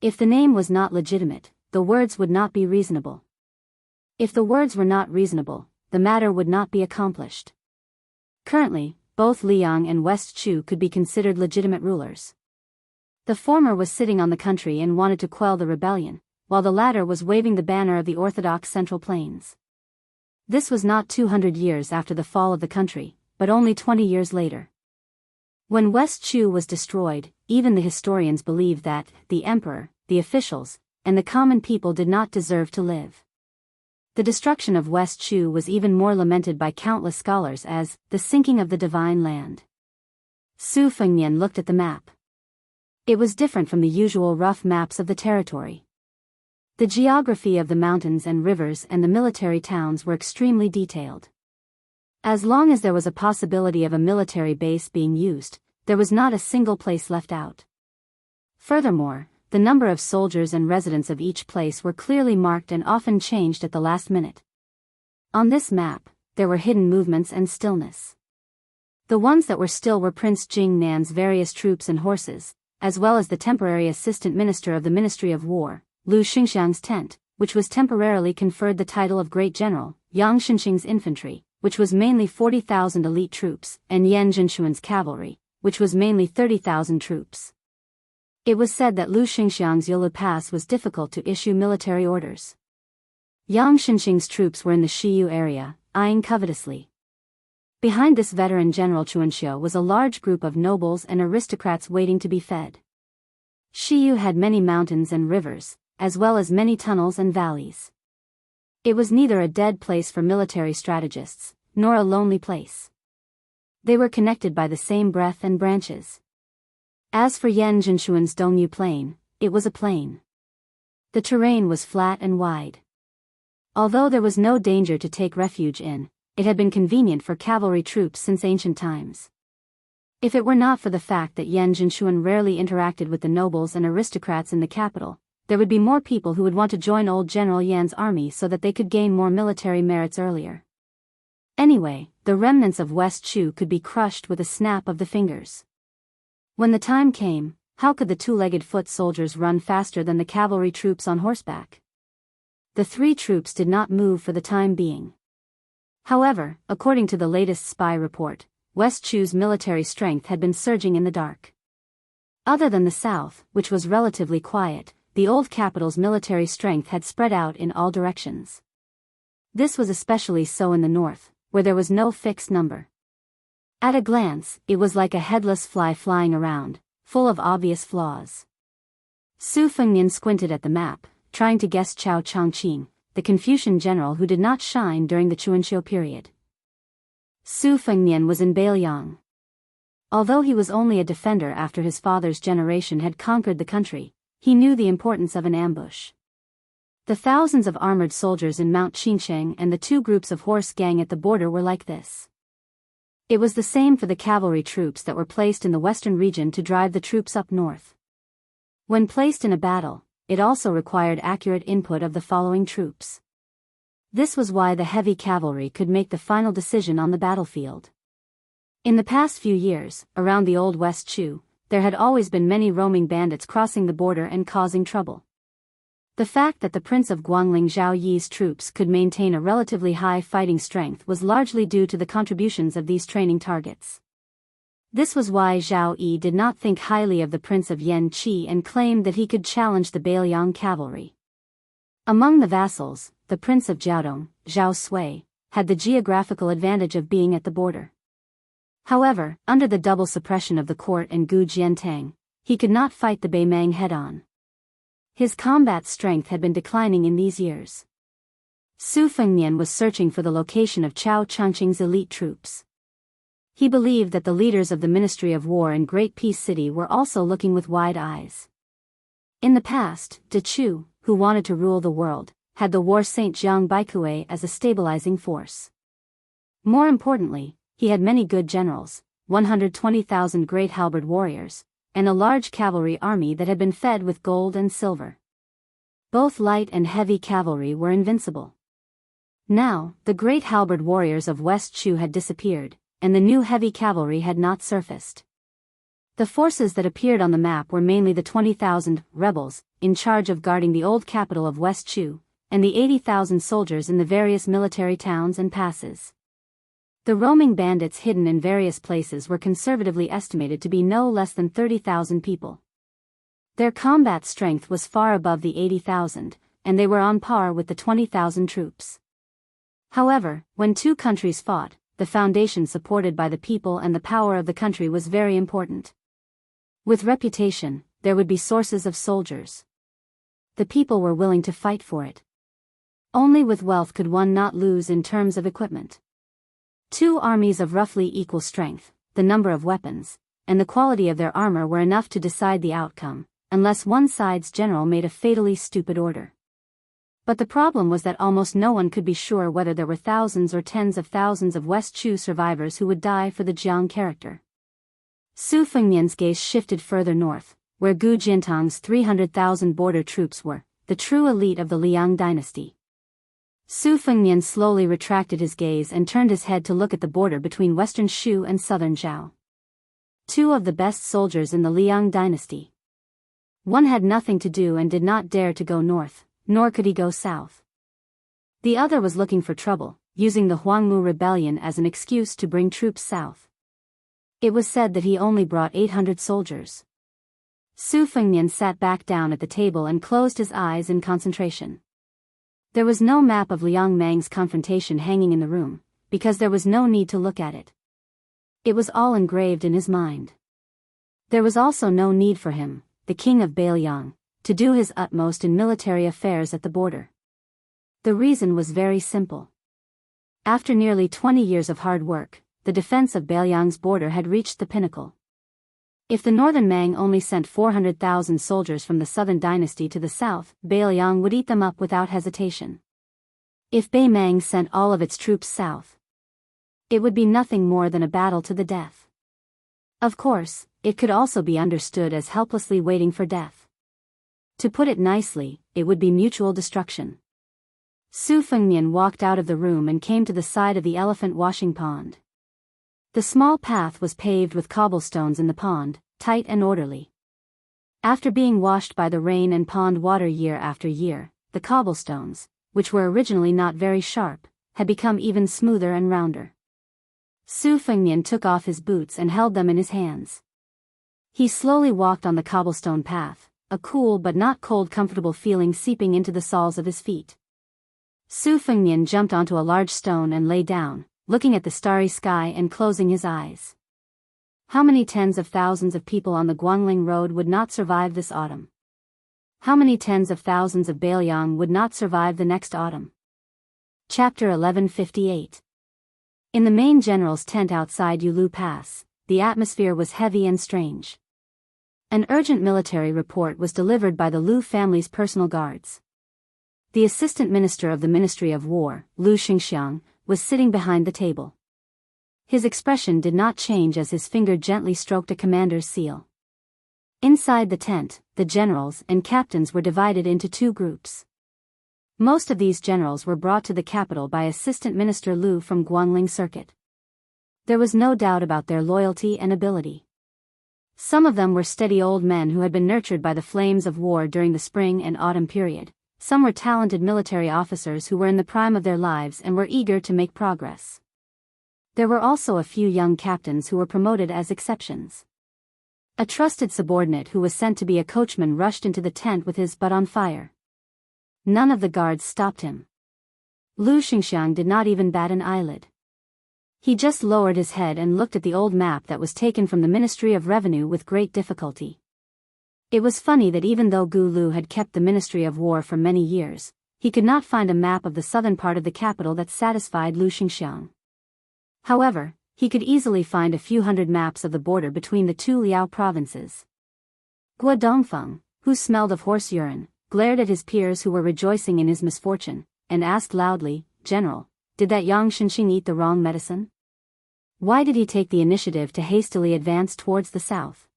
If the name was not legitimate, the words would not be reasonable. If the words were not reasonable, the matter would not be accomplished. Currently, both Liang and West Chu could be considered legitimate rulers. The former was sitting on the country and wanted to quell the rebellion, while the latter was waving the banner of the Orthodox Central Plains. This was not 200 years after the fall of the country, but only 20 years later. When West Chu was destroyed, even the historians believed that the emperor, the officials, and the common people did not deserve to live. The destruction of West Chu was even more lamented by countless scholars as the sinking of the divine land. Su Fengnian looked at the map. It was different from the usual rough maps of the territory. The geography of the mountains and rivers and the military towns were extremely detailed. As long as there was a possibility of a military base being used, there was not a single place left out. Furthermore, the number of soldiers and residents of each place were clearly marked and often changed at the last minute. On this map, there were hidden movements and stillness. The ones that were still were Prince Jing Nan's various troops and horses, as well as the temporary assistant minister of the Ministry of War, Lu Xingxiang's tent, which was temporarily conferred the title of Great General, Yang Xinqing's infantry, which was mainly 40,000 elite troops, and Yan Zhenxuan's cavalry, which was mainly 30,000 troops. It was said that Lu Xingxiang's Yolu Pass was difficult to issue military orders. Yang Xinqing's troops were in the Shiyu area, eyeing covetously. Behind this veteran General Chuanxiu was a large group of nobles and aristocrats waiting to be fed. Shiyu had many mountains and rivers, as well as many tunnels and valleys. It was neither a dead place for military strategists, nor a lonely place. They were connected by the same breath and branches. As for Yan Zhenxuan's Dongyu Plain, it was a plain. The terrain was flat and wide. Although there was no danger to take refuge in, it had been convenient for cavalry troops since ancient times. If it were not for the fact that Yan Zhenxuan rarely interacted with the nobles and aristocrats in the capital, there would be more people who would want to join old General Yan's army so that they could gain more military merits earlier. Anyway, the remnants of West Chu could be crushed with a snap of the fingers. When the time came, how could the two-legged foot soldiers run faster than the cavalry troops on horseback? The three troops did not move for the time being. However, according to the latest spy report, West Chu's military strength had been surging in the dark. Other than the south, which was relatively quiet, the old capital's military strength had spread out in all directions. This was especially so in the north, where there was no fixed number. At a glance, it was like a headless fly flying around, full of obvious flaws. Su Fengnian squinted at the map, trying to guess Chao Changqing, the Confucian general who did not shine during the Chuanxiu period. Su Fengnian was in Beiliang. Although he was only a defender after his father's generation had conquered the country, he knew the importance of an ambush. The thousands of armored soldiers in Mount Qingsheng and the two groups of horse gang at the border were like this. It was the same for the cavalry troops that were placed in the western region to drive the troops up north. When placed in a battle, it also required accurate input of the following troops. This was why the heavy cavalry could make the final decision on the battlefield. In the past few years, around the old West Chu, there had always been many roaming bandits crossing the border and causing trouble. The fact that the Prince of Guangling Zhao Yi's troops could maintain a relatively high fighting strength was largely due to the contributions of these training targets. This was why Zhao Yi did not think highly of the Prince of Yan Qi and claimed that he could challenge the Beiliang cavalry. Among the vassals, the Prince of Jiaodong, Zhao Sui, had the geographical advantage of being at the border. However, under the double suppression of the court and Gu Jiantang, he could not fight the Beimang head-on. His combat strength had been declining in these years. Su Fengnian was searching for the location of Chao Chengqing's elite troops. He believed that the leaders of the Ministry of War in Great Peace City were also looking with wide eyes. In the past, De Chu, who wanted to rule the world, had the war saint Jiang Baikue as a stabilizing force. More importantly, he had many good generals, 120,000 great halberd warriors, and a large cavalry army that had been fed with gold and silver. Both light and heavy cavalry were invincible. Now, the great halberd warriors of West Chu had disappeared, and the new heavy cavalry had not surfaced. The forces that appeared on the map were mainly the 20,000 rebels, in charge of guarding the old capital of West Chu, and the 80,000 soldiers in the various military towns and passes. The roaming bandits hidden in various places were conservatively estimated to be no less than 30,000 people. Their combat strength was far above the 80,000, and they were on par with the 20,000 troops. However, when two countries fought, the foundation supported by the people and the power of the country was very important. With reputation, there would be sources of soldiers. The people were willing to fight for it. Only with wealth could one not lose in terms of equipment. Two armies of roughly equal strength, the number of weapons, and the quality of their armor were enough to decide the outcome, unless one side's general made a fatally stupid order. But the problem was that almost no one could be sure whether there were thousands or tens of thousands of West Chu survivors who would die for the Jiang character. Su Fengnian's gaze shifted further north, where Gu Jintang's 300,000 border troops were, the true elite of the Liang dynasty. Su Fengnian slowly retracted his gaze and turned his head to look at the border between western Shu and southern Zhao. Two of the best soldiers in the Liang dynasty. One had nothing to do and did not dare to go north, nor could he go south. The other was looking for trouble, using the Huangmu rebellion as an excuse to bring troops south. It was said that he only brought 800 soldiers. Su Fengnian sat back down at the table and closed his eyes in concentration. There was no map of Liang Mang's confrontation hanging in the room, because there was no need to look at it. It was all engraved in his mind. There was also no need for him, the king of Bailiang, to do his utmost in military affairs at the border. The reason was very simple. After nearly 20 years of hard work, the defense of Bailiang's border had reached the pinnacle. If the northern Mang only sent 400,000 soldiers from the southern dynasty to the south, Bailiang would eat them up without hesitation. If Bei Mang sent all of its troops south, it would be nothing more than a battle to the death. Of course, it could also be understood as helplessly waiting for death. To put it nicely, it would be mutual destruction. Su Fengnian walked out of the room and came to the side of the elephant washing pond. The small path was paved with cobblestones in the pond, tight and orderly. After being washed by the rain and pond water year after year, the cobblestones, which were originally not very sharp, had become even smoother and rounder. Su Fengnian took off his boots and held them in his hands. He slowly walked on the cobblestone path, a cool but not cold comfortable feeling seeping into the soles of his feet. Su Fengnian jumped onto a large stone and lay down, looking at the starry sky and closing his eyes. How many tens of thousands of people on the Guangling Road would not survive this autumn? How many tens of thousands of Bailiang would not survive the next autumn? Chapter 1158. In the main general's tent outside Yulu Pass, the atmosphere was heavy and strange. An urgent military report was delivered by the Lu family's personal guards. The assistant minister of the Ministry of War, Lu Xingxiang, was sitting behind the table. His expression did not change as his finger gently stroked a commander's seal. Inside the tent, the generals and captains were divided into two groups. Most of these generals were brought to the capital by Assistant Minister Lu from Guangling Circuit. There was no doubt about their loyalty and ability. Some of them were steady old men who had been nurtured by the flames of war during the spring and autumn period. Some were talented military officers who were in the prime of their lives and were eager to make progress. There were also a few young captains who were promoted as exceptions. A trusted subordinate who was sent to be a coachman rushed into the tent with his butt on fire. None of the guards stopped him. Lu Xingxiang did not even bat an eyelid. He just lowered his head and looked at the old map that was taken from the Ministry of Revenue with great difficulty. It was funny that even though Gu Lu had kept the Ministry of War for many years, he could not find a map of the southern part of the capital that satisfied Lu Xingxiang. However, he could easily find a few hundred maps of the border between the two Liao provinces. Guo Dongfeng, who smelled of horse urine, glared at his peers who were rejoicing in his misfortune, and asked loudly, "General, did that Yang Shenxing eat the wrong medicine? Why did he take the initiative to hastily advance towards the south?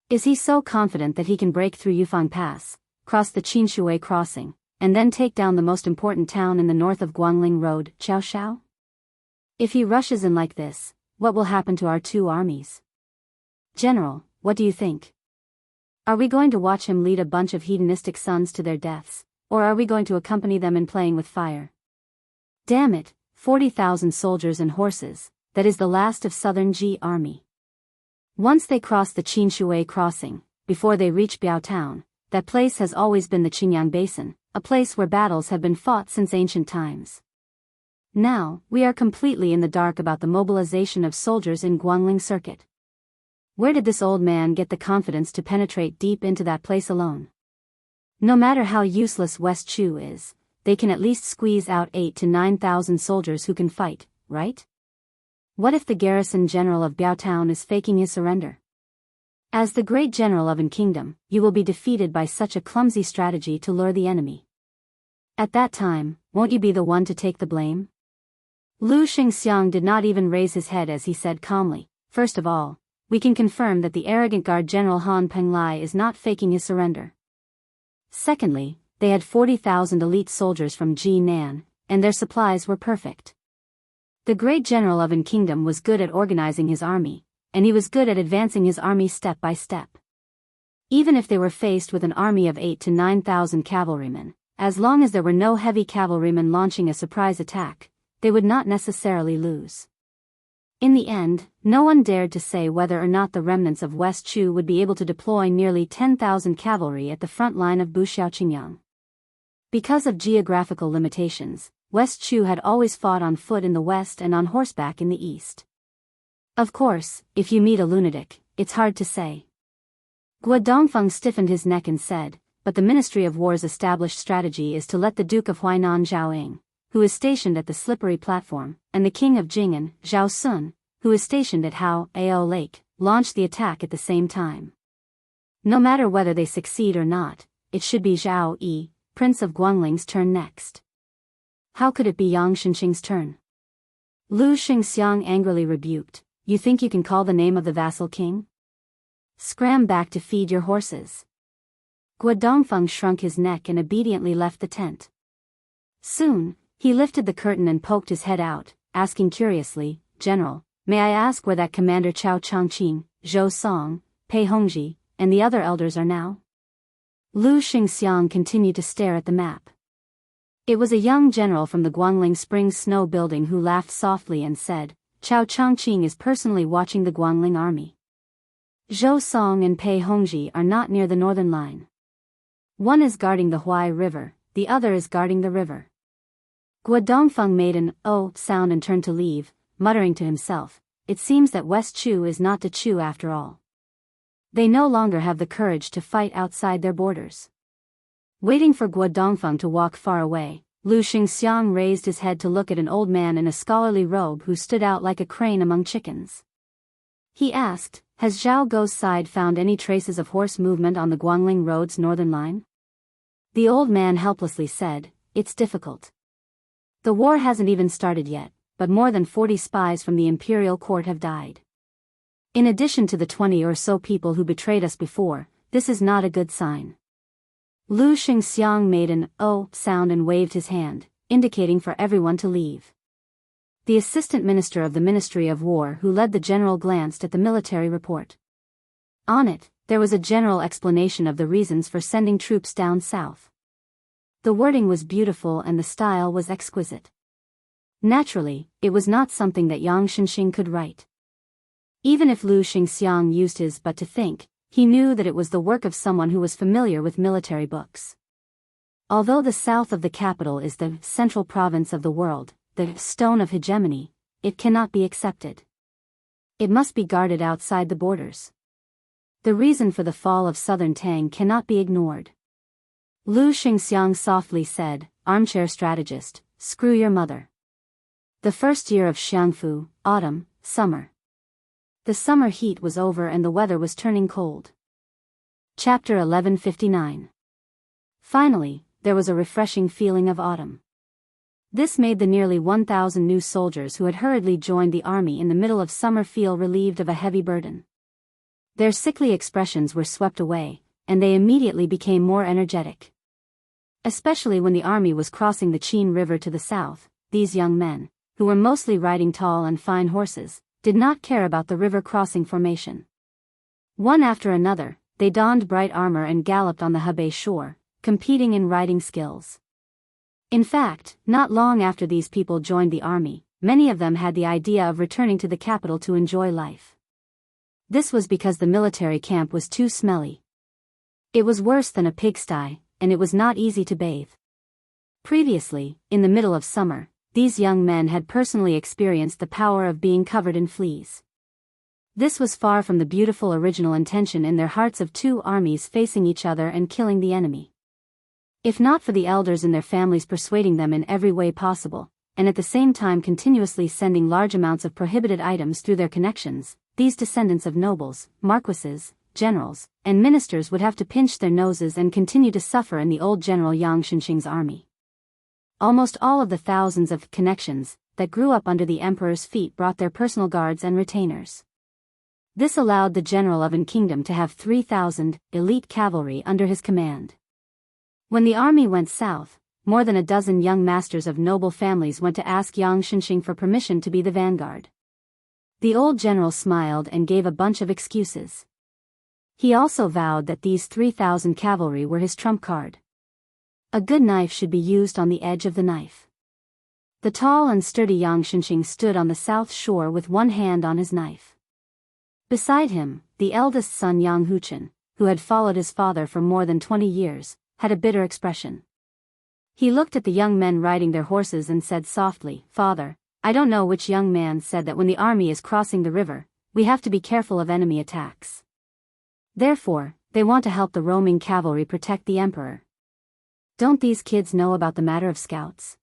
Is he so confident that he can break through Yufang Pass, cross the Qinshui crossing, and then take down the most important town in the north of Guangling Road, Chaoshao? If he rushes in like this, what will happen to our two armies? General, what do you think? Are we going to watch him lead a bunch of hedonistic sons to their deaths, or are we going to accompany them in playing with fire? Damn it, 40,000 soldiers and horses, that is the last of southern Ji army. Once they cross the Qinshui crossing, before they reach Biao Town, that place has always been the Qingyang Basin, a place where battles have been fought since ancient times. Now, we are completely in the dark about the mobilization of soldiers in Guangling Circuit. Where did this old man get the confidence to penetrate deep into that place alone? No matter how useless West Chu is, they can at least squeeze out 8,000 to 9,000 soldiers who can fight, right? What if the garrison general of Biao Town is faking his surrender? As the great general of an kingdom, you will be defeated by such a clumsy strategy to lure the enemy. At that time, won't you be the one to take the blame? Lu Xingxiang did not even raise his head as he said calmly, "First of all, we can confirm that the arrogant guard general Han Penglai is not faking his surrender. Secondly, they had 40,000 elite soldiers from Jinan, and their supplies were perfect. The great general of an kingdom was good at organizing his army, and he was good at advancing his army step by step. Even if they were faced with an army of 8,000 to 9,000 cavalrymen, as long as there were no heavy cavalrymen launching a surprise attack, they would not necessarily lose. In the end, no one dared to say whether or not the remnants of West Chu would be able to deploy nearly 10,000 cavalry at the front line of Buxiaoqingyang. Because of geographical limitations, West Chu had always fought on foot in the west and on horseback in the east. Of course, if you meet a lunatic, it's hard to say. Guo Dongfeng stiffened his neck and said, "But the Ministry of War's established strategy is to let the Duke of Huainan Zhaoying, who is stationed at the slippery platform, and the King of Jing'an, Zhao Sun, who is stationed at Hao Lake, launch the attack at the same time. No matter whether they succeed or not, it should be Zhao Yi, Prince of Guangling's turn next." How could it be Yang Shenxing's turn? Lu Xingxiang angrily rebuked, "You think you can call the name of the vassal king? Scram back to feed your horses." Guo Dongfeng shrunk his neck and obediently left the tent. Soon, he lifted the curtain and poked his head out, asking curiously, "General, may I ask where that Commander Chao Changqing, Zhou Song, Pei Hongji, and the other elders are now?" Lu Xingxiang continued to stare at the map. It was a young general from the Guangling Springs Snow Building who laughed softly and said, "Chao Changqing is personally watching the Guangling army. Zhou Song and Pei Hongji are not near the northern line. One is guarding the Huai River, the other is guarding the river." Guo Dongfeng made an "oh" sound and turned to leave, muttering to himself, "It seems that West Chu is not the Chu after all. They no longer have the courage to fight outside their borders." Waiting for Guo Dongfeng to walk far away, Lu Xingxiang raised his head to look at an old man in a scholarly robe who stood out like a crane among chickens. He asked, "Has Zhao Guo's side found any traces of horse movement on the Guangling Road's northern line?" The old man helplessly said, "It's difficult. The war hasn't even started yet, but more than 40 spies from the imperial court have died. In addition to the 20 or so people who betrayed us before, this is not a good sign." Lu Xingxiang made an "oh" sound and waved his hand, indicating for everyone to leave. The assistant minister of the Ministry of War who led the general glanced at the military report. On it, there was a general explanation of the reasons for sending troops down south. The wording was beautiful and the style was exquisite. Naturally, it was not something that Yang Shenxing could write. Even if Lu Xingxiang used his but to think, he knew that it was the work of someone who was familiar with military books. Although the south of the capital is the central province of the world, the stone of hegemony, it cannot be accepted. It must be guarded outside the borders. The reason for the fall of southern Tang cannot be ignored. Lu Xingxiang softly said, armchair strategist, screw your mother. The first year of Xiangfu, autumn, summer. The summer heat was over and the weather was turning cold. Chapter 1159. Finally, there was a refreshing feeling of autumn. This made the nearly 1,000 new soldiers who had hurriedly joined the army in the middle of summer feel relieved of a heavy burden. Their sickly expressions were swept away, and they immediately became more energetic. Especially when the army was crossing the Qin River to the south, these young men, who were mostly riding tall and fine horses, did not care about the river crossing formation. One after another, they donned bright armor and galloped on the Hebei shore, competing in riding skills. In fact, not long after these people joined the army, many of them had the idea of returning to the capital to enjoy life. This was because the military camp was too smelly. It was worse than a pigsty, and it was not easy to bathe. Previously, in the middle of summer, these young men had personally experienced the power of being covered in fleas. This was far from the beautiful original intention in their hearts of two armies facing each other and killing the enemy. If not for the elders in their families persuading them in every way possible, and at the same time continuously sending large amounts of prohibited items through their connections, these descendants of nobles, marquises, generals, and ministers would have to pinch their noses and continue to suffer in the old General Yang Xinxing's army. Almost all of the thousands of connections that grew up under the emperor's feet brought their personal guards and retainers. This allowed the general of an kingdom to have 3,000 elite cavalry under his command. When the army went south, more than a dozen young masters of noble families went to ask Yang Xinxing for permission to be the vanguard. The old general smiled and gave a bunch of excuses. He also vowed that these 3,000 cavalry were his trump card. A good knife should be used on the edge of the knife. The tall and sturdy Yang Xinxing stood on the south shore with one hand on his knife. Beside him, the eldest son Yang Huchen, who had followed his father for more than 20 years, had a bitter expression. He looked at the young men riding their horses and said softly, "Father, I don't know which young man said that when the army is crossing the river, we have to be careful of enemy attacks. Therefore, they want to help the roaming cavalry protect the emperor. Don't these kids know about the matter of scouts?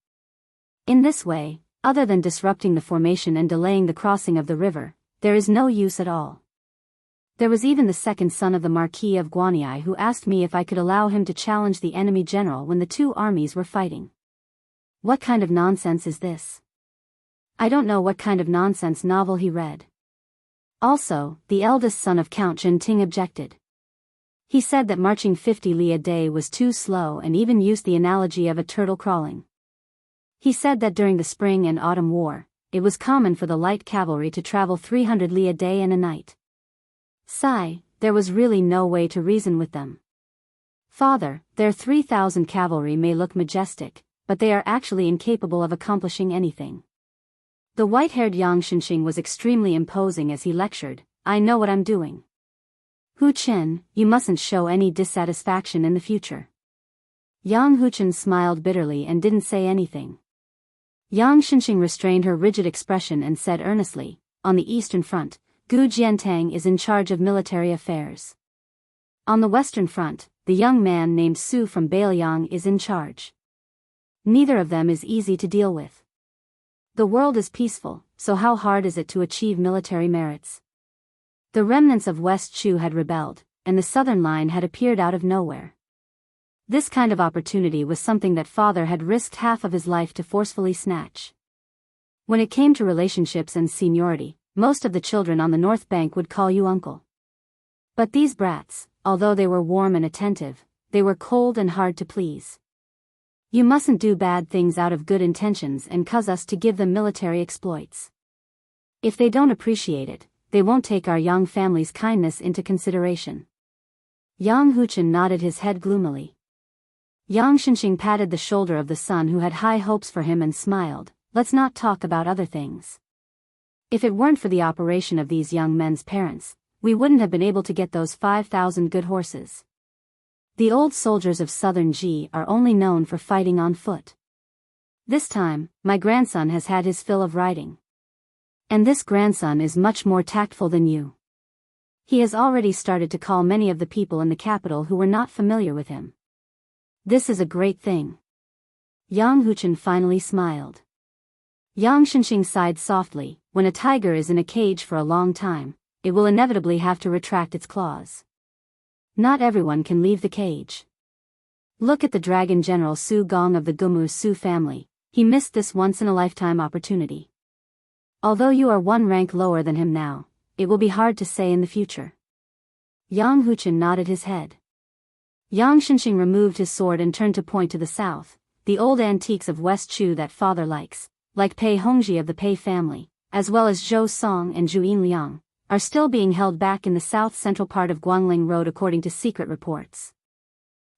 In this way, other than disrupting the formation and delaying the crossing of the river, there is no use at all." There was even the second son of the Marquis of Guanyi who asked me if I could allow him to challenge the enemy general when the two armies were fighting. What kind of nonsense is this? I don't know what kind of nonsense novel he read. Also, the eldest son of Count Jinting objected. He said that marching 50 li a day was too slow and even used the analogy of a turtle crawling. He said that during the spring and autumn war, it was common for the light cavalry to travel 300 li a day and a night. Sigh, there was really no way to reason with them. Father, their 3,000 cavalry may look majestic, but they are actually incapable of accomplishing anything. The white-haired Yang Xinxing was extremely imposing as he lectured, "I know what I'm doing. Hu Chen, you mustn't show any dissatisfaction in the future." Yang Huchen smiled bitterly and didn't say anything. Yang Xinxing restrained her rigid expression and said earnestly, "On the eastern front, Gu Jiantang is in charge of military affairs. On the western front, the young man named Su from Bailiang is in charge. Neither of them is easy to deal with. The world is peaceful, so how hard is it to achieve military merits?" The remnants of West Chu had rebelled, and the southern line had appeared out of nowhere. This kind of opportunity was something that father had risked half of his life to forcefully snatch. When it came to relationships and seniority, most of the children on the North Bank would call you uncle. But these brats, although they were warm and attentive, they were cold and hard to please. You mustn't do bad things out of good intentions and cause us to give them military exploits. If they don't appreciate it, they won't take our young family's kindness into consideration. Yang Huchen nodded his head gloomily. Yang Xinxing patted the shoulder of the son who had high hopes for him and smiled, "Let's not talk about other things. If it weren't for the operation of these young men's parents, we wouldn't have been able to get those 5,000 good horses. The old soldiers of southern Ji are only known for fighting on foot. This time, my grandson has had his fill of riding. And this grandson is much more tactful than you. He has already started to call many of the people in the capital who were not familiar with him. This is a great thing. Yang Huchen finally smiled. Yang Shenxing sighed softly. When a tiger is in a cage for a long time, it will inevitably have to retract its claws. Not everyone can leave the cage. Look at the Dragon General Su Gong of the Gumu Su family. He missed this once-in-a-lifetime opportunity. Although you are one rank lower than him now, it will be hard to say in the future. Yang Huchen nodded his head. Yang Shenxing removed his sword and turned to point to the south. The old antiques of West Chu that father likes, like Pei Hongji of the Pei family, as well as Zhou Song and Zhu Yinliang, are still being held back in the south-central part of Guangling Road according to secret reports.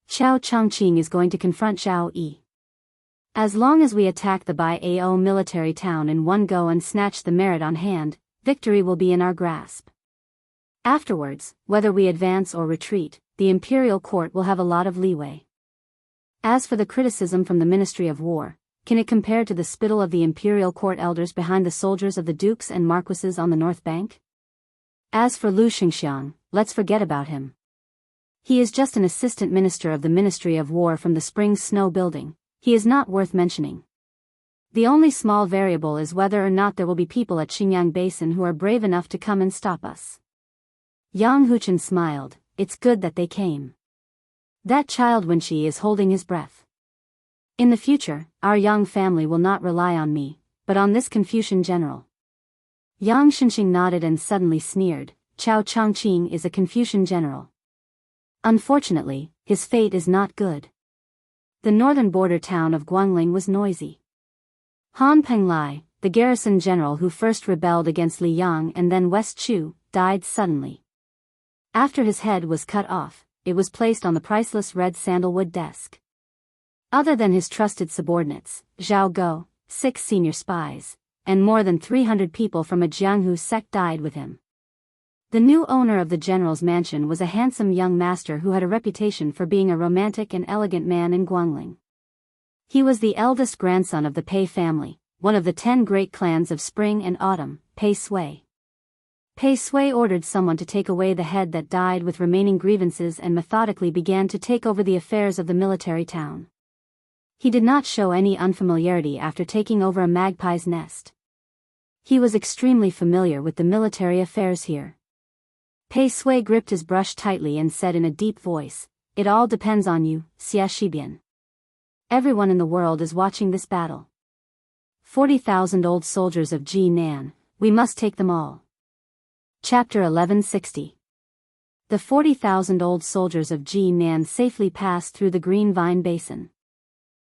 Qiao Chongqing is going to confront Zhao Yi. As long as we attack the Bai Ao military town in one go and snatch the merit on hand, victory will be in our grasp. Afterwards, whether we advance or retreat, the imperial court will have a lot of leeway. As for the criticism from the Ministry of War, can it compare to the spittle of the imperial court elders behind the soldiers of the dukes and marquises on the north bank? As for Lu Xingxiang, let's forget about him. He is just an assistant minister of the Ministry of War from the Spring Snow Building. He is not worth mentioning. The only small variable is whether or not there will be people at Xinjiang Basin who are brave enough to come and stop us. Yang Huchen smiled. It's good that they came. That child Wenqi is holding his breath. In the future, our Yang family will not rely on me, but on this Confucian general. Yang Shenxing nodded and suddenly sneered. Qiao Chongqing is a Confucian general. Unfortunately, his fate is not good. The northern border town of Guangling was noisy. Han Penglai, the garrison general who first rebelled against Liyang and then West Chu, died suddenly. After his head was cut off, it was placed on the priceless red sandalwood desk. Other than his trusted subordinates, Zhao Go, 6 senior spies, and more than 300 people from a Jianghu sect died with him. The new owner of the general's mansion was a handsome young master who had a reputation for being a romantic and elegant man in Guangling. He was the eldest grandson of the Pei family, one of the 10 great clans of spring and autumn, Pei Sui. Pei Sui ordered someone to take away the head that died with remaining grievances and methodically began to take over the affairs of the military town. He did not show any unfamiliarity after taking over a magpie's nest. He was extremely familiar with the military affairs here. Pei Sui gripped his brush tightly and said in a deep voice, "It all depends on you, Xia Shibian. Everyone in the world is watching this battle. 40,000 old soldiers of Ji Nan, we must take them all." Chapter 1160. The 40,000 old soldiers of Ji Nan safely passed through the Green Vine Basin.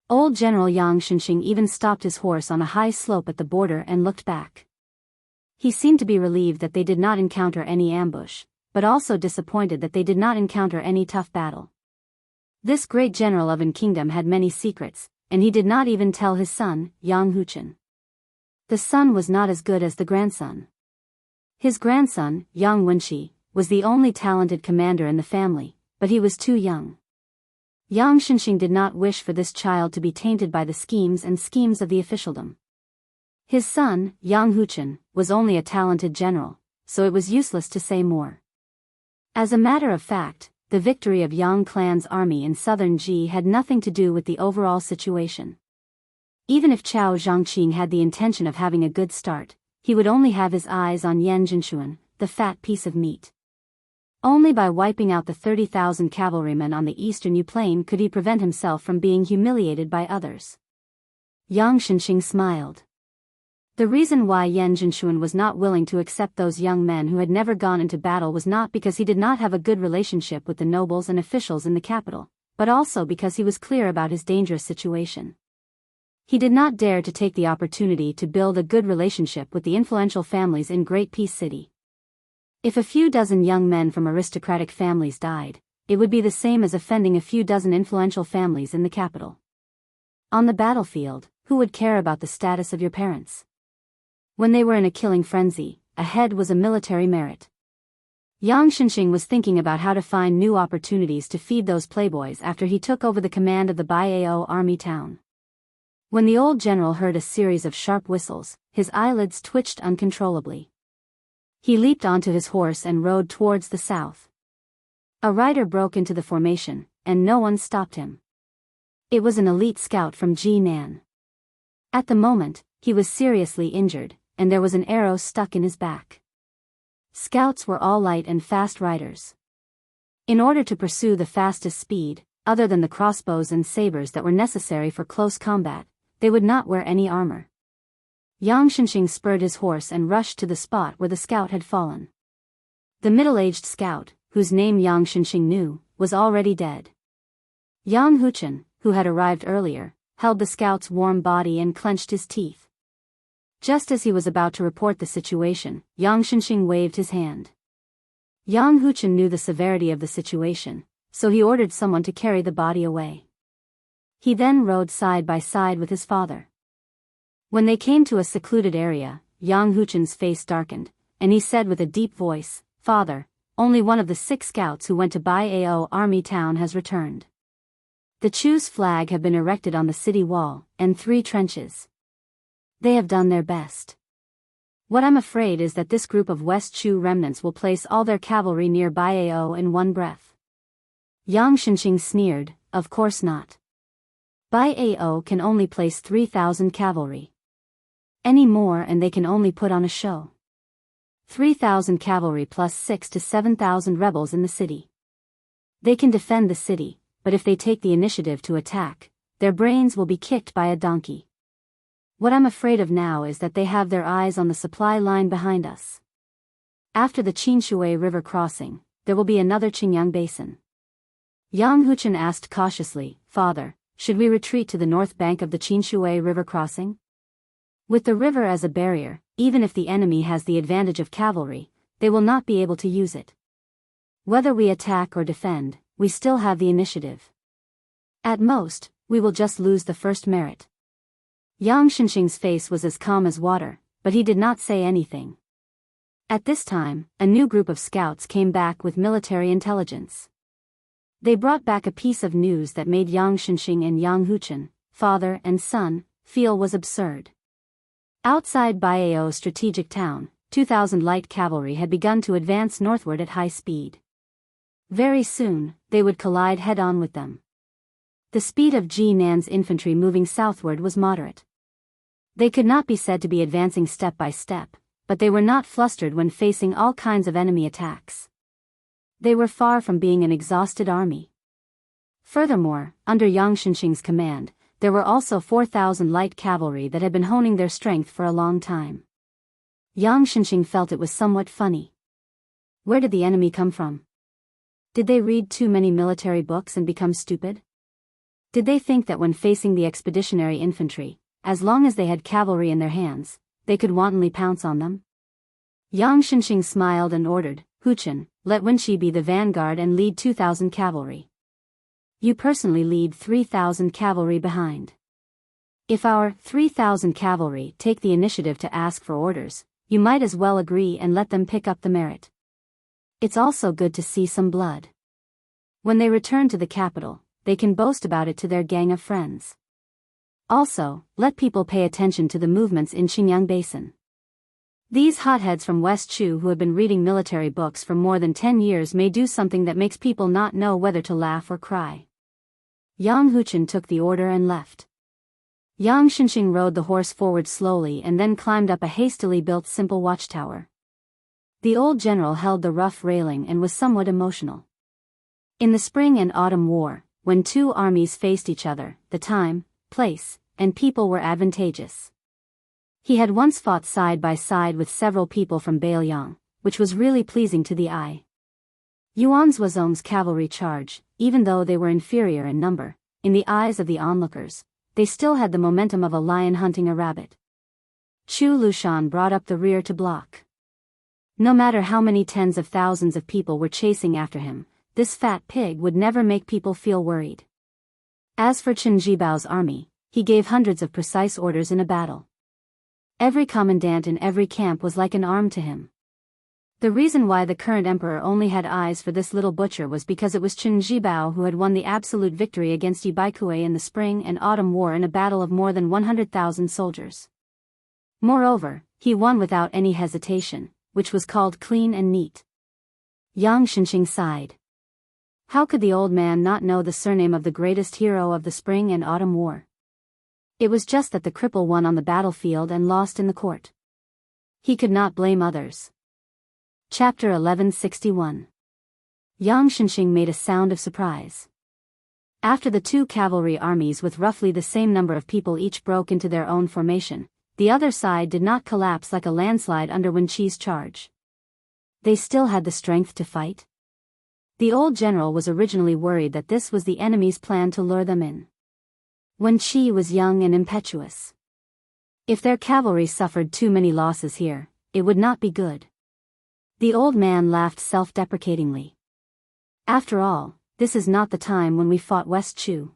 Old General Yang Shenxing even stopped his horse on a high slope at the border and looked back. He seemed to be relieved that they did not encounter any ambush, but also disappointed that they did not encounter any tough battle. This great general of an kingdom had many secrets, and he did not even tell his son, Yang Huchen. The son was not as good as the grandson. His grandson, Yang Wenqi, was the only talented commander in the family, but he was too young. Yang Shenxing did not wish for this child to be tainted by the schemes of the officialdom. His son, Yang Huchen, was only a talented general, so it was useless to say more. As a matter of fact, the victory of Yang clan's army in southern Ji had nothing to do with the overall situation. Even if Qiao Zhangqing had the intention of having a good start, he would only have his eyes on Yan Jinshuan, the fat piece of meat. Only by wiping out the 30,000 cavalrymen on the eastern Yu plain could he prevent himself from being humiliated by others. Yang Shenxing smiled. The reason why Yan Jinshuan was not willing to accept those young men who had never gone into battle was not because he did not have a good relationship with the nobles and officials in the capital, but also because he was clear about his dangerous situation. He did not dare to take the opportunity to build a good relationship with the influential families in Great Peace City. If a few dozen young men from aristocratic families died, it would be the same as offending a few dozen influential families in the capital. On the battlefield, who would care about the status of your parents? When they were in a killing frenzy, a head was a military merit. Yang Shenxing was thinking about how to find new opportunities to feed those playboys after he took over the command of the Baiao army town. When the old general heard a series of sharp whistles, his eyelids twitched uncontrollably. He leaped onto his horse and rode towards the south. A rider broke into the formation, and no one stopped him. It was an elite scout from Jinan. At the moment, he was seriously injured, and there was an arrow stuck in his back. Scouts were all light and fast riders. In order to pursue the fastest speed, other than the crossbows and sabers that were necessary for close combat, they would not wear any armor. Yang Shenxing spurred his horse and rushed to the spot where the scout had fallen. The middle-aged scout, whose name Yang Shenxing knew, was already dead. Yang Huchen, who had arrived earlier, held the scout's warm body and clenched his teeth. Just as he was about to report the situation, Yang Shenxing waved his hand. Yang Huchen knew the severity of the situation, so he ordered someone to carry the body away. He then rode side by side with his father. When they came to a secluded area, Yang Huchen's face darkened, and he said with a deep voice, "Father, only one of the 6 scouts who went to Baiao Army Town has returned. The Chu's flag have been erected on the city wall, and 3 trenches. They have done their best. What I'm afraid is that this group of West Chu remnants will place all their cavalry near Baiao in one breath." Yang Shenxing sneered, "Of course not. Baiao can only place 3,000 cavalry. Any more and they can only put on a show. 3,000 cavalry plus 6 to 7,000 rebels in the city. They can defend the city, but if they take the initiative to attack, their brains will be kicked by a donkey. What I'm afraid of now is that they have their eyes on the supply line behind us. After the Qinshui River crossing, there will be another Qingyang Basin." Yang Huchen asked cautiously, "Father, should we retreat to the north bank of the Qinshui River crossing? With the river as a barrier, even if the enemy has the advantage of cavalry, they will not be able to use it. Whether we attack or defend, we still have the initiative. At most, we will just lose the first merit." Yang Shenxing's face was as calm as water, but he did not say anything. At this time, a new group of scouts came back with military intelligence. They brought back a piece of news that made Yang Shenxing and Yang Huchen, father and son, feel was absurd. Outside Baiao strategic town, 2,000 light cavalry had begun to advance northward at high speed. Very soon, they would collide head-on with them. The speed of Jinan's infantry moving southward was moderate. They could not be said to be advancing step by step, but they were not flustered when facing all kinds of enemy attacks. They were far from being an exhausted army. Furthermore, under Yang Shenxing's command, there were also 4,000 light cavalry that had been honing their strength for a long time. Yang Shenxing felt it was somewhat funny. Where did the enemy come from? Did they read too many military books and become stupid? Did they think that when facing the expeditionary infantry, as long as they had cavalry in their hands, they could wantonly pounce on them? Yang Shenxing smiled and ordered, "Huchen, let Wenqi be the vanguard and lead 2,000 cavalry. You personally lead 3,000 cavalry behind. If our 3,000 cavalry take the initiative to ask for orders, you might as well agree and let them pick up the merit. It's also good to see some blood. When they return to the capital, they can boast about it to their gang of friends. Also, let people pay attention to the movements in Qingyang Basin. These hotheads from West Chu who have been reading military books for more than 10 years may do something that makes people not know whether to laugh or cry." Yang Huchen took the order and left. Yang Shenxing rode the horse forward slowly and then climbed up a hastily built simple watchtower. The old general held the rough railing and was somewhat emotional. In the spring and autumn war, when 2 armies faced each other, the time, place, and people were advantageous. He had once fought side by side with several people from Bailiang, which was really pleasing to the eye. Yuan Zuozong's cavalry charge, even though they were inferior in number, in the eyes of the onlookers, they still had the momentum of a lion hunting a rabbit. Chu Lushan brought up the rear to block. No matter how many tens of thousands of people were chasing after him, this fat pig would never make people feel worried. As for Chen Jibao's army, he gave hundreds of precise orders in a battle. Every commandant in every camp was like an arm to him. The reason why the current emperor only had eyes for this little butcher was because it was Chen Jibao who had won the absolute victory against Yibaikue in the spring and autumn war in a battle of more than 100,000 soldiers. Moreover, he won without any hesitation, which was called clean and neat. Yang Shenxing sighed. How could the old man not know the surname of the greatest hero of the Spring and Autumn War? It was just that the cripple won on the battlefield and lost in the court. He could not blame others. Chapter 1161. Yang Shenxing made a sound of surprise. After the two cavalry armies with roughly the same number of people each broke into their own formation, the other side did not collapse like a landslide under Wen Qi's charge. They still had the strength to fight. The old general was originally worried that this was the enemy's plan to lure them in. Wen Qi was young and impetuous. If their cavalry suffered too many losses here, it would not be good. The old man laughed self-deprecatingly. After all, this is not the time when we fought West Chu.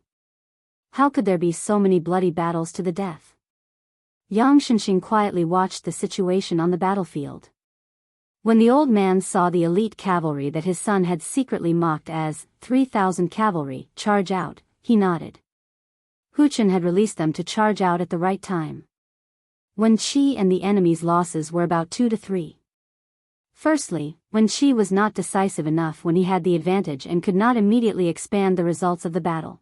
How could there be so many bloody battles to the death? Yang Shenxing quietly watched the situation on the battlefield. When the old man saw the elite cavalry that his son had secretly mocked as 3,000 cavalry charge out, he nodded. Hu Chen had released them to charge out at the right time. Wen Qi and the enemy's losses were about 2 to 3. Firstly, Wen Qi was not decisive enough when he had the advantage and could not immediately expand the results of the battle.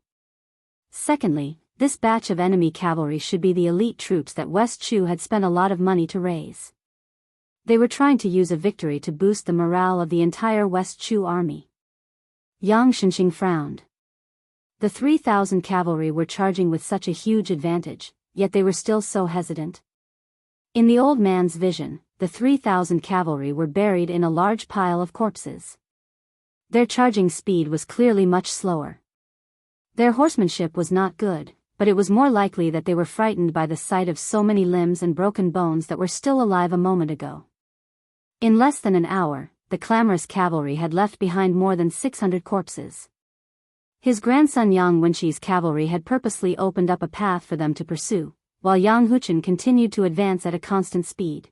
Secondly, this batch of enemy cavalry should be the elite troops that West Chu had spent a lot of money to raise. They were trying to use a victory to boost the morale of the entire West Chu army. Yang Shenxing frowned. The 3,000 cavalry were charging with such a huge advantage, yet they were still so hesitant. In the old man's vision, the 3,000 cavalry were buried in a large pile of corpses. Their charging speed was clearly much slower. Their horsemanship was not good, but it was more likely that they were frightened by the sight of so many limbs and broken bones that were still alive a moment ago. In less than an hour, the clamorous cavalry had left behind more than 600 corpses. His grandson Yang Wenqi's cavalry had purposely opened up a path for them to pursue, while Yang Huchen continued to advance at a constant speed.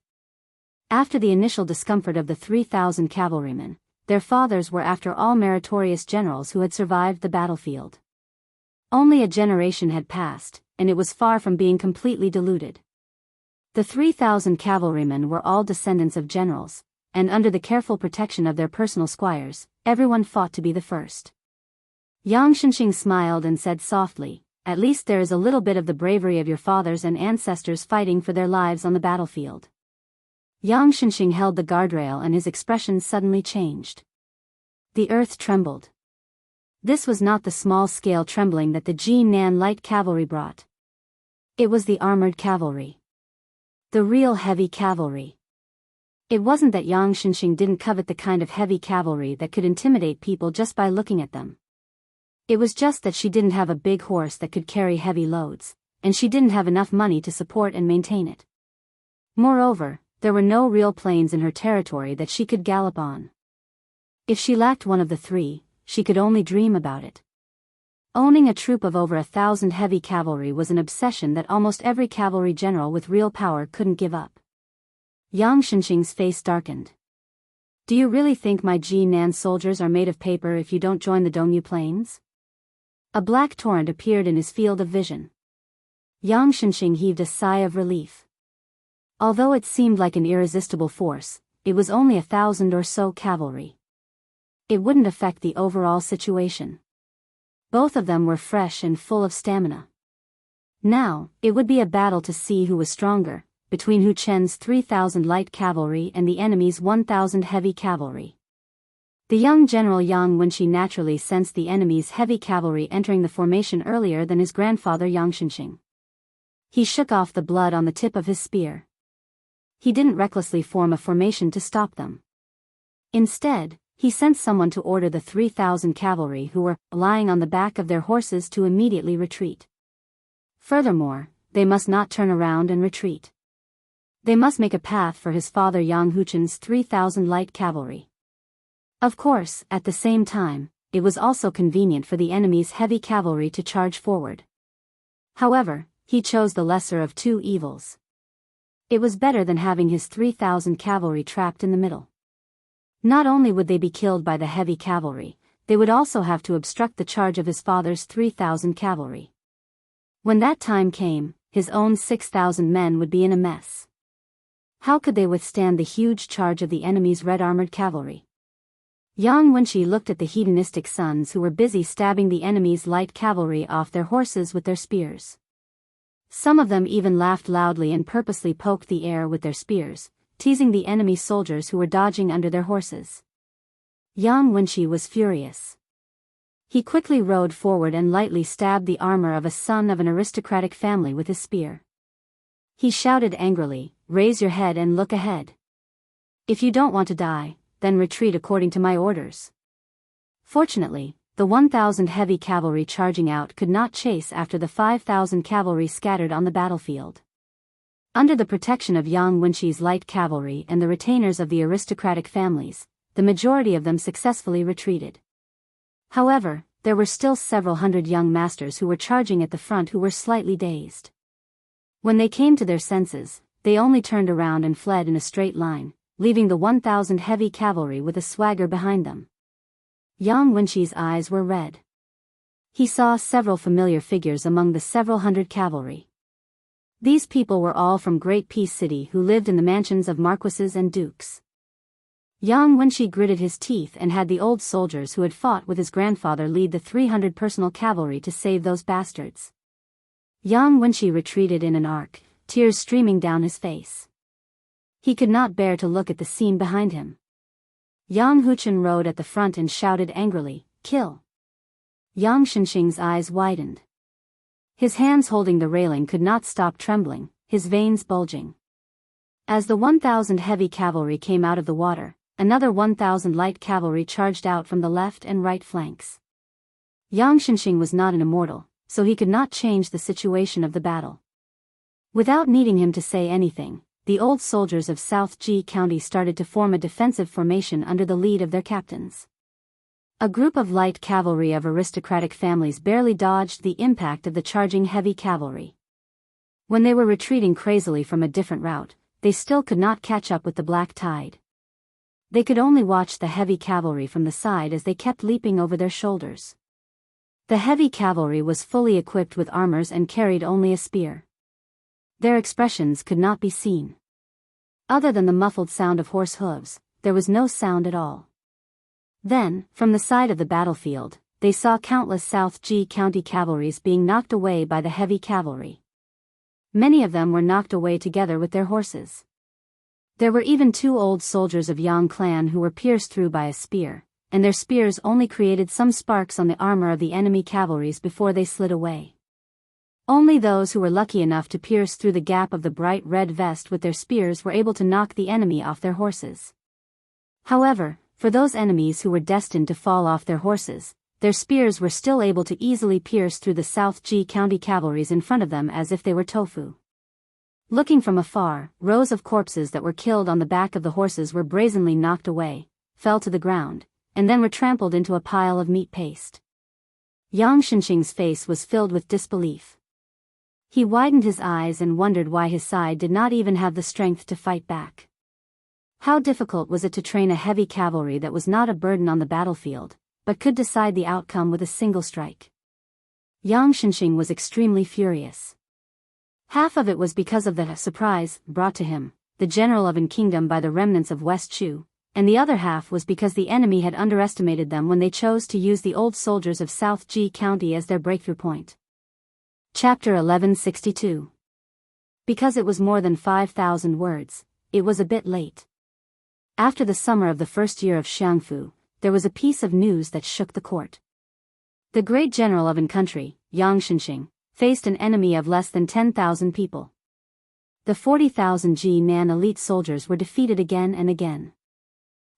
After the initial discomfort of the 3,000 cavalrymen, their fathers were after all meritorious generals who had survived the battlefield. Only a generation had passed, and it was far from being completely diluted. The 3,000 cavalrymen were all descendants of generals, and under the careful protection of their personal squires, everyone fought to be the first. Yang Shenxing smiled and said softly, "At least there is a little bit of the bravery of your fathers and ancestors fighting for their lives on the battlefield." Yang Shenxing held the guardrail and his expression suddenly changed. The earth trembled. This was not the small-scale trembling that the Jinan light cavalry brought. It was the armored cavalry. The real heavy cavalry. It wasn't that Yang Shenxing didn't covet the kind of heavy cavalry that could intimidate people just by looking at them. It was just that she didn't have a big horse that could carry heavy loads, and she didn't have enough money to support and maintain it. Moreover, there were no real plains in her territory that she could gallop on. If she lacked one of the three, she could only dream about it. Owning a troop of over 1,000 heavy cavalry was an obsession that almost every cavalry general with real power couldn't give up. Yang Shenxing's face darkened. "Do you really think my Jinan soldiers are made of paper if you don't join the Dongyu Plains?" A black torrent appeared in his field of vision. Yang Shenxing heaved a sigh of relief. Although it seemed like an irresistible force, it was only 1,000 or so cavalry. It wouldn't affect the overall situation. Both of them were fresh and full of stamina. Now, it would be a battle to see who was stronger, between Hu Chen's 3,000 light cavalry and the enemy's 1,000 heavy cavalry. The young general Yang Wenqi naturally sensed the enemy's heavy cavalry entering the formation earlier than his grandfather Yang Shenxing. He shook off the blood on the tip of his spear. He didn't recklessly form a formation to stop them. Instead, he sent someone to order the 3,000 cavalry who were lying on the back of their horses to immediately retreat. Furthermore, they must not turn around and retreat. They must make a path for his father Yang Huchen's 3,000 light cavalry. Of course, at the same time, it was also convenient for the enemy's heavy cavalry to charge forward. However, he chose the lesser of two evils. It was better than having his 3,000 cavalry trapped in the middle. Not only would they be killed by the heavy cavalry, they would also have to obstruct the charge of his father's 3,000 cavalry. When that time came, his own 6,000 men would be in a mess. How could they withstand the huge charge of the enemy's red-armored cavalry? Yang Wenshi looked at the hedonistic sons who were busy stabbing the enemy's light cavalry off their horses with their spears. Some of them even laughed loudly and purposely poked the air with their spears, teasing the enemy soldiers who were dodging under their horses. Yang Wenshi was furious. He quickly rode forward and lightly stabbed the armor of a son of an aristocratic family with his spear. He shouted angrily, "Raise your head and look ahead. If you don't want to die, then retreat according to my orders." Fortunately, the 1,000 heavy cavalry charging out could not chase after the 5,000 cavalry scattered on the battlefield. Under the protection of Yang Wenshi's light cavalry and the retainers of the aristocratic families, the majority of them successfully retreated. However, there were still several hundred young masters who were charging at the front who were slightly dazed. When they came to their senses, they only turned around and fled in a straight line, leaving the 1,000 heavy cavalry with a swagger behind them. Yang Wenshi's eyes were red. He saw several familiar figures among the several hundred cavalry. These people were all from Great Peace City who lived in the mansions of marquises and dukes. Yang Wenshi gritted his teeth and had the old soldiers who had fought with his grandfather lead the 300 personal cavalry to save those bastards. Yang Wenshi retreated in an arc, tears streaming down his face. He could not bear to look at the scene behind him. Yang Huchen rode at the front and shouted angrily, "Kill!" Yang Shenxing's eyes widened. His hands holding the railing could not stop trembling, his veins bulging. As the 1,000 heavy cavalry came out of the water, another 1,000 light cavalry charged out from the left and right flanks. Yang Shenxing was not an immortal, so he could not change the situation of the battle. Without needing him to say anything, the old soldiers of South Ji County started to form a defensive formation under the lead of their captains. A group of light cavalry of aristocratic families barely dodged the impact of the charging heavy cavalry. When they were retreating crazily from a different route, they still could not catch up with the black tide. They could only watch the heavy cavalry from the side as they kept leaping over their shoulders. The heavy cavalry was fully equipped with armors and carried only a spear. Their expressions could not be seen. Other than the muffled sound of horse hooves, there was no sound at all. Then, from the side of the battlefield, they saw countless South Ji County cavalries being knocked away by the heavy cavalry. Many of them were knocked away together with their horses. There were even 2 old soldiers of Yang clan who were pierced through by a spear, and their spears only created some sparks on the armor of the enemy cavalries before they slid away. Only those who were lucky enough to pierce through the gap of the bright red vest with their spears were able to knock the enemy off their horses. However, for those enemies who were destined to fall off their horses, their spears were still able to easily pierce through the South Ji County cavalries in front of them as if they were tofu. Looking from afar, rows of corpses that were killed on the back of the horses were brazenly knocked away, fell to the ground, and then were trampled into a pile of meat paste. Yang Shenxing's face was filled with disbelief. He widened his eyes and wondered why his side did not even have the strength to fight back. How difficult was it to train a heavy cavalry that was not a burden on the battlefield, but could decide the outcome with a single strike? Yang Shenxing was extremely furious. Half of it was because of the surprise brought to him, the general of An Kingdom, by the remnants of West Chu, and the other half was because the enemy had underestimated them when they chose to use the old soldiers of South Ji County as their breakthrough point. Chapter 1162. Because it was more than 5,000 words, it was a bit late. After the summer of the first year of Xiangfu, there was a piece of news that shook the court. The great general of An country, Yang Shenxing, faced an enemy of less than 10,000 people. The 40,000 Ji-Nan elite soldiers were defeated again and again.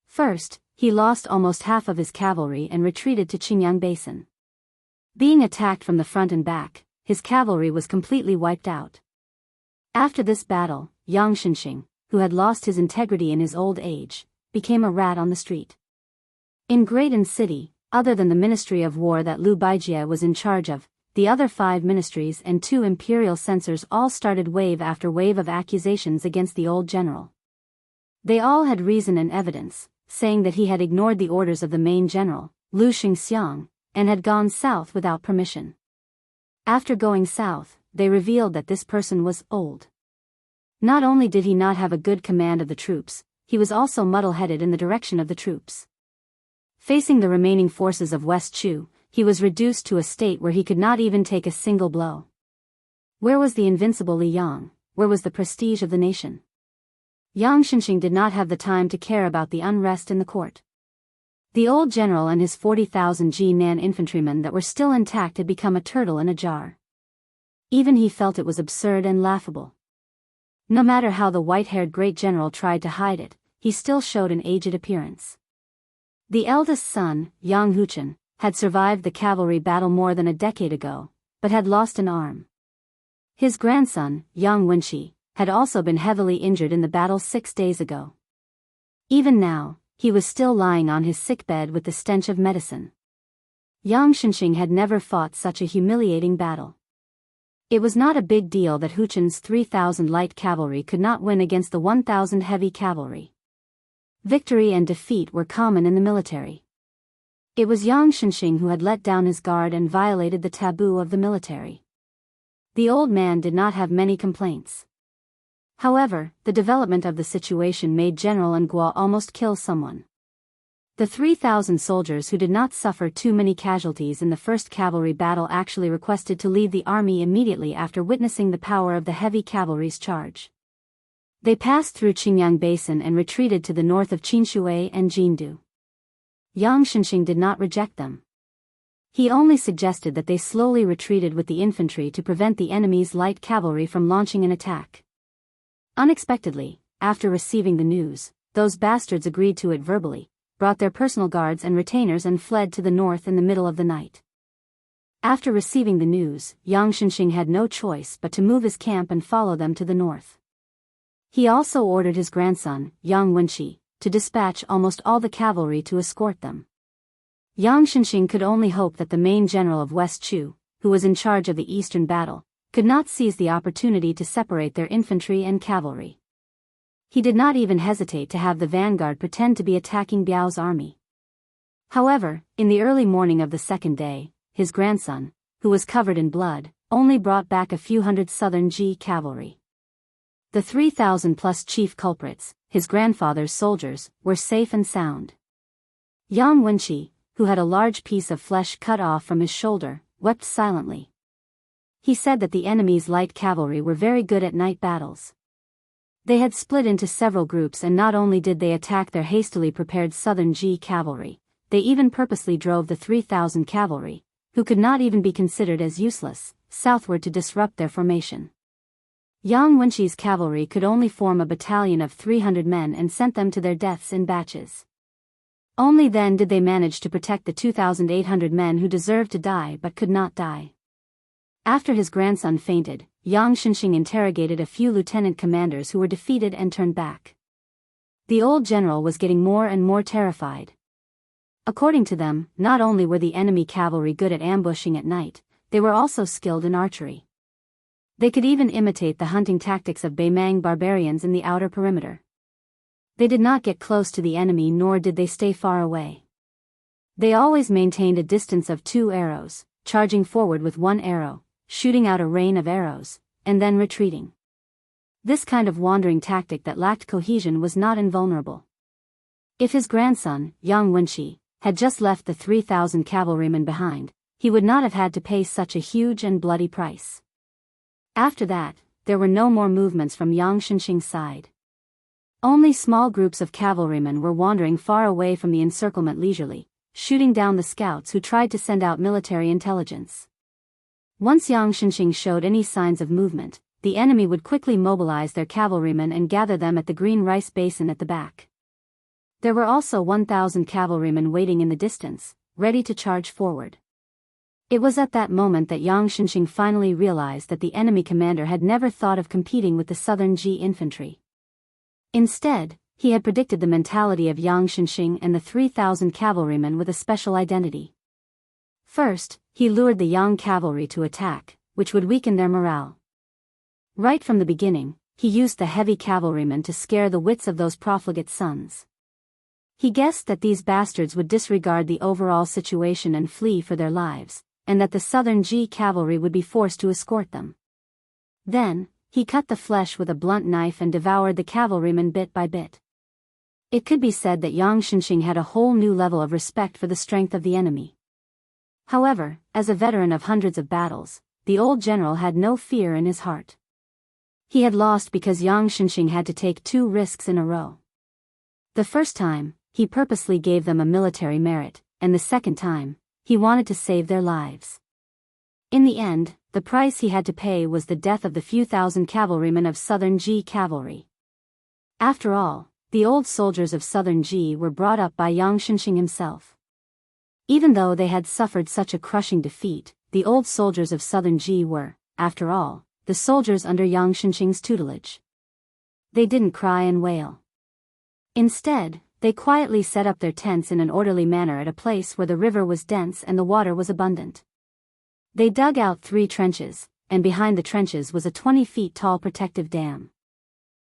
First, he lost almost half of his cavalry and retreated to Qingyang Basin. Being attacked from the front and back, his cavalry was completely wiped out. After this battle, Yang Shenxing, who had lost his integrity in his old age, became a rat on the street. In Great An City, other than the Ministry of War that Liu Baijie was in charge of, the other 5 ministries and 2 imperial censors all started wave after wave of accusations against the old general. They all had reason and evidence, saying that he had ignored the orders of the main general, Liu Xingxiang, and had gone south without permission. After going south, they revealed that this person was old. Not only did he not have a good command of the troops, he was also muddle-headed in the direction of the troops. Facing the remaining forces of West Chu, he was reduced to a state where he could not even take a single blow. Where was the invincible Li Yang? Where was the prestige of the nation? Yang Shenxing did not have the time to care about the unrest in the court. The old general and his 40,000 Jinan infantrymen that were still intact had become a turtle in a jar. Even he felt it was absurd and laughable. No matter how the white-haired great general tried to hide it, he still showed an aged appearance. The eldest son, Yang Huchen, had survived the cavalry battle more than a decade ago, but had lost an arm. His grandson, Yang Wenshi, had also been heavily injured in the battle 6 days ago. Even now, he was still lying on his sickbed with the stench of medicine. Yang Shenxing had never fought such a humiliating battle. It was not a big deal that Huchen's 3,000 light cavalry could not win against the 1,000 heavy cavalry. Victory and defeat were common in the military. It was Yang Shenxing who had let down his guard and violated the taboo of the military. The old man did not have many complaints. However, the development of the situation made General Nguo almost kill someone. The 3,000 soldiers who did not suffer too many casualties in the first cavalry battle actually requested to leave the army immediately after witnessing the power of the heavy cavalry's charge. They passed through Qingyang Basin and retreated to the north of Qinshui and Jindu. Yang Shenxing did not reject them. He only suggested that they slowly retreated with the infantry to prevent the enemy's light cavalry from launching an attack. Unexpectedly, after receiving the news, those bastards agreed to it verbally, brought their personal guards and retainers and fled to the north in the middle of the night. After receiving the news, Yang Shenxing had no choice but to move his camp and follow them to the north. He also ordered his grandson, Yang Wenshi, to dispatch almost all the cavalry to escort them. Yang Shenxing could only hope that the main general of West Chu, who was in charge of the eastern battle, could not seize the opportunity to separate their infantry and cavalry. He did not even hesitate to have the vanguard pretend to be attacking Biao's army. However, in the early morning of the second day, his grandson, who was covered in blood, only brought back a few hundred southern Ji cavalry. The 3,000-plus chief culprits, his grandfather's soldiers, were safe and sound. Yang Wenshi, who had a large piece of flesh cut off from his shoulder, wept silently. He said that the enemy's light cavalry were very good at night battles. They had split into several groups, and not only did they attack their hastily prepared southern Ji cavalry, they even purposely drove the 3,000 cavalry, who could not even be considered as useless, southward to disrupt their formation. Yang Wenshi's cavalry could only form a battalion of 300 men and sent them to their deaths in batches. Only then did they manage to protect the 2,800 men who deserved to die but could not die. After his grandson fainted, Yang Shenxing interrogated a few lieutenant commanders who were defeated and turned back. The old general was getting more and more terrified. According to them, not only were the enemy cavalry good at ambushing at night, they were also skilled in archery. They could even imitate the hunting tactics of Beimang barbarians in the outer perimeter. They did not get close to the enemy, nor did they stay far away. They always maintained a distance of 2 arrows, charging forward with 1 arrow, shooting out a rain of arrows, and then retreating. This kind of wandering tactic that lacked cohesion was not invulnerable. If his grandson, Yang Wenshi, had just left the 3,000 cavalrymen behind, he would not have had to pay such a huge and bloody price. After that, there were no more movements from Yang Shenxing's side. Only small groups of cavalrymen were wandering far away from the encirclement leisurely, shooting down the scouts who tried to send out military intelligence. Once Yang Shenxing showed any signs of movement, the enemy would quickly mobilize their cavalrymen and gather them at the green rice basin at the back. There were also 1,000 cavalrymen waiting in the distance, ready to charge forward. It was at that moment that Yang Shenxing finally realized that the enemy commander had never thought of competing with the southern Ji infantry. Instead, he had predicted the mentality of Yang Shenxing and the 3,000 cavalrymen with a special identity. First, he lured the Yang cavalry to attack, which would weaken their morale. Right from the beginning, he used the heavy cavalrymen to scare the wits of those profligate sons. He guessed that these bastards would disregard the overall situation and flee for their lives, and that the southern Ji cavalry would be forced to escort them. Then, he cut the flesh with a blunt knife and devoured the cavalrymen bit by bit. It could be said that Yang Shenxing had a whole new level of respect for the strength of the enemy. However, as a veteran of hundreds of battles, the old general had no fear in his heart. He had lost because Yang Shenxing had to take 2 risks in a row. The first time, he purposely gave them a military merit, and the second time, he wanted to save their lives. In the end, the price he had to pay was the death of the few thousand cavalrymen of Southern Ji cavalry. After all, the old soldiers of Southern Ji were brought up by Yang Shenxing himself. Even though they had suffered such a crushing defeat, the old soldiers of Southern Ji were, after all, the soldiers under Yang Shenxing's tutelage. They didn't cry and wail. Instead, they quietly set up their tents in an orderly manner at a place where the river was dense and the water was abundant. They dug out 3 trenches, and behind the trenches was a 20 feet tall protective dam.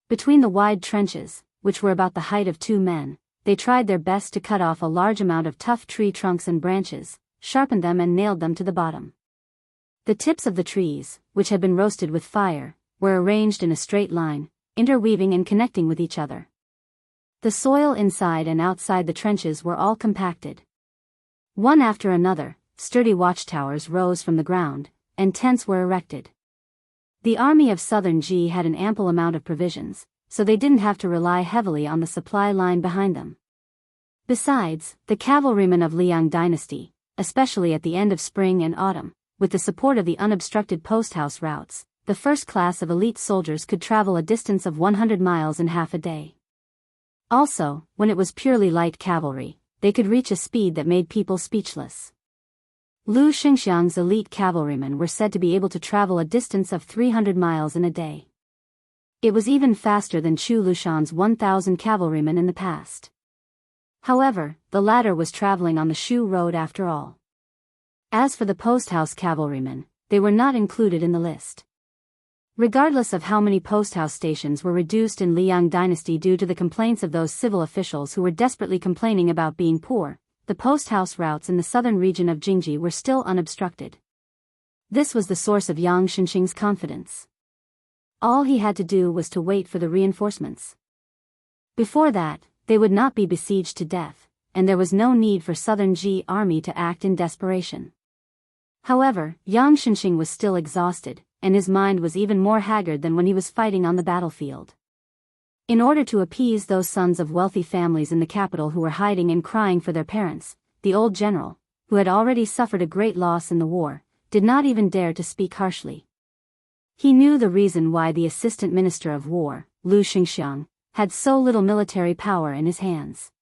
Between the wide trenches, which were about the height of 2 men, they tried their best to cut off a large amount of tough tree trunks and branches, sharpened them and nailed them to the bottom. The tips of the trees, which had been roasted with fire, were arranged in a straight line, interweaving and connecting with each other. The soil inside and outside the trenches were all compacted. One after another, sturdy watchtowers rose from the ground, and tents were erected. The army of Southern Ji had an ample amount of provisions, so they didn't have to rely heavily on the supply line behind them. Besides, the cavalrymen of Liang dynasty, especially at the end of spring and autumn, with the support of the unobstructed post-house routes, the first class of elite soldiers could travel a distance of 100 miles in half a day. Also, when it was purely light cavalry, they could reach a speed that made people speechless. Lu Xingxiang's elite cavalrymen were said to be able to travel a distance of 300 miles in a day. It was even faster than Chu Lushan's 1,000 cavalrymen in the past. However, the latter was traveling on the Shu Road after all. As for the post-house cavalrymen, they were not included in the list. Regardless of how many post-house stations were reduced in Liang dynasty due to the complaints of those civil officials who were desperately complaining about being poor, the post-house routes in the southern region of Jingji were still unobstructed. This was the source of Yang Shenxing's confidence. All he had to do was to wait for the reinforcements. Before that, they would not be besieged to death, and there was no need for Southern Ji army to act in desperation. However, Yang Shenxing was still exhausted, and his mind was even more haggard than when he was fighting on the battlefield. In order to appease those sons of wealthy families in the capital who were hiding and crying for their parents, the old general, who had already suffered a great loss in the war, did not even dare to speak harshly. He knew the reason why the Assistant Minister of War, Lu Xingxiang, had so little military power in his hands.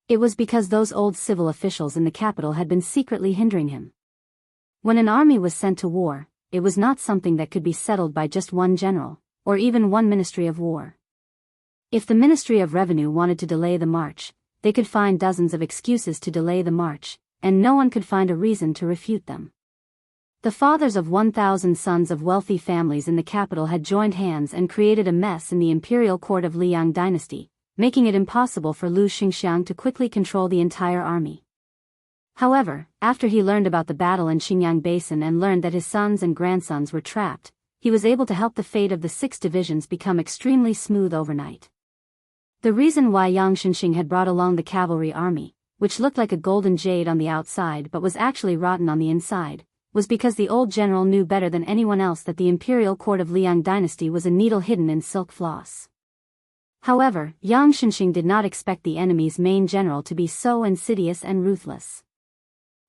It was because those old civil officials in the capital had been secretly hindering him. When an army was sent to war, it was not something that could be settled by just one general, or even one Ministry of War. If the Ministry of Revenue wanted to delay the march, they could find dozens of excuses to delay the march, and no one could find a reason to refute them. The fathers of 1,000 sons of wealthy families in the capital had joined hands and created a mess in the imperial court of Liang dynasty, making it impossible for Lu Xingxiang to quickly control the entire army. However, after he learned about the battle in Xinjiang Basin and learned that his sons and grandsons were trapped, he was able to help the fate of the 6 divisions become extremely smooth overnight. The reason why Yang Shenxing had brought along the cavalry army, which looked like a golden jade on the outside but was actually rotten on the inside, was because the old general knew better than anyone else that the imperial court of Liang dynasty was a needle hidden in silk floss. However, Yang Shenxing did not expect the enemy's main general to be so insidious and ruthless.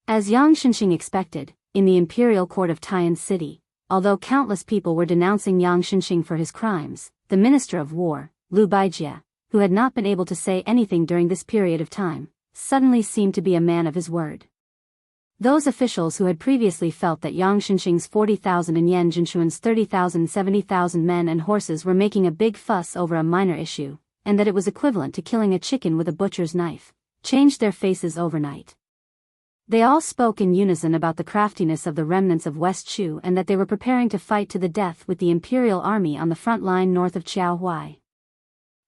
As Yang Shenxing expected, in the imperial court of Tian City, although countless people were denouncing Yang Shenxing for his crimes, the Minister of War, Lu Baijie, who had not been able to say anything during this period of time, suddenly seemed to be a man of his word. Those officials who had previously felt that Yang Shenxing's 40,000 and Yan Jinshuan's 30,000 70,000 men and horses were making a big fuss over a minor issue, and that it was equivalent to killing a chicken with a butcher's knife, changed their faces overnight. They all spoke in unison about the craftiness of the remnants of West Shu and that they were preparing to fight to the death with the imperial army on the front line north of Chaohui.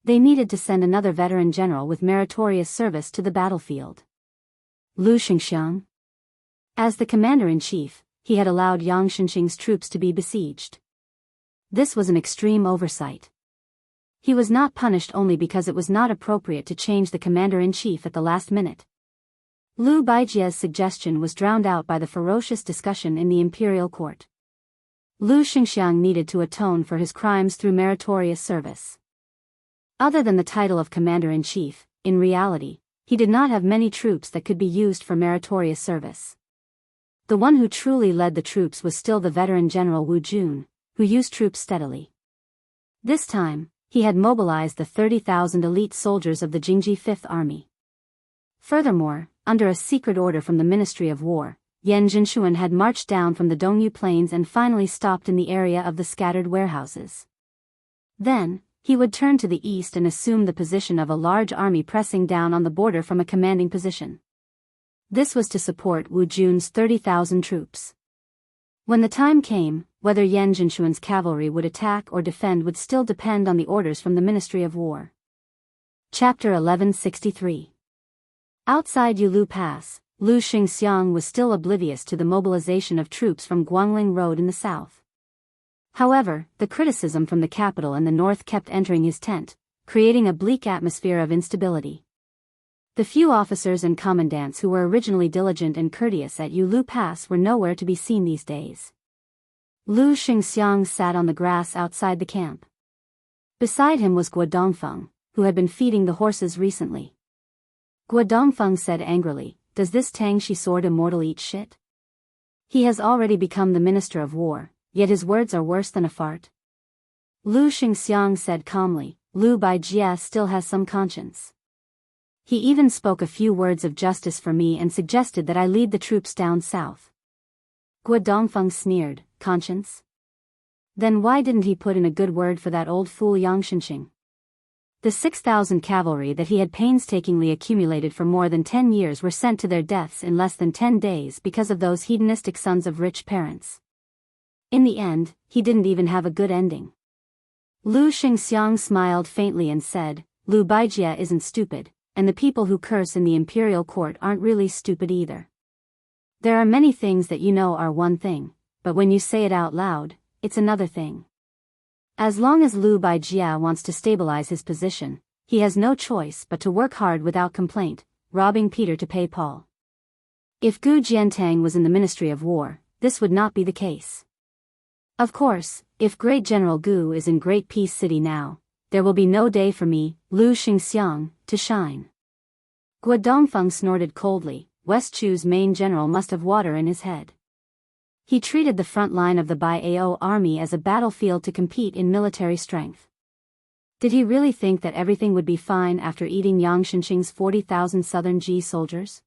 They needed to send another veteran general with meritorious service to the battlefield. Lu Xingxiang. As the commander-in-chief, he had allowed Yang Shenxing's troops to be besieged. This was an extreme oversight. He was not punished only because it was not appropriate to change the commander-in-chief at the last minute. Liu Baijie's suggestion was drowned out by the ferocious discussion in the imperial court. Liu Xingxiang needed to atone for his crimes through meritorious service. Other than the title of commander-in-chief, in reality, he did not have many troops that could be used for meritorious service. The one who truly led the troops was still the veteran general Wu Jun, who used troops steadily. This time, he had mobilized the 30,000 elite soldiers of the Jingji Fifth Army. Furthermore, under a secret order from the Ministry of War, Yan Jinshuan had marched down from the Dongyu Plains and finally stopped in the area of the scattered warehouses. Then, he would turn to the east and assume the position of a large army pressing down on the border from a commanding position. This was to support Wu Jun's 30,000 troops. When the time came, whether Yan Jinshuan's cavalry would attack or defend would still depend on the orders from the Ministry of War. Chapter 1163. Outside Yulu Pass, Liu Xingxiang was still oblivious to the mobilization of troops from Guangling Road in the south. However, the criticism from the capital and the north kept entering his tent, creating a bleak atmosphere of instability. The few officers and commandants who were originally diligent and courteous at Yulu Pass were nowhere to be seen these days. Liu Xingxiang sat on the grass outside the camp. Beside him was Guo Dongfeng, who had been feeding the horses recently. Guo Dongfeng said angrily, "Does this Tangshi sword immortal eat shit? He has already become the Minister of War, yet his words are worse than a fart." Liu Xingxiang said calmly, "Liu Baijie still has some conscience. He even spoke a few words of justice for me and suggested that I lead the troops down south." Guo Dongfeng sneered, "Conscience? Then why didn't he put in a good word for that old fool Yang Shenxing?" The 6,000 cavalry that he had painstakingly accumulated for more than 10 years were sent to their deaths in less than 10 days because of those hedonistic sons of rich parents. In the end, he didn't even have a good ending. Liu Xingxiang smiled faintly and said, "Liu Baijie isn't stupid, and the people who curse in the imperial court aren't really stupid either. There are many things that you know are one thing, but when you say it out loud, it's another thing. As long as Liu Baijie wants to stabilize his position, he has no choice but to work hard without complaint, robbing Peter to pay Paul. If Gu Jiantang was in the Ministry of War, this would not be the case. Of course, if Great General Gu is in Great Peace City now, there will be no day for me, Liu Xingxiang, to shine." Guo Dongfeng snorted coldly. West Chu's main general must have water in his head. He treated the front line of the Baiao army as a battlefield to compete in military strength. Did he really think that everything would be fine after eating Yang Shenxing's 40,000 southern Ji soldiers?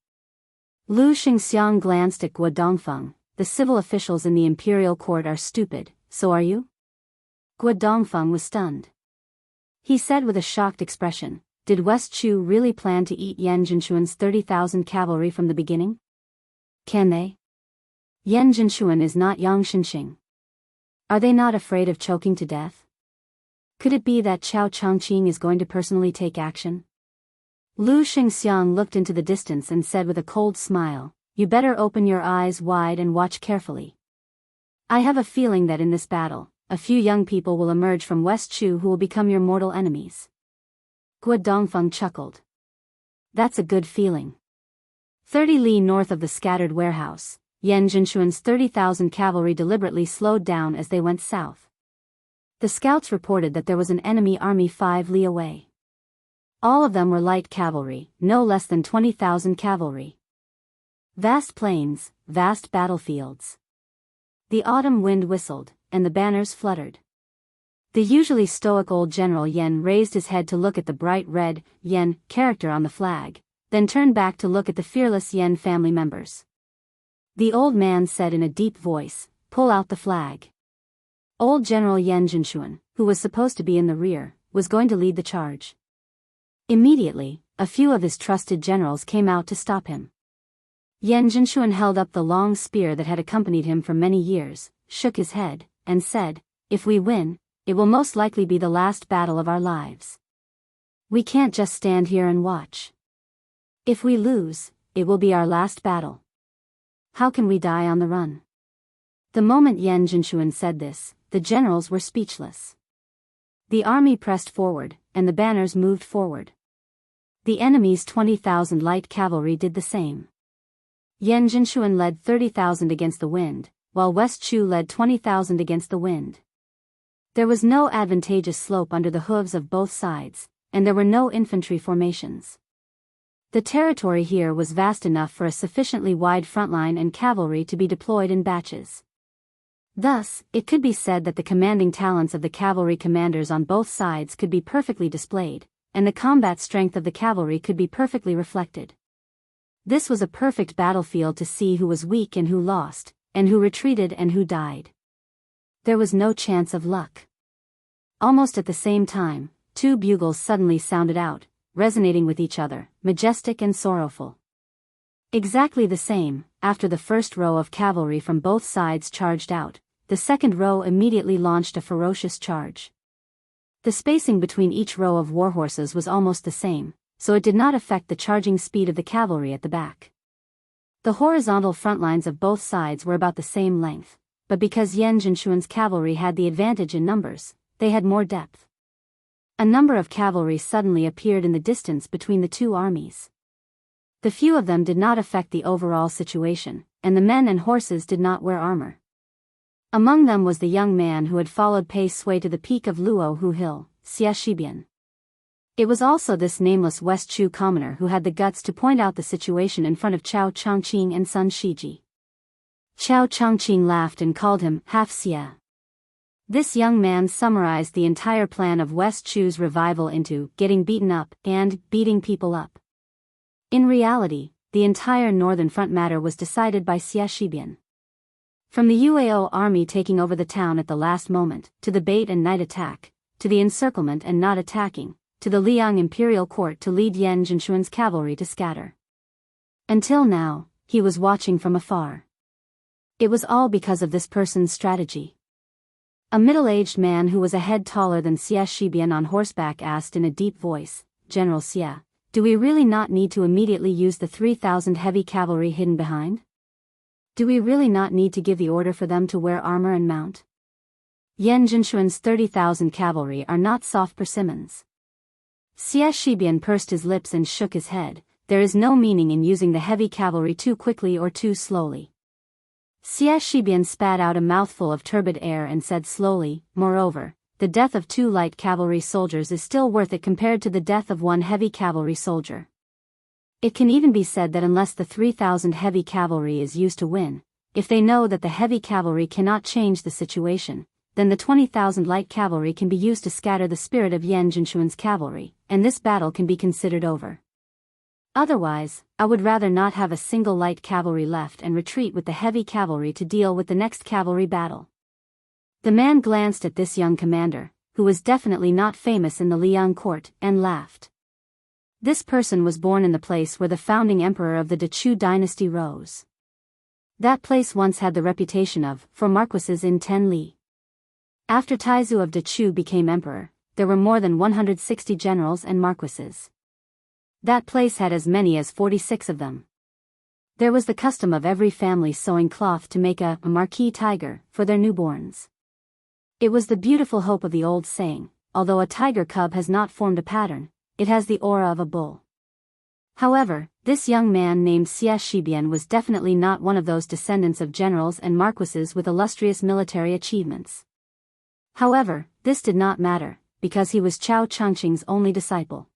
Liu Xingxiang glanced at Guo Dongfeng. "The civil officials in the imperial court are stupid, so are you?" Guo Dongfeng was stunned. He said with a shocked expression, "Did West Chu really plan to eat Yan Jinshuan's 30,000 cavalry from the beginning? Can they? Yan Jinshuan is not Yang Shenxing. Are they not afraid of choking to death? Could it be that Chao Changqing is going to personally take action?" Liu Xingxiang looked into the distance and said with a cold smile, "You better open your eyes wide and watch carefully. I have a feeling that in this battle, a few young people will emerge from West Chu who will become your mortal enemies." Guo Dongfeng chuckled. "That's a good feeling." 30 li north of the scattered warehouse, Yan Jinshuan's 30,000 cavalry deliberately slowed down as they went south. The scouts reported that there was an enemy army 5 li away. All of them were light cavalry, no less than 20,000 cavalry. Vast plains, vast battlefields. The autumn wind whistled, and the banners fluttered. The usually stoic old General Yan raised his head to look at the bright red Yan character on the flag, then turned back to look at the fearless Yan family members. The old man said in a deep voice, "Pull out the flag." Old General Yan Jinshuan, who was supposed to be in the rear, was going to lead the charge. Immediately, a few of his trusted generals came out to stop him. Yan Jinshuan held up the long spear that had accompanied him for many years, shook his head, and said, "If we win, it will most likely be the last battle of our lives. We can't just stand here and watch. If we lose, it will be our last battle. How can we die on the run?" The moment Yan Jinshuan said this, the generals were speechless. The army pressed forward, and the banners moved forward. The enemy's 20,000 light cavalry did the same. Yan Jinshuan led 30,000 against the wind, while West Chu led 20,000 against the wind. There was no advantageous slope under the hooves of both sides, and there were no infantry formations. The territory here was vast enough for a sufficiently wide front line and cavalry to be deployed in batches. Thus, it could be said that the commanding talents of the cavalry commanders on both sides could be perfectly displayed, and the combat strength of the cavalry could be perfectly reflected. This was a perfect battlefield to see who was weak and who lost, and who retreated and who died. There was no chance of luck. Almost at the same time, two bugles suddenly sounded out, resonating with each other, majestic and sorrowful. Exactly the same, after the first row of cavalry from both sides charged out, the second row immediately launched a ferocious charge. The spacing between each row of warhorses was almost the same, so it did not affect the charging speed of the cavalry at the back. The horizontal front lines of both sides were about the same length, but because Yan Jinshuan's cavalry had the advantage in numbers, they had more depth. A number of cavalry suddenly appeared in the distance between the two armies. The few of them did not affect the overall situation, and the men and horses did not wear armor. Among them was the young man who had followed Pei Sui to the peak of Luohu Hill, Xia Shibian. It was also this nameless West Chu commoner who had the guts to point out the situation in front of Chao Chongqing and Sun Shiji. Chao Chongqing laughed and called him half Xia. This young man summarized the entire plan of West Chu's revival into getting beaten up and beating people up. In reality, the entire northern front matter was decided by Xia Shibian. From the Yuao army taking over the town at the last moment, to the bait and night attack, to the encirclement and not attacking, to the Liang imperial court to lead Yan Jinshuan's cavalry to scatter. Until now, he was watching from afar. It was all because of this person's strategy. A middle-aged man who was a head taller than Xia Shibian on horseback asked in a deep voice, "General Xia, do we really not need to immediately use the 3,000 heavy cavalry hidden behind? Do we really not need to give the order for them to wear armor and mount? Yan Jinshuan's 30,000 cavalry are not soft persimmons." Xia Shibian pursed his lips and shook his head. There is no meaning in using the heavy cavalry too quickly or too slowly. Xia Shibian spat out a mouthful of turbid air and said slowly, "Moreover, the death of 2 light cavalry soldiers is still worth it compared to the death of 1 heavy cavalry soldier. It can even be said that unless the 3,000 heavy cavalry is used to win, if they know that the heavy cavalry cannot change the situation, then the 20,000 light cavalry can be used to scatter the spirit of Yan Jinshuan's cavalry, and this battle can be considered over. Otherwise, I would rather not have a single light cavalry left and retreat with the heavy cavalry to deal with the next cavalry battle." The man glanced at this young commander, who was definitely not famous in the Liang court, and laughed. This person was born in the place where the founding emperor of the Dechu dynasty rose. That place once had the reputation of, for marquises in 10 li. After Taizu of Dechu became emperor, there were more than 160 generals and marquises. That place had as many as 46 of them. There was the custom of every family sewing cloth to make a marquis tiger for their newborns. It was the beautiful hope of the old saying, although a tiger cub has not formed a pattern, it has the aura of a bull. However, this young man named Xia Shibian was definitely not one of those descendants of generals and marquises with illustrious military achievements. However, this did not matter, because he was Chao Chongqing's only disciple.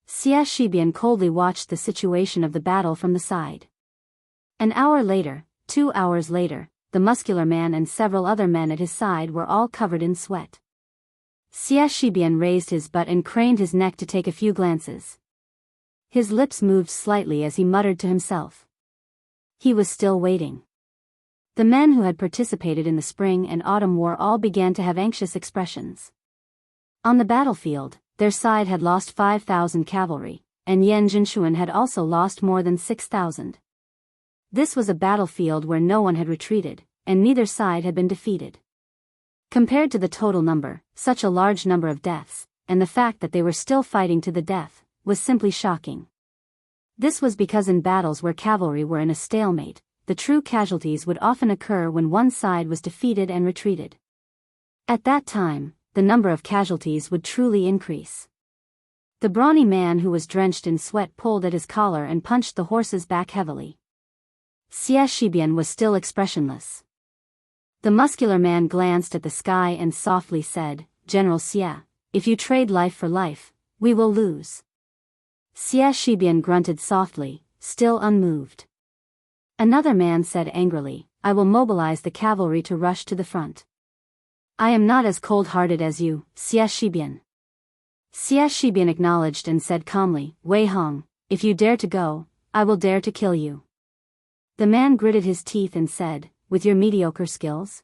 Xia Shibian coldly watched the situation of the battle from the side. An hour later, 2 hours later, the muscular man and several other men at his side were all covered in sweat. Xia Shibian raised his butt and craned his neck to take a few glances. His lips moved slightly as he muttered to himself. He was still waiting. The men who had participated in the spring and autumn war all began to have anxious expressions. On the battlefield, their side had lost 5,000 cavalry, and Yan Jinshuan had also lost more than 6,000. This was a battlefield where no one had retreated, and neither side had been defeated. Compared to the total number, such a large number of deaths, and the fact that they were still fighting to the death, was simply shocking. This was because in battles where cavalry were in a stalemate, the true casualties would often occur when one side was defeated and retreated. At that time, the number of casualties would truly increase. The brawny man who was drenched in sweat pulled at his collar and punched the horse's back heavily. Xie Shibian was still expressionless. The muscular man glanced at the sky and softly said, "General Xie, if you trade life for life, we will lose." Xie Shibian grunted softly, still unmoved. Another man said angrily, "I will mobilize the cavalry to rush to the front." "I am not as cold-hearted as you, Xie Shibian." Xie Shibian acknowledged and said calmly, "Wei Hong, if you dare to go, I will dare to kill you." The man gritted his teeth and said, "With your mediocre skills?"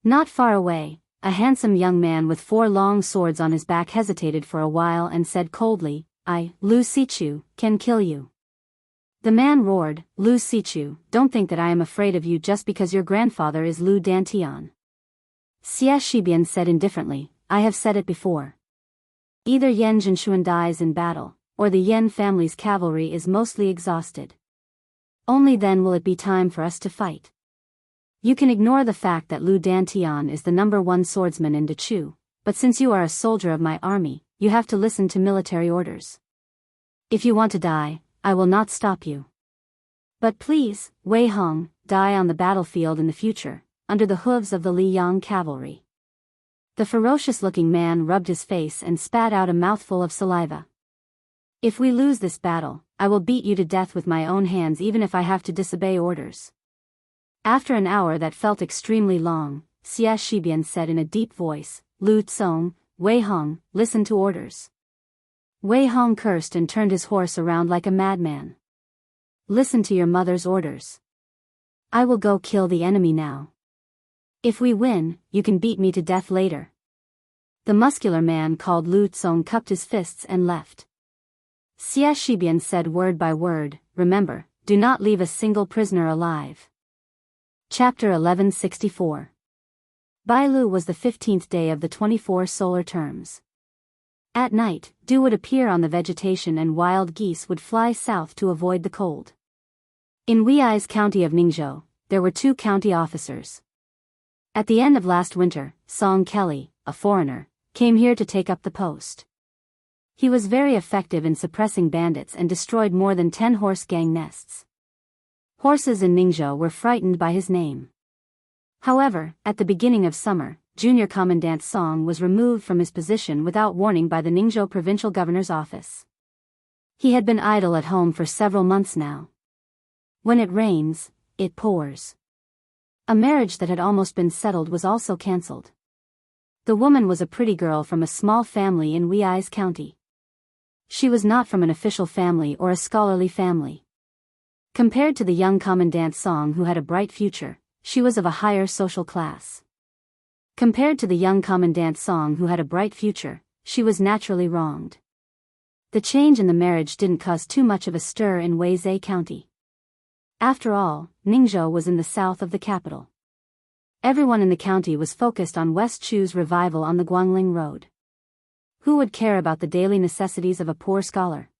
Not far away, a handsome young man with 4 long swords on his back hesitated for a while and said coldly, "I, Lu Sichu, can kill you." The man roared, "Lu Sichu, don't think that I am afraid of you just because your grandfather is Lu Dantian." Xie Shibian said indifferently, "I have said it before. Either Yan Zhenshuan dies in battle, or the Yan family's cavalry is mostly exhausted. Only then will it be time for us to fight. You can ignore the fact that Lu Dantian is the #1 swordsman in Dechu, but since you are a soldier of my army, you have to listen to military orders. If you want to die, I will not stop you. But please, Wei Hong, die on the battlefield in the future, under the hooves of the Liyang cavalry." The ferocious-looking man rubbed his face and spat out a mouthful of saliva. "If we lose this battle, I will beat you to death with my own hands even if I have to disobey orders." After an hour that felt extremely long, Xie Shibian said in a deep voice, "Lu Tsong, Wei Hong, listen to orders." Wei Hong cursed and turned his horse around like a madman. "Listen to your mother's orders. I will go kill the enemy now. If we win, you can beat me to death later." The muscular man called Lu Tsong cupped his fists and left. Xie Shibian said word by word, "Remember, do not leave a single prisoner alive." Chapter 1164. Bailu was the 15th day of the 24 solar terms. At night, dew would appear on the vegetation and wild geese would fly south to avoid the cold. In Wei's county of Ningzhou, there were 2 county officers. At the end of last winter, Song Kelly, a foreigner, came here to take up the post. He was very effective in suppressing bandits and destroyed more than 10 horse gang nests. Horses in Ningzhou were frightened by his name. However, at the beginning of summer, Junior Commandant Song was removed from his position without warning by the Ningzhou provincial governor's office. He had been idle at home for several months now. When it rains, it pours. A marriage that had almost been settled was also cancelled. The woman was a pretty girl from a small family in Wei's county. She was not from an official family or a scholarly family. Compared to the young Commandant Song who had a bright future, she was of a higher social class. Compared to the young Commandant Song who had a bright future, she was naturally wronged. The change in the marriage didn't cause too much of a stir in Weizhe County. After all, Ningzhou was in the south of the capital. Everyone in the county was focused on West Chu's revival on the Guangling Road. Who would care about the daily necessities of a poor scholar?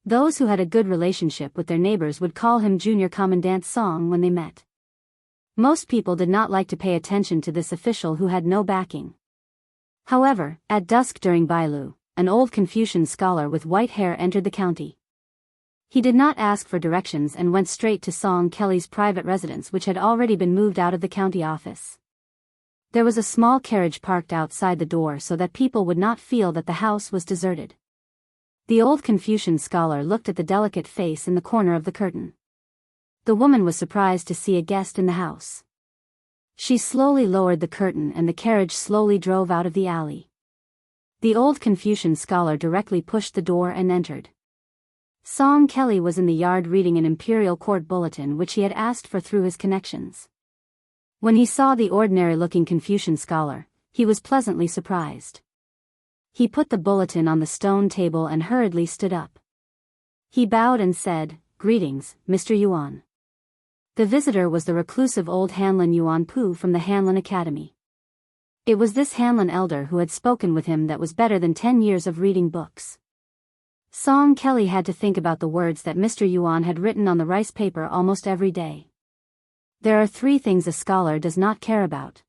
Those who had a good relationship with their neighbors would call him Junior Commandant Song when they met. Most people did not like to pay attention to this official who had no backing. However, at dusk during Bailu, an old Confucian scholar with white hair entered the county. He did not ask for directions and went straight to Song Kelly's private residence, which had already been moved out of the county office. There was a small carriage parked outside the door so that people would not feel that the house was deserted. The old Confucian scholar looked at the delicate face in the corner of the curtain. The woman was surprised to see a guest in the house. She slowly lowered the curtain and the carriage slowly drove out of the alley. The old Confucian scholar directly pushed the door and entered. Song Kelly was in the yard reading an imperial court bulletin which he had asked for through his connections. When he saw the ordinary-looking Confucian scholar, he was pleasantly surprised. He put the bulletin on the stone table and hurriedly stood up. He bowed and said, "Greetings, Mr. Yuan." The visitor was the reclusive old Hanlin Yuan Pu from the Hanlin Academy. It was this Hanlin elder who had spoken with him that was better than 10 years of reading books. Song Kelly had to think about the words that Mr. Yuan had written on the rice paper almost every day. There are 3 things a scholar does not care about.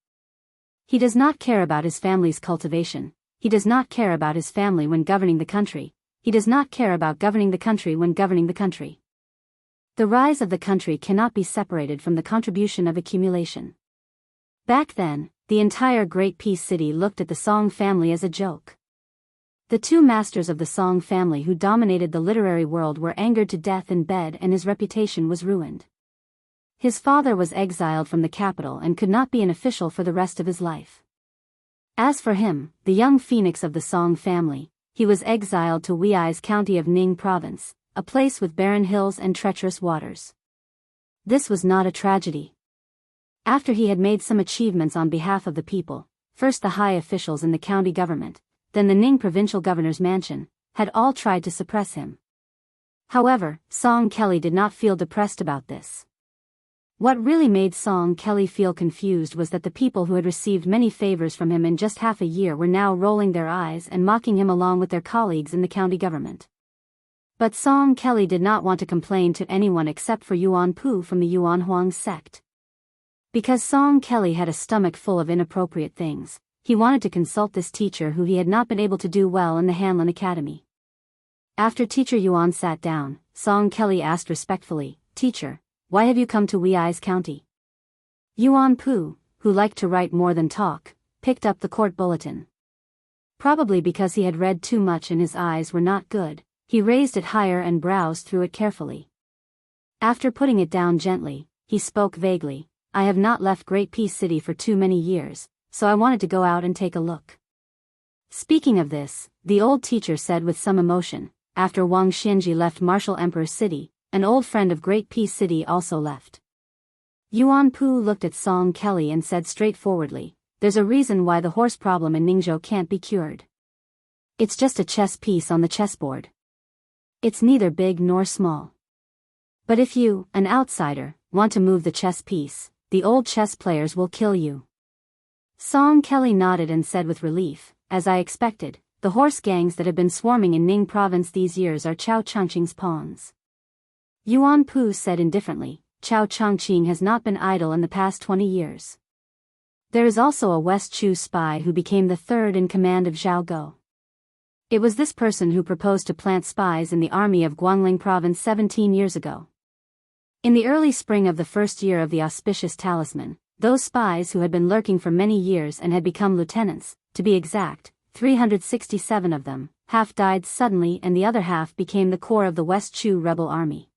He does not care about his family's cultivation. He does not care about his family when governing the country. He does not care about governing the country when governing the country. The rise of the country cannot be separated from the contribution of accumulation. Back then, the entire Great Peace City looked at the Song family as a joke. The two masters of the Song family who dominated the literary world were angered to death in bed, and his reputation was ruined. His father was exiled from the capital and could not be an official for the rest of his life. As for him, the young phoenix of the Song family, he was exiled to Wei's county of Ning province, a place with barren hills and treacherous waters. This was not a tragedy. After he had made some achievements on behalf of the people, first the high officials in the county government, then the Ning provincial governor's mansion, had all tried to suppress him. However, Song Kelly did not feel depressed about this. What really made Song Kelly feel confused was that the people who had received many favors from him in just half a year were now rolling their eyes and mocking him along with their colleagues in the county government. But Song Kelly did not want to complain to anyone except for Yuan Pu from the Yuan Huang sect. Because Song Kelly had a stomach full of inappropriate things, he wanted to consult this teacher who he had not been able to do well in the Hanlin Academy. After Teacher Yuan sat down, Song Kelly asked respectfully, "Teacher, why have you come to Wei's county?" Yuan Pu, who liked to write more than talk, picked up the court bulletin. Probably because he had read too much and his eyes were not good, he raised it higher and browsed through it carefully. After putting it down gently, he spoke vaguely, "I have not left Great Peace City for too many years, so I wanted to go out and take a look." Speaking of this, the old teacher said with some emotion, "After Wang Xianji left Martial Emperor City, an old friend of Great Peace City also left." Yuan Pu looked at Song Kelly and said straightforwardly, "There's a reason why the horse problem in Ningzhou can't be cured. It's just a chess piece on the chessboard. It's neither big nor small. But if you, an outsider, want to move the chess piece, the old chess players will kill you." Song Kelly nodded and said with relief, "As I expected, the horse gangs that have been swarming in Ning province these years are Chao Changqing's pawns." Yuan Pu said indifferently, "Chao Changqing has not been idle in the past 20 years. There is also a West Chu spy who became the third in command of Zhao Go. It was this person who proposed to plant spies in the army of Guangling province 17 years ago. In the early spring of the first year of the auspicious talisman, those spies who had been lurking for many years and had become lieutenants, to be exact, 367 of them, half died suddenly and the other half became the core of the West Chu rebel army.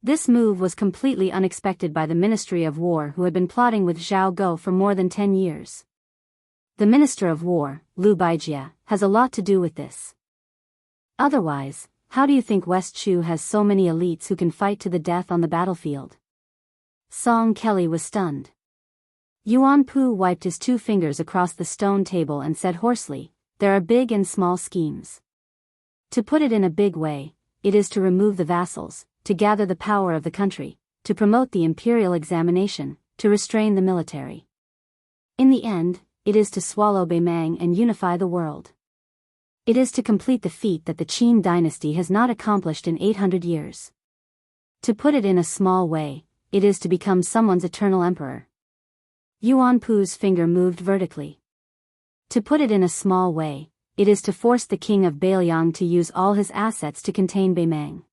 This move was completely unexpected by the Ministry of War, who had been plotting with Zhao Go for more than 10 years. The Minister of War, Liu Baijie, has a lot to do with this. Otherwise, how do you think West Chu has so many elites who can fight to the death on the battlefield?" Song Kelly was stunned. Yuan Pu wiped his 2 fingers across the stone table and said hoarsely, "There are big and small schemes. To put it in a big way, it is to remove the vassals, to gather the power of the country, to promote the imperial examination, to restrain the military. In the end, it is to swallow Beimang and unify the world. It is to complete the feat that the Qin dynasty has not accomplished in 800 years. To put it in a small way, it is to become someone's eternal emperor." Yuan Pu's finger moved vertically. "To put it in a small way, it is to force the king of Beiliang to use all his assets to contain Beimang.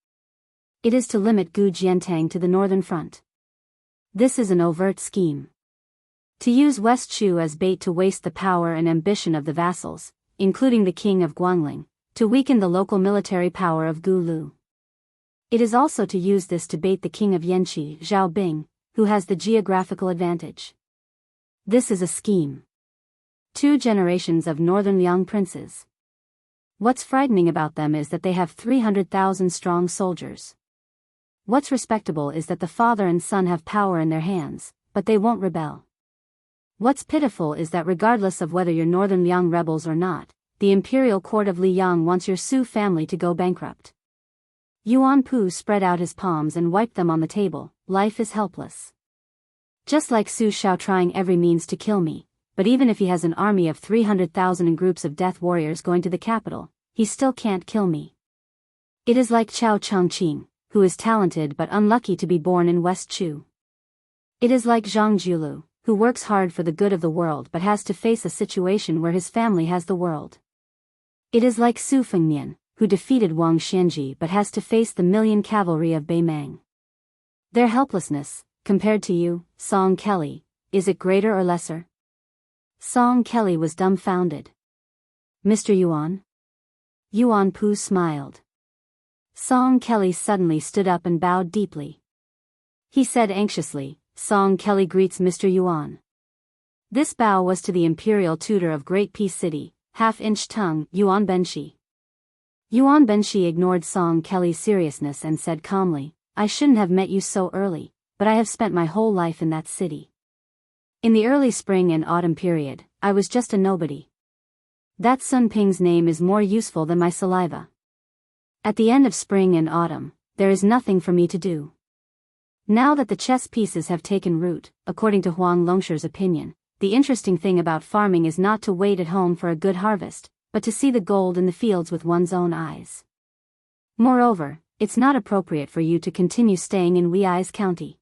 It is to limit Gu Jiantang to the northern front. This is an overt scheme. To use West Chu as bait to waste the power and ambition of the vassals, including the king of Guangling, to weaken the local military power of Gu Lu. It is also to use this to bait the king of Yanqi, Zhao Bing, who has the geographical advantage. This is a scheme. 2 generations of northern Liang princes. What's frightening about them is that they have 300,000 strong soldiers. What's respectable is that the father and son have power in their hands, but they won't rebel. What's pitiful is that regardless of whether you're northern Liang rebels or not, the imperial court of Liang wants your Su family to go bankrupt." Yuan Pu spread out his palms and wiped them on the table. "Life is helpless. Just like Su Shao trying every means to kill me, but even if he has an army of 300,000 and groups of death warriors going to the capital, he still can't kill me. It is like Chao Changqing, who is talented but unlucky to be born in West Chu. It is like Zhang Julu, who works hard for the good of the world but has to face a situation where his family has the world. It is like Su Fengnian, who defeated Wang Xianji but has to face the million cavalry of Bei Meng. Their helplessness, compared to you, Song Kelly, is it greater or lesser? Song Kelly was dumbfounded. Mr. Yuan? Yuan Pu smiled. Song Kelly suddenly stood up and bowed deeply. He said anxiously, Song Kelly greets Mr. Yuan. This bow was to the imperial tutor of Great Peace City, half-inch tongue, Yuan Benshi. Yuan Benshi ignored Song Kelly's seriousness and said calmly, I shouldn't have met you so early, but I have spent my whole life in that city. In the early spring and autumn period, I was just a nobody. That Sun Ping's name is more useful than my saliva. At the end of spring and autumn, there is nothing for me to do. Now that the chess pieces have taken root, according to Huang Longshi's opinion, the interesting thing about farming is not to wait at home for a good harvest, but to see the gold in the fields with one's own eyes. Moreover, it's not appropriate for you to continue staying in Wei's county.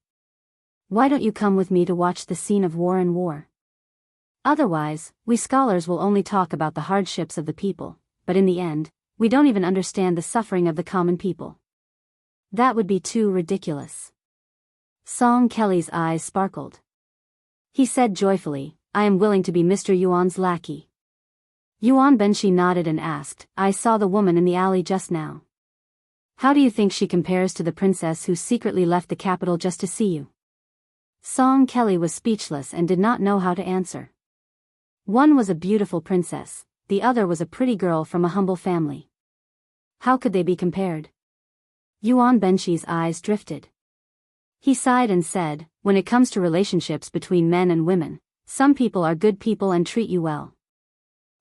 Why don't you come with me to watch the scene of war and war? Otherwise, we scholars will only talk about the hardships of the people, but in the end, we don't even understand the suffering of the common people. That would be too ridiculous. Song Kelly's eyes sparkled. He said joyfully, I am willing to be Mr. Yuan's lackey. Yuan Benshi nodded and asked, I saw the woman in the alley just now. How do you think she compares to the princess who secretly left the capital just to see you? Song Kelly was speechless and did not know how to answer. One was a beautiful princess, the other was a pretty girl from a humble family. How could they be compared? Yuan Benshi's eyes drifted. He sighed and said, when it comes to relationships between men and women, some people are good people and treat you well.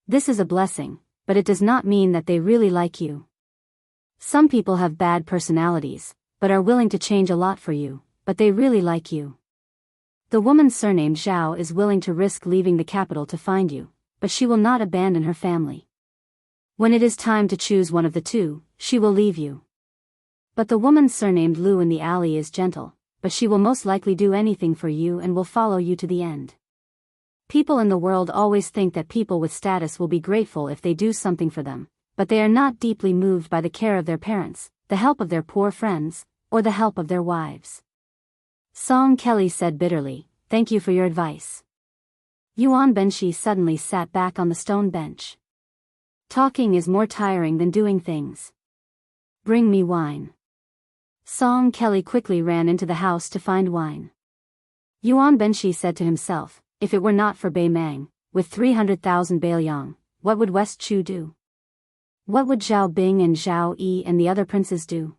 This is a blessing, but it does not mean that they really like you. Some people have bad personalities, but are willing to change a lot for you, but they really like you. The woman surnamed Zhao is willing to risk leaving the capital to find you, but she will not abandon her family. When it is time to choose one of the two, she will leave you. But the woman surnamed Lu in the alley is gentle, but she will most likely do anything for you and will follow you to the end. People in the world always think that people with status will be grateful if they do something for them, but they are not deeply moved by the care of their parents, the help of their poor friends, or the help of their wives. Song Kelly said bitterly, thank you for your advice. Yuan Benshi suddenly sat back on the stone bench. Talking is more tiring than doing things. Bring me wine. Song Kelly quickly ran into the house to find wine. Yuan Benshi said to himself, if it were not for Bei Meng, with 300,000 Bailiang, what would West Chu do? What would Zhao Bing and Zhao Yi and the other princes do?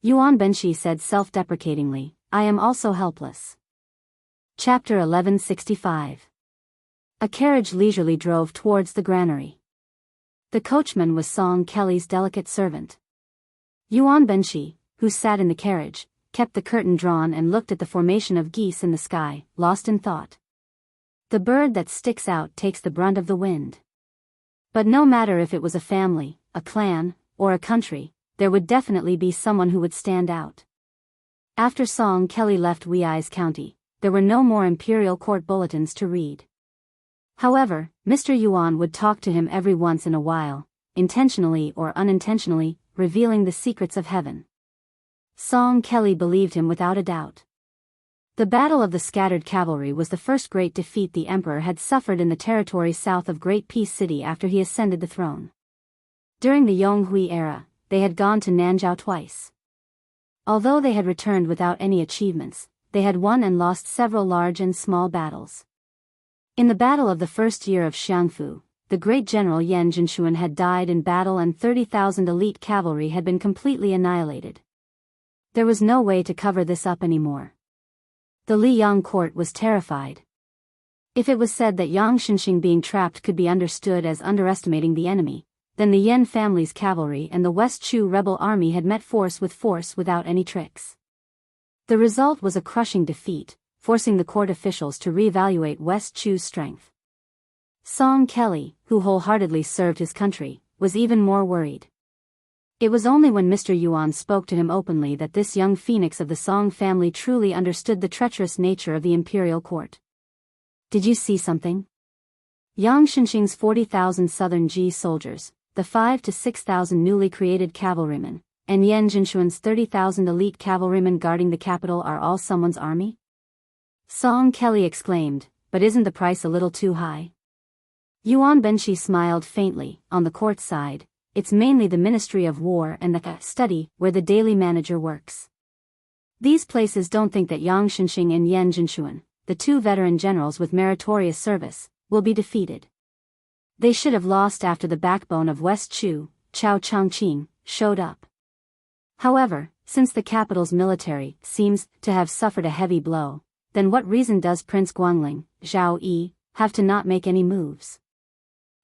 Yuan Benshi said self-deprecatingly, I am also helpless. Chapter 1165. A carriage leisurely drove towards the granary. The coachman was Song Kelly's delicate servant. Yuan Benshi, who sat in the carriage, kept the curtain drawn and looked at the formation of geese in the sky, lost in thought. The bird that sticks out takes the brunt of the wind. But no matter if it was a family, a clan, or a country, there would definitely be someone who would stand out. After Song Kelly left Wei's county, there were no more imperial court bulletins to read. However, Mr. Yuan would talk to him every once in a while, intentionally or unintentionally, revealing the secrets of heaven. Song Kelly believed him without a doubt. The Battle of the Scattered Cavalry was the first great defeat the emperor had suffered in the territory south of Great Peace City after he ascended the throne. During the Yonghui era, they had gone to Nanzhao twice. Although they had returned without any achievements, they had won and lost several large and small battles. In the battle of the first year of Xiangfu, the great general Yan Jinshuan had died in battle and 30,000 elite cavalry had been completely annihilated. There was no way to cover this up anymore. The Liyang court was terrified. If it was said that Yang Xinxing being trapped could be understood as underestimating the enemy, then the Yan family's cavalry and the West Chu rebel army had met force without any tricks. The result was a crushing defeat, forcing the court officials to reevaluate West Chu's strength. Song Kelly, who wholeheartedly served his country, was even more worried. It was only when Mr. Yuan spoke to him openly that this young phoenix of the Song family truly understood the treacherous nature of the imperial court. did you see something? Yang Shenxing's 40,000 Southern Ji soldiers, the 5 to 6,000 newly created cavalrymen, and Yan Jinshuan's 30,000 elite cavalrymen guarding the capital are all someone's army? Song Kelly exclaimed, but isn't the price a little too high? Yuan Benshi smiled faintly. On the court side, it's mainly the Ministry of War and the study where the daily manager works. These places don't think that Yang Shenxing and Yan Jinshuan, the two veteran generals with meritorious service, will be defeated. They should have lost after the backbone of West Chu, Chao Changqing, showed up. However, since the capital's military seems to have suffered a heavy blow, then what reason does Prince Guangling, Zhao Yi, have to not make any moves?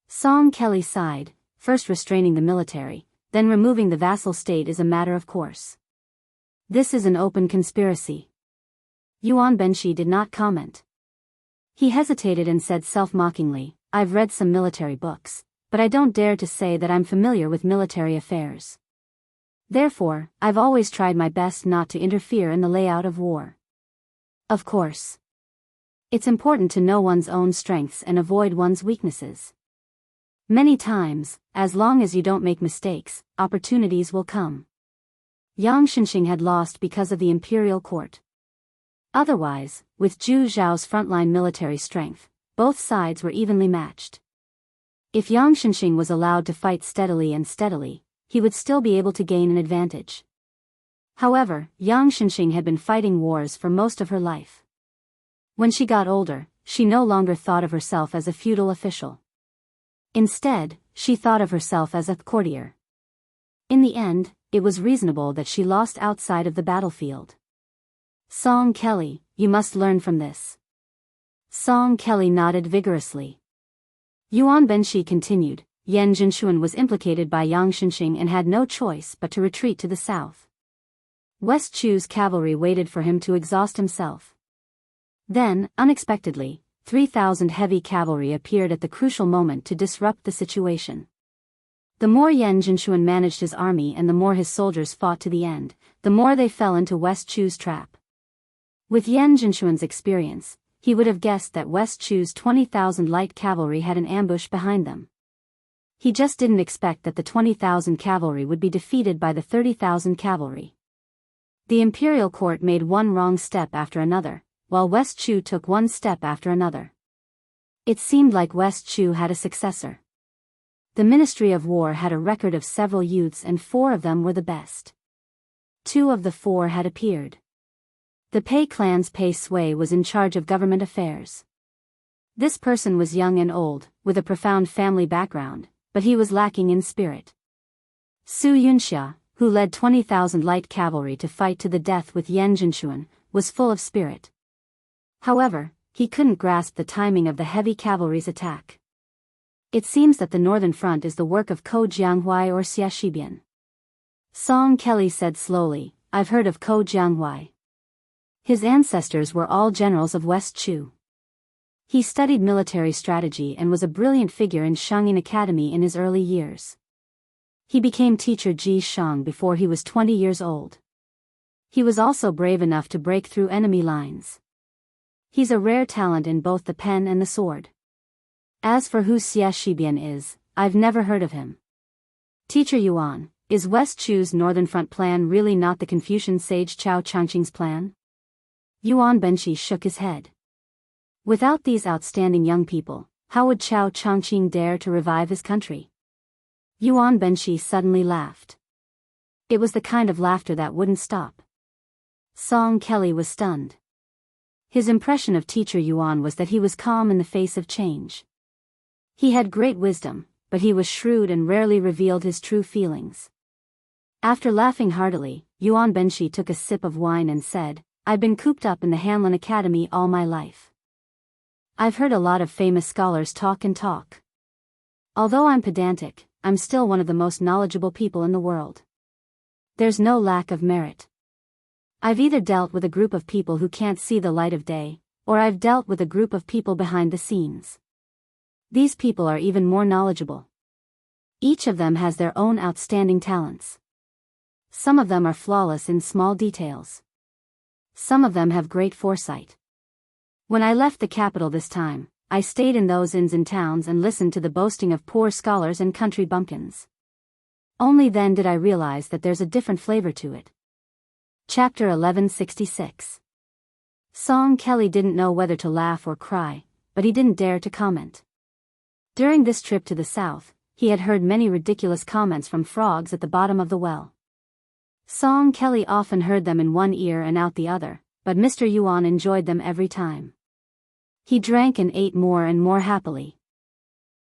Song Kelly sighed, first restraining the military, then removing the vassal state is a matter of course. This is an open conspiracy. Yuan Benshi did not comment. He hesitated and said self-mockingly, I've read some military books, but I don't dare to say that I'm familiar with military affairs. Therefore, I've always tried my best not to interfere in the layout of war. Of course. It's important to know one's own strengths and avoid one's weaknesses. Many times, as long as you don't make mistakes, opportunities will come. Yang Shenxing had lost because of the imperial court. Otherwise, with Zhu Zhao's frontline military strength, both sides were evenly matched. If Yang Shenxing was allowed to fight steadily, he would still be able to gain an advantage. However, Yang Shenxing had been fighting wars for most of her life. When she got older, she no longer thought of herself as a feudal official. Instead, she thought of herself as a courtier. In the end, it was reasonable that she lost outside of the battlefield. Song Kelly, you must learn from this. Song Kelly nodded vigorously. Yuan Benshi continued, Yan Jinshuan was implicated by Yang Shenxing and had no choice but to retreat to the south. West Chu's cavalry waited for him to exhaust himself. Then, unexpectedly, 3,000 heavy cavalry appeared at the crucial moment to disrupt the situation. The more Yan Jinshuan managed his army and the more his soldiers fought to the end, the more they fell into West Chu's trap. With Yan Jinshuan's experience, he would have guessed that West Chu's 20,000 light cavalry had an ambush behind them. He just didn't expect that the 20,000 cavalry would be defeated by the 30,000 cavalry. The imperial court made one wrong step after another, while West Chu took one step after another. It seemed like West Chu had a successor. The Ministry of War had a record of several youths and 4 of them were the best. 2 of the 4 had appeared. The Pei clan's Pei Sui was in charge of government affairs. This person was young and old, with a profound family background, but he was lacking in spirit. Su Yunxia, who led 20,000 light cavalry to fight to the death with Yan Jinshuan, was full of spirit. However, he couldn't grasp the timing of the heavy cavalry's attack. It seems that the northern front is the work of Ko Jianghuai or Xia Shibian. Song Kelly said slowly, I've heard of Ko Jianghuai. His ancestors were all generals of West Chu. He studied military strategy and was a brilliant figure in Shangyin Academy in his early years. He became teacher Ji Shang before he was 20 years old. He was also brave enough to break through enemy lines. He's a rare talent in both the pen and the sword. As for who Xia Shibian is, I've never heard of him. Teacher Yuan, is West Chu's Northern Front plan really not the Confucian sage Chao Changqing's plan? Yuan Benshi shook his head. Without these outstanding young people, how would Chao Changqing dare to revive his country? Yuan Benshi suddenly laughed. It was the kind of laughter that wouldn't stop. Song Kelly was stunned. His impression of teacher Yuan was that he was calm in the face of change. He had great wisdom, but he was shrewd and rarely revealed his true feelings. After laughing heartily, Yuan Benshi took a sip of wine and said, I've been cooped up in the Hanlin Academy all my life. I've heard a lot of famous scholars talk and talk. Although I'm pedantic, I'm still one of the most knowledgeable people in the world. There's no lack of merit. I've either dealt with a group of people who can't see the light of day, or I've dealt with a group of people behind the scenes. These people are even more knowledgeable. Each of them has their own outstanding talents. Some of them are flawless in small details. Some of them have great foresight. When I left the capital this time, I stayed in those inns and towns and listened to the boasting of poor scholars and country bumpkins. Only then did I realize that there's a different flavor to it. Chapter 1166. Song Kelly didn't know whether to laugh or cry, but he didn't dare to comment. During this trip to the south, he had heard many ridiculous comments from frogs at the bottom of the well. Song Kelly often heard them in one ear and out the other, but Mr. Yuan enjoyed them every time. He drank and ate more and more happily.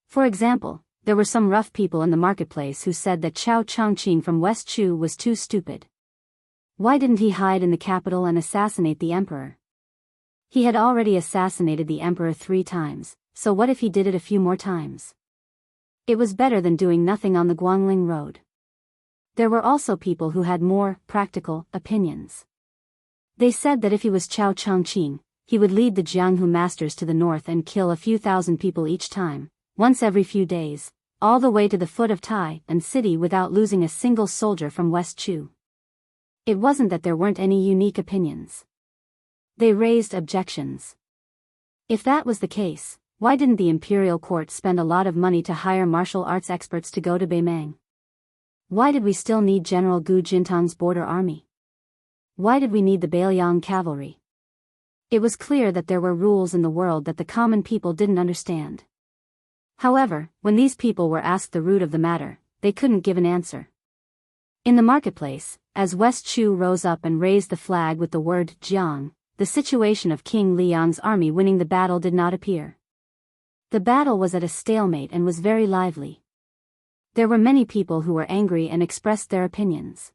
For example, there were some rough people in the marketplace who said that Chao Chongqing from West Chu was too stupid. Why didn't he hide in the capital and assassinate the emperor? He had already assassinated the emperor 3 times, so what if he did it a few more times? It was better than doing nothing on the Guangling Road. There were also people who had more practical opinions. They said that if he was Chao Chongqing, he would lead the Jianghu masters to the north and kill a few thousand people each time, once every few days, all the way to the foot of Tai and city without losing a single soldier from West Chu. It wasn't that there weren't any unique opinions. They raised objections. If that was the case, why didn't the imperial court spend a lot of money to hire martial arts experts to go to Beimang? Why did we still need General Gu Jintang's border army? Why did we need the Bailiang cavalry? It was clear that there were rules in the world that the common people didn't understand. However, when these people were asked the root of the matter, they couldn't give an answer. In the marketplace, as West Chu rose up and raised the flag with the word Jiang, the situation of King Liang's army winning the battle did not appear. The battle was at a stalemate and was very lively. There were many people who were angry and expressed their opinions.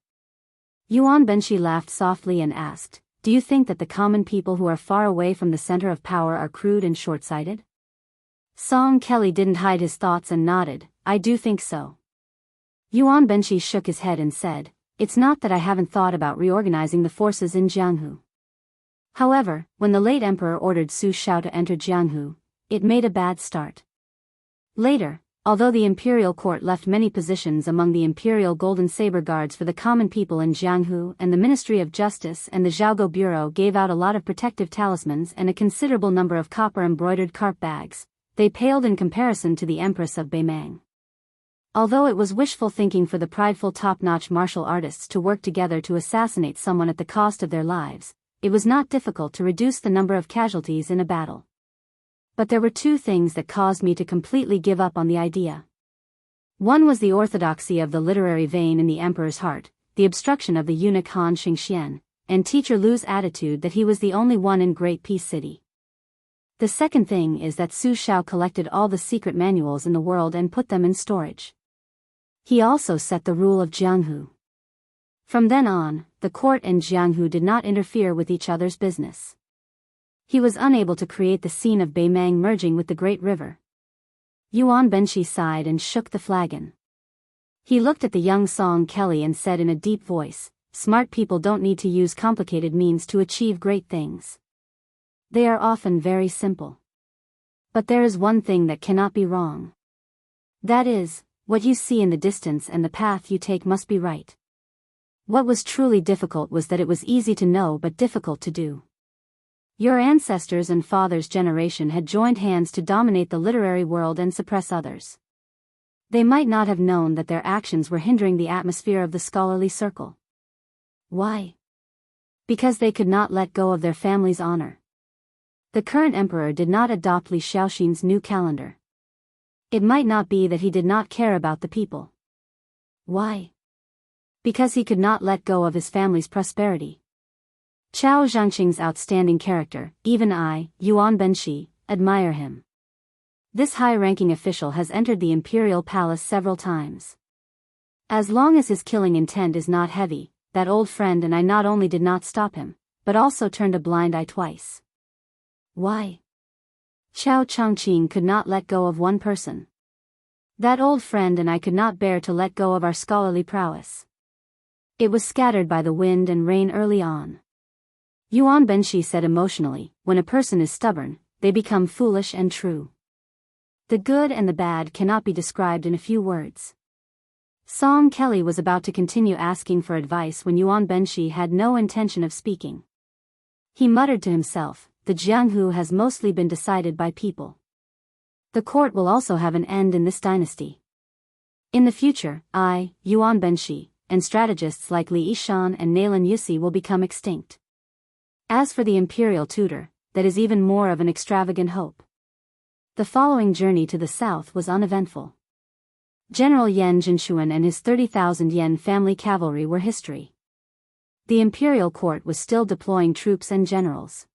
Yuan Benshi laughed softly and asked, "Do you think that the common people who are far away from the center of power are crude and short-sighted?" Song Kelly didn't hide his thoughts and nodded, "I do think so." Yuan Benshi shook his head and said, "It's not that I haven't thought about reorganizing the forces in Jianghu. However, when the late emperor ordered Su Shao to enter Jianghu, it made a bad start. Later, although the imperial court left many positions among the imperial golden saber guards for the common people in Jianghu, and the Ministry of Justice and the Zhaogo Bureau gave out a lot of protective talismans and a considerable number of copper-embroidered carp bags, they paled in comparison to the Empress of Beimang. Although it was wishful thinking for the prideful top-notch martial artists to work together to assassinate someone at the cost of their lives, it was not difficult to reduce the number of casualties in a battle. But there were 2 things that caused me to completely give up on the idea. One was the orthodoxy of the literary vein in the emperor's heart, the obstruction of the eunuch Han Xingxian, and Teacher Lu's attitude that he was the only one in Great Peace City. The second thing is that Su Shao collected all the secret manuals in the world and put them in storage. He also set the rule of Jianghu. From then on, the court and Jianghu did not interfere with each other's business. He was unable to create the scene of Beimang merging with the Great River. Yuan Benshi sighed and shook the flagon. He looked at the young Song Kelly and said in a deep voice, "Smart people don't need to use complicated means to achieve great things. They are often very simple. But there is one thing that cannot be wrong. That is, what you see in the distance and the path you take must be right." What was truly difficult was that it was easy to know but difficult to do. Your ancestors and fathers' generation had joined hands to dominate the literary world and suppress others. They might not have known that their actions were hindering the atmosphere of the scholarly circle. Why? Because they could not let go of their family's honor. The current emperor did not adopt Li Shaoxin's new calendar. It might not be that he did not care about the people. Why? Because he could not let go of his family's prosperity. Chao Zhangqing's outstanding character, even I, Yuan Benshi, admire him. This high-ranking official has entered the imperial palace several times. As long as his killing intent is not heavy, that old friend and I not only did not stop him, but also turned a blind eye twice. Why? Chao Chongqing could not let go of one person. That old friend and I could not bear to let go of our scholarly prowess. It was scattered by the wind and rain early on. Yuan Benshi said emotionally, "When a person is stubborn, they become foolish and true. The good and the bad cannot be described in a few words." Song Kelly was about to continue asking for advice when Yuan Benshi had no intention of speaking. He muttered to himself, the Jianghu has mostly been decided by people. The court will also have an end in this dynasty. In the future, Yuan Benshi, and strategists like Li Yishan and Nailan Yusi will become extinct. As for the imperial tutor, that is even more of an extravagant hope. The following journey to the south was uneventful. General Yan Jinshuan and his 30,000 yen family cavalry were history. The imperial court was still deploying troops and generals.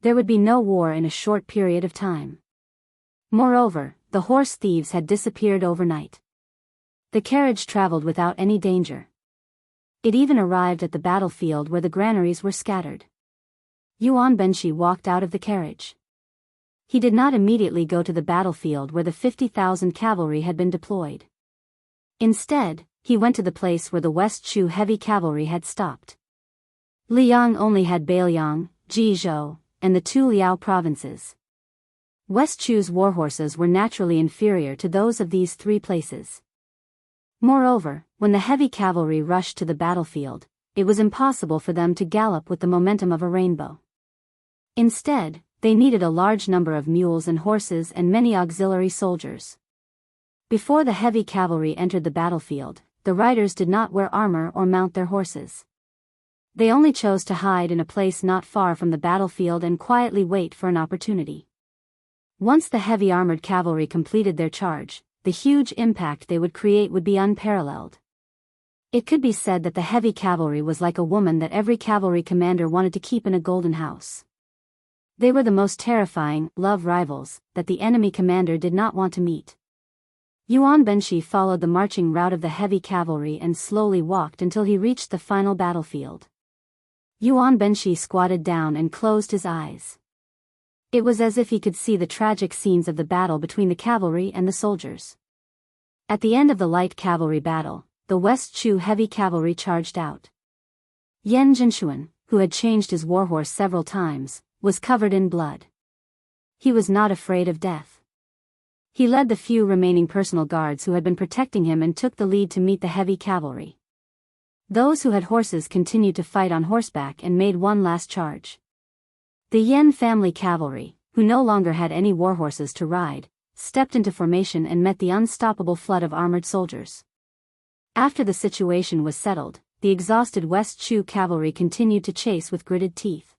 There would be no war in a short period of time. Moreover, the horse thieves had disappeared overnight. The carriage traveled without any danger. It even arrived at the battlefield where the granaries were scattered. Yuan Benshi walked out of the carriage. He did not immediately go to the battlefield where the 50,000 cavalry had been deployed. Instead, he went to the place where the West Chu heavy cavalry had stopped. Liang only had Bailiang, Jizhou, and the two Liao provinces. West Chu's warhorses were naturally inferior to those of these three places. Moreover, when the heavy cavalry rushed to the battlefield, it was impossible for them to gallop with the momentum of a rainbow. Instead, they needed a large number of mules and horses and many auxiliary soldiers. Before the heavy cavalry entered the battlefield, the riders did not wear armor or mount their horses. They only chose to hide in a place not far from the battlefield and quietly wait for an opportunity. Once the heavy armored cavalry completed their charge, the huge impact they would create would be unparalleled. It could be said that the heavy cavalry was like a woman that every cavalry commander wanted to keep in a golden house. They were the most terrifying love rivals that the enemy commander did not want to meet. Yuan Benshi followed the marching route of the heavy cavalry and slowly walked until he reached the final battlefield. Yuan Benshi squatted down and closed his eyes. It was as if he could see the tragic scenes of the battle between the cavalry and the soldiers. At the end of the light cavalry battle, the West Chu heavy cavalry charged out. Yan Jinshuan, who had changed his warhorse several times, was covered in blood. He was not afraid of death. He led the few remaining personal guards who had been protecting him and took the lead to meet the heavy cavalry. Those who had horses continued to fight on horseback and made one last charge. The Yan family cavalry, who no longer had any warhorses to ride, stepped into formation and met the unstoppable flood of armored soldiers. After the situation was settled, the exhausted West Chu cavalry continued to chase with gritted teeth.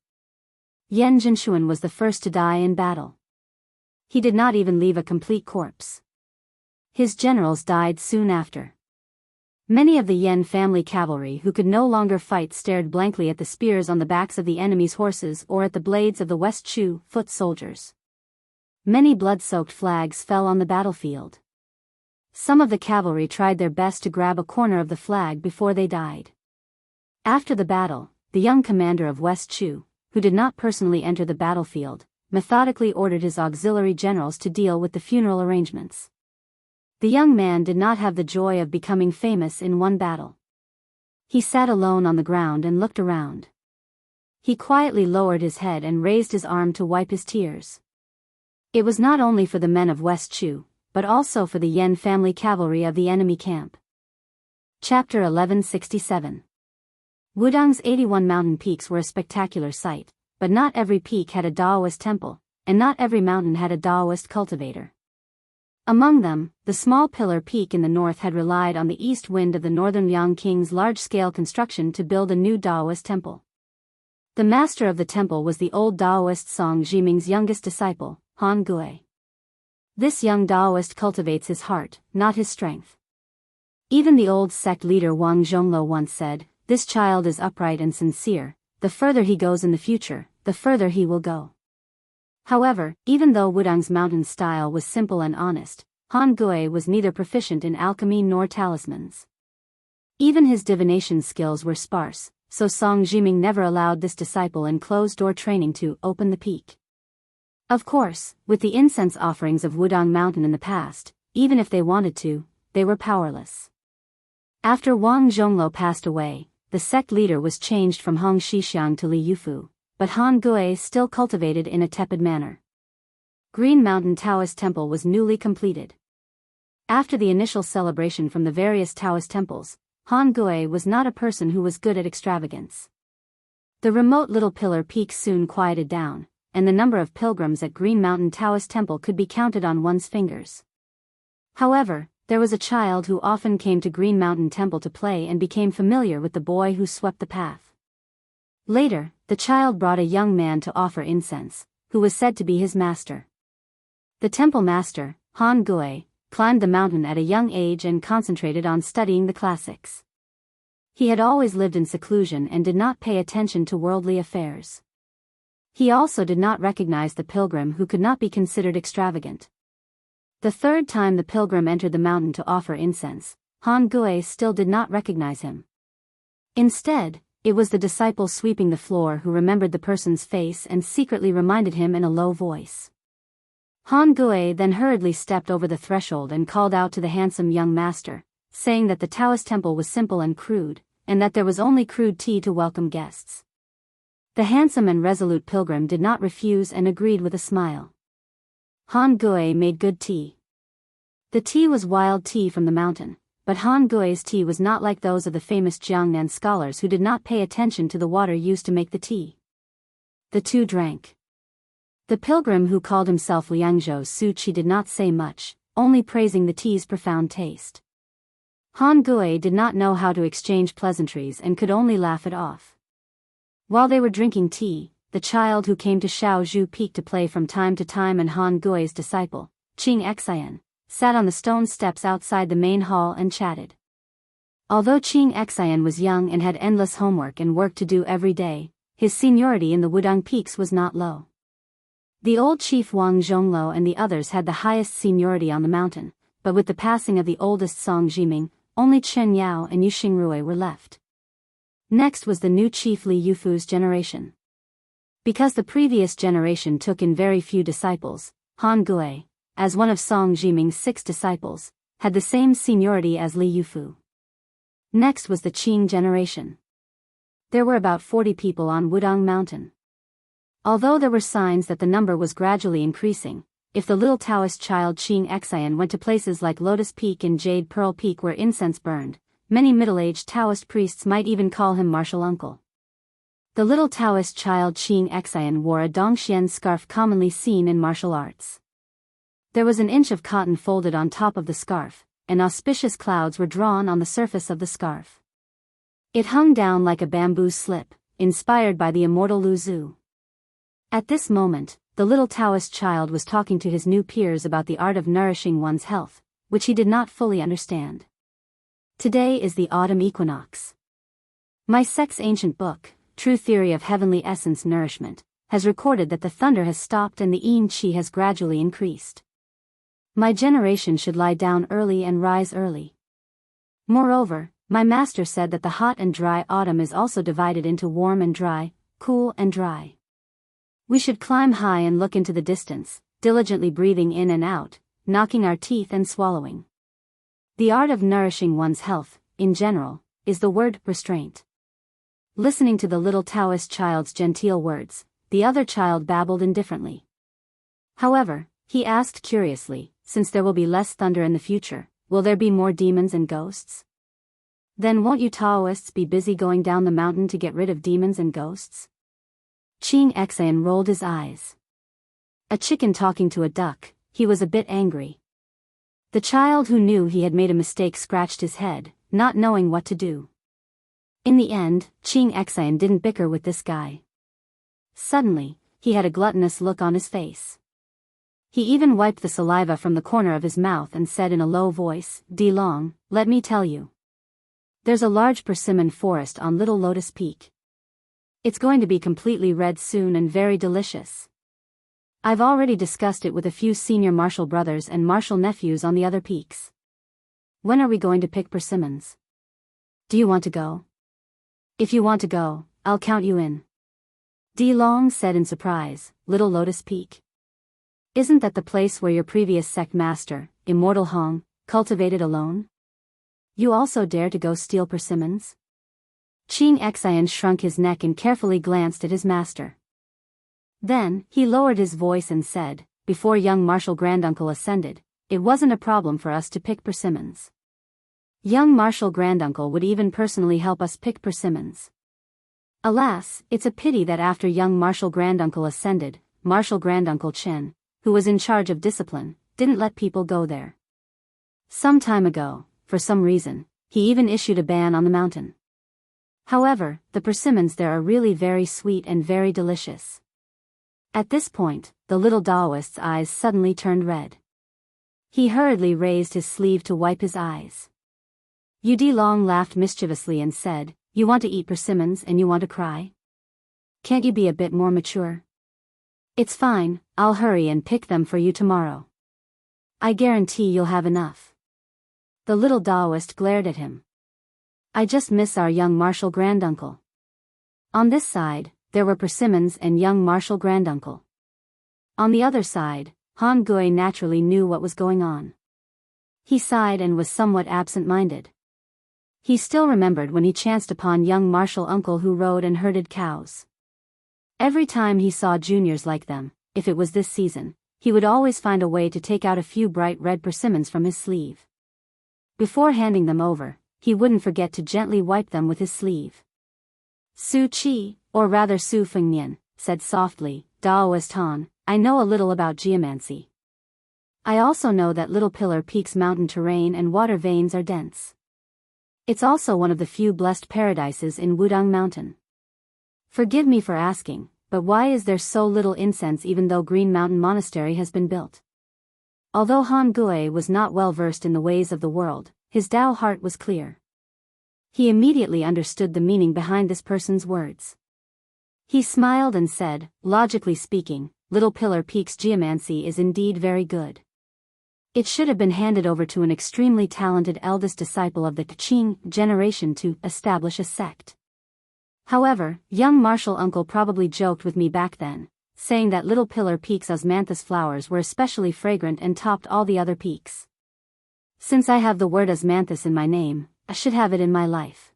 Yan Jinshuan was the first to die in battle. He did not even leave a complete corpse. His generals died soon after. Many of the Yan family cavalry who could no longer fight stared blankly at the spears on the backs of the enemy's horses or at the blades of the West Chu foot soldiers. Many blood-soaked flags fell on the battlefield. Some of the cavalry tried their best to grab a corner of the flag before they died. After the battle, the young commander of West Chu, who did not personally enter the battlefield, methodically ordered his auxiliary generals to deal with the funeral arrangements. The young man did not have the joy of becoming famous in one battle. He sat alone on the ground and looked around. He quietly lowered his head and raised his arm to wipe his tears. It was not only for the men of West Chu, but also for the Yan family cavalry of the enemy camp. Chapter 1167. Wudang's 81 mountain peaks were a spectacular sight, but not every peak had a Daoist temple, and not every mountain had a Daoist cultivator. Among them, the small pillar peak in the north had relied on the east wind of the northern Liang king's large-scale construction to build a new Daoist temple. The master of the temple was the old Daoist Song Jiming's youngest disciple, Han Gui. This young Daoist cultivates his heart, not his strength. Even the old sect leader Wang Zhonglo once said, "This child is upright and sincere, the further he goes in the future, the further he will go." However, even though Wudang's mountain style was simple and honest, Han Gui was neither proficient in alchemy nor talismans. Even his divination skills were sparse, so Song Jiming never allowed this disciple in closed-door training to open the peak. Of course, with the incense offerings of Wudang Mountain in the past, even if they wanted to, they were powerless. After Wang Zhonglo passed away, the sect leader was changed from Hong Shixiang to Li Yufu, but Han Gui still cultivated in a tepid manner. Green Mountain Taoist Temple was newly completed. After the initial celebration from the various Taoist temples, Han Gui was not a person who was good at extravagance. The remote little pillar peak soon quieted down, and the number of pilgrims at Green Mountain Taoist Temple could be counted on one's fingers. However, there was a child who often came to Green Mountain Temple to play and became familiar with the boy who swept the path. Later, the child brought a young man to offer incense, who was said to be his master. The temple master, Han Gui, climbed the mountain at a young age and concentrated on studying the classics. He had always lived in seclusion and did not pay attention to worldly affairs. He also did not recognize the pilgrim who could not be considered extravagant. The third time the pilgrim entered the mountain to offer incense, Han Gui still did not recognize him. Instead, it was the disciple sweeping the floor who remembered the person's face and secretly reminded him in a low voice. Han Gui then hurriedly stepped over the threshold and called out to the handsome young master, saying that the Taoist temple was simple and crude, and that there was only crude tea to welcome guests. The handsome and resolute pilgrim did not refuse and agreed with a smile. Han Gui made good tea. The tea was wild tea from the mountain, but Han Gui's tea was not like those of the famous Jiangnan scholars who did not pay attention to the water used to make the tea. The two drank. The pilgrim who called himself Liangzhou Su Chi did not say much, only praising the tea's profound taste. Han Gui did not know how to exchange pleasantries and could only laugh it off. While they were drinking tea, the child who came to Shaozhou Peak to play from time to time and Han Gui's disciple, Qing Xian, sat on the stone steps outside the main hall and chatted. Although Qing Xian was young and had endless homework and work to do every day, his seniority in the Wudong Peaks was not low. The old chief Wang Zhongluo and the others had the highest seniority on the mountain, but with the passing of the oldest Song Jiming, only Chen Yao and Yu Xingrui were left. Next was the new chief Li Yufu's generation. Because the previous generation took in very few disciples, Han Gui, as one of Song Jiming's 6 disciples, had the same seniority as Li Yufu. Next was the Qing generation. There were about 40 people on Wudong Mountain. Although there were signs that the number was gradually increasing, if the little Taoist child Qing Xian went to places like Lotus Peak and Jade Pearl Peak where incense burned, many middle-aged Taoist priests might even call him martial uncle. The little Taoist child Qing Xian wore a Dongxian scarf commonly seen in martial arts. There was an inch of cotton folded on top of the scarf, and auspicious clouds were drawn on the surface of the scarf. It hung down like a bamboo slip, inspired by the immortal Lu Zhu. At this moment, the little Taoist child was talking to his new peers about the art of nourishing one's health, which he did not fully understand. Today is the autumn equinox. My sect's ancient book, True Theory of Heavenly Essence Nourishment, has recorded that the thunder has stopped and the yin qi has gradually increased. My generation should lie down early and rise early. Moreover, my master said that the hot and dry autumn is also divided into warm and dry, cool and dry. We should climb high and look into the distance, diligently breathing in and out, knocking our teeth and swallowing. The art of nourishing one's health, in general, is the word restraint. Listening to the little Taoist child's genteel words, the other child babbled indifferently. However, he asked curiously, since there will be less thunder in the future, will there be more demons and ghosts? Then won't you Taoists be busy going down the mountain to get rid of demons and ghosts? Qing Xian rolled his eyes. A chicken talking to a duck, he was a bit angry. The child who knew he had made a mistake scratched his head, not knowing what to do. In the end, Qing Xian didn't bicker with this guy. Suddenly, he had a gluttonous look on his face. He even wiped the saliva from the corner of his mouth and said in a low voice, "Di Long, let me tell you. There's a large persimmon forest on Little Lotus Peak. It's going to be completely red soon and very delicious. I've already discussed it with a few senior martial brothers and martial nephews on the other peaks. When are we going to pick persimmons? Do you want to go? If you want to go, I'll count you in." Di Long said in surprise, "Little Lotus Peak? Isn't that the place where your previous sect master, Immortal Hong, cultivated alone? You also dare to go steal persimmons?" Qing Xian shrunk his neck and carefully glanced at his master. Then, he lowered his voice and said, "Before young Martial Granduncle ascended, it wasn't a problem for us to pick persimmons. Young Martial Granduncle would even personally help us pick persimmons. Alas, it's a pity that after young Martial Granduncle ascended, Martial Granduncle Chen, who was in charge of discipline, didn't let people go there. Some time ago, for some reason, he even issued a ban on the mountain. However, the persimmons there are really very sweet and very delicious. At this point, the little Taoist's eyes suddenly turned red. He hurriedly raised his sleeve to wipe his eyes. Yu Long laughed mischievously and said, "You want to eat persimmons and you want to cry? Can't you be a bit more mature? It's fine, I'll hurry and pick them for you tomorrow. I guarantee you'll have enough." The little Taoist glared at him. "I just miss our young martial granduncle." On this side, there were persimmons and young martial granduncle. On the other side, Han Gui naturally knew what was going on. He sighed and was somewhat absent-minded. He still remembered when he chanced upon young martial uncle who rode and herded cows. Every time he saw juniors like them, if it was this season, he would always find a way to take out a few bright red persimmons from his sleeve. Before handing them over, he wouldn't forget to gently wipe them with his sleeve. "Su Qi, or rather Su Fengnian," said softly, "Taoist Han, I know a little about geomancy. I also know that Little Pillar Peak's mountain terrain and water veins are dense. It's also one of the few blessed paradises in Wudang Mountain. Forgive me for asking, but why is there so little incense even though Green Mountain Monastery has been built?" Although Han Gui was not well versed in the ways of the world, his Tao heart was clear. He immediately understood the meaning behind this person's words. He smiled and said, "Logically speaking, Little Pillar Peak's geomancy is indeed very good. It should have been handed over to an extremely talented eldest disciple of the Qing generation to establish a sect. However, young martial uncle probably joked with me back then, saying that Little Pillar Peak's osmanthus flowers were especially fragrant and topped all the other peaks. Since I have the word osmanthus in my name, I should have it in my life.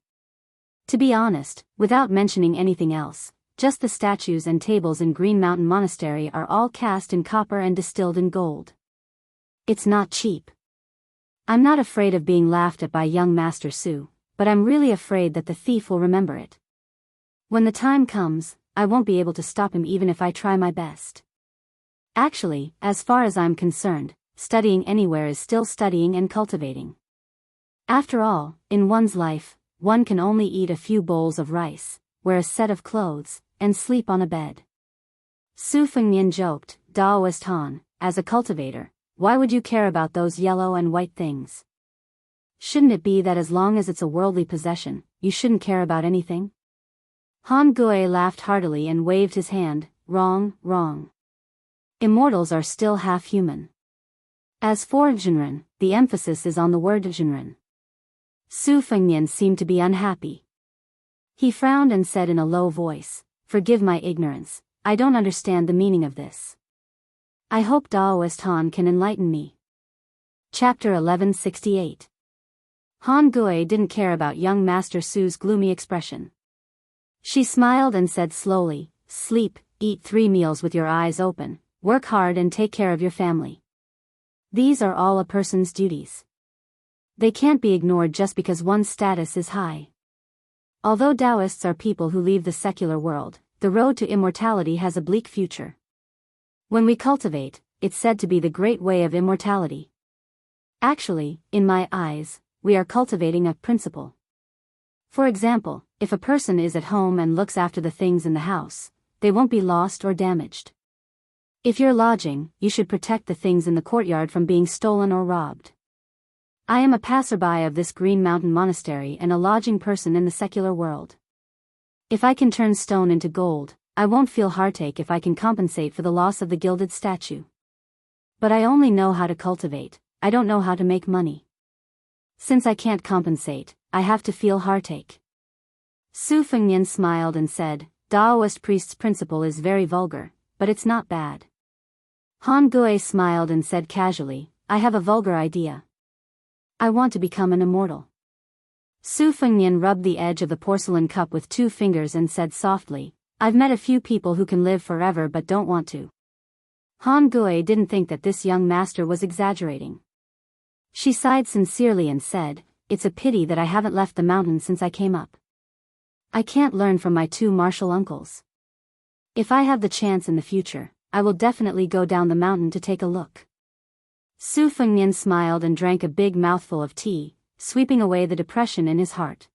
To be honest, without mentioning anything else, just the statues and tables in Green Mountain Monastery are all cast in copper and distilled in gold. It's not cheap. I'm not afraid of being laughed at by young Master Su, but I'm really afraid that the thief will remember it. When the time comes, I won't be able to stop him even if I try my best. Actually, as far as I'm concerned, studying anywhere is still studying and cultivating. After all, in one's life, one can only eat a few bowls of rice, wear a set of clothes, and sleep on a bed." Su Fengnian joked, "Taoist Han, as a cultivator, why would you care about those yellow and white things? Shouldn't it be that as long as it's a worldly possession, you shouldn't care about anything?" Han Gui laughed heartily and waved his hand, "Wrong, wrong. Immortals are still half human. As for Jinren, the emphasis is on the word Jinren." Su Fengnian seemed to be unhappy. He frowned and said in a low voice, "Forgive my ignorance, I don't understand the meaning of this. I hope Taoist Han can enlighten me." Chapter 1168. Han Gui didn't care about young Master Su's gloomy expression. She smiled and said slowly, "Sleep, eat 3 meals with your eyes open, work hard and take care of your family. These are all a person's duties. They can't be ignored just because one's status is high. Although Taoists are people who leave the secular world, the road to immortality has a bleak future. When we cultivate, it's said to be the great way of immortality. Actually, in my eyes, we are cultivating a principle. For example, if a person is at home and looks after the things in the house, they won't be lost or damaged. If you're lodging, you should protect the things in the courtyard from being stolen or robbed. I am a passerby of this Green Mountain Monastery and a lodging person in the secular world. If I can turn stone into gold, I won't feel heartache if I can compensate for the loss of the gilded statue. But I only know how to cultivate, I don't know how to make money. Since I can't compensate, I have to feel heartache." Su Fengnian smiled and said, "Taoist priest's principle is very vulgar, but it's not bad." Han Gui smiled and said casually, "I have a vulgar idea. I want to become an immortal." Su Fengnian rubbed the edge of the porcelain cup with 2 fingers and said softly, "I've met a few people who can live forever but don't want to." Han Gui didn't think that this young master was exaggerating. She sighed sincerely and said, "It's a pity that I haven't left the mountain since I came up. I can't learn from my 2 martial uncles. If I have the chance in the future, I will definitely go down the mountain to take a look. Su Fengnian smiled and drank a big mouthful of tea, sweeping away the depression in his heart.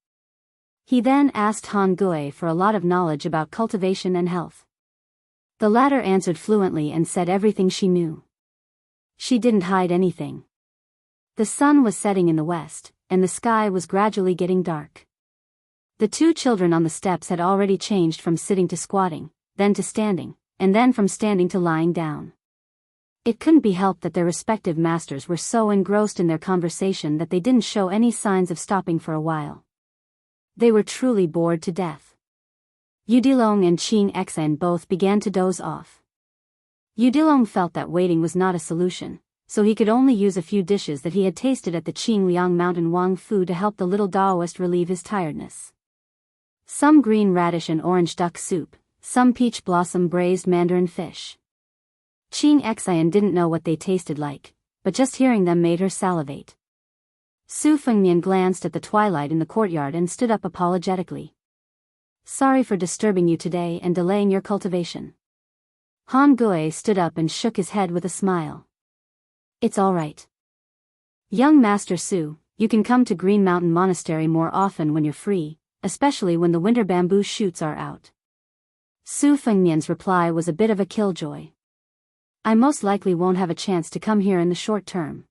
He then asked Han Gui for a lot of knowledge about cultivation and health. The latter answered fluently and said everything she knew. She didn't hide anything. The sun was setting in the west, and the sky was gradually getting dark. The two children on the steps had already changed from sitting to squatting, then to standing, and then from standing to lying down. It couldn't be helped that their respective masters were so engrossed in their conversation that they didn't show any signs of stopping for a while. They were truly bored to death. Yudilong and Qing Xen both began to doze off. Yudilong felt that waiting was not a solution, so he could only use a few dishes that he had tasted at the Qingliang Mountain Wang Fu to help the little Daoist relieve his tiredness. Some green radish and orange duck soup, some peach blossom braised mandarin fish. Qing Xen didn't know what they tasted like, but just hearing them made her salivate. Su Fengnian glanced at the twilight in the courtyard and stood up apologetically. Sorry for disturbing you today and delaying your cultivation. Han Gui stood up and shook his head with a smile. It's all right. Young Master Su, you can come to Green Mountain Monastery more often when you're free, especially when the winter bamboo shoots are out. Su Fengnian's reply was a bit of a killjoy. I most likely won't have a chance to come here in the short term.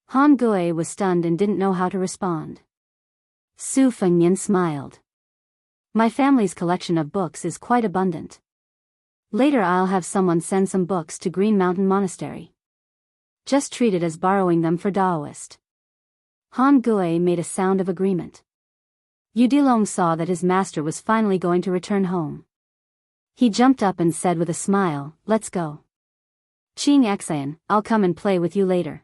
Han Gui was stunned and didn't know how to respond. Su Fengnian smiled. My family's collection of books is quite abundant. Later I'll have someone send some books to Green Mountain Monastery. Just treat it as borrowing them for Daoist. Han Gui made a sound of agreement. Yudilong saw that his master was finally going to return home. He jumped up and said with a smile, let's go. Qing Xen, I'll come and play with you later.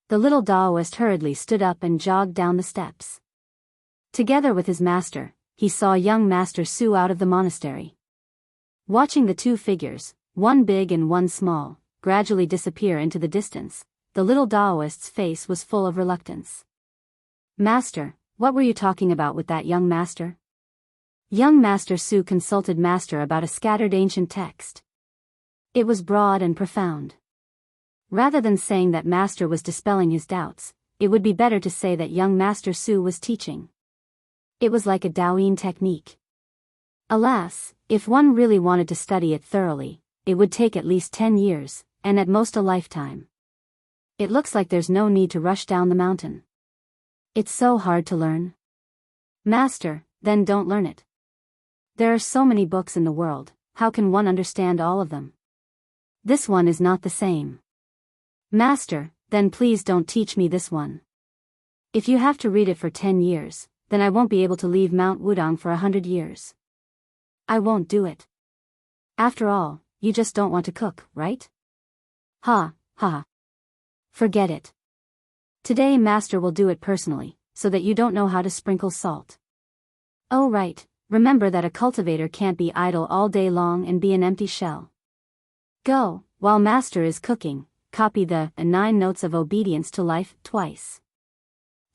The little Daoist hurriedly stood up and jogged down the steps. Together with his master, he saw young Master Su out of the monastery. Watching the two figures, one big and one small, gradually disappear into the distance, the little Daoist's face was full of reluctance. Master, what were you talking about with that young master? Young Master Su consulted Master about a scattered ancient text. It was broad and profound. Rather than saying that Master was dispelling his doubts, it would be better to say that young Master Su was teaching. It was like a Daoyin technique. Alas, if one really wanted to study it thoroughly, it would take at least 10 years, and at most a lifetime. It looks like there's no need to rush down the mountain. It's so hard to learn. Master, then don't learn it. There are so many books in the world, how can one understand all of them? This one is not the same. Master, then please don't teach me this one. If you have to read it for 10 years, then I won't be able to leave Mount Wudong for 100 years. I won't do it. After all, you just don't want to cook, right? Ha, ha. Forget it. Today Master will do it personally, so that you don't know how to sprinkle salt. Oh right, remember that a cultivator can't be idle all day long and be an empty shell. Go, while Master is cooking, copy the 9 notes of obedience to life twice.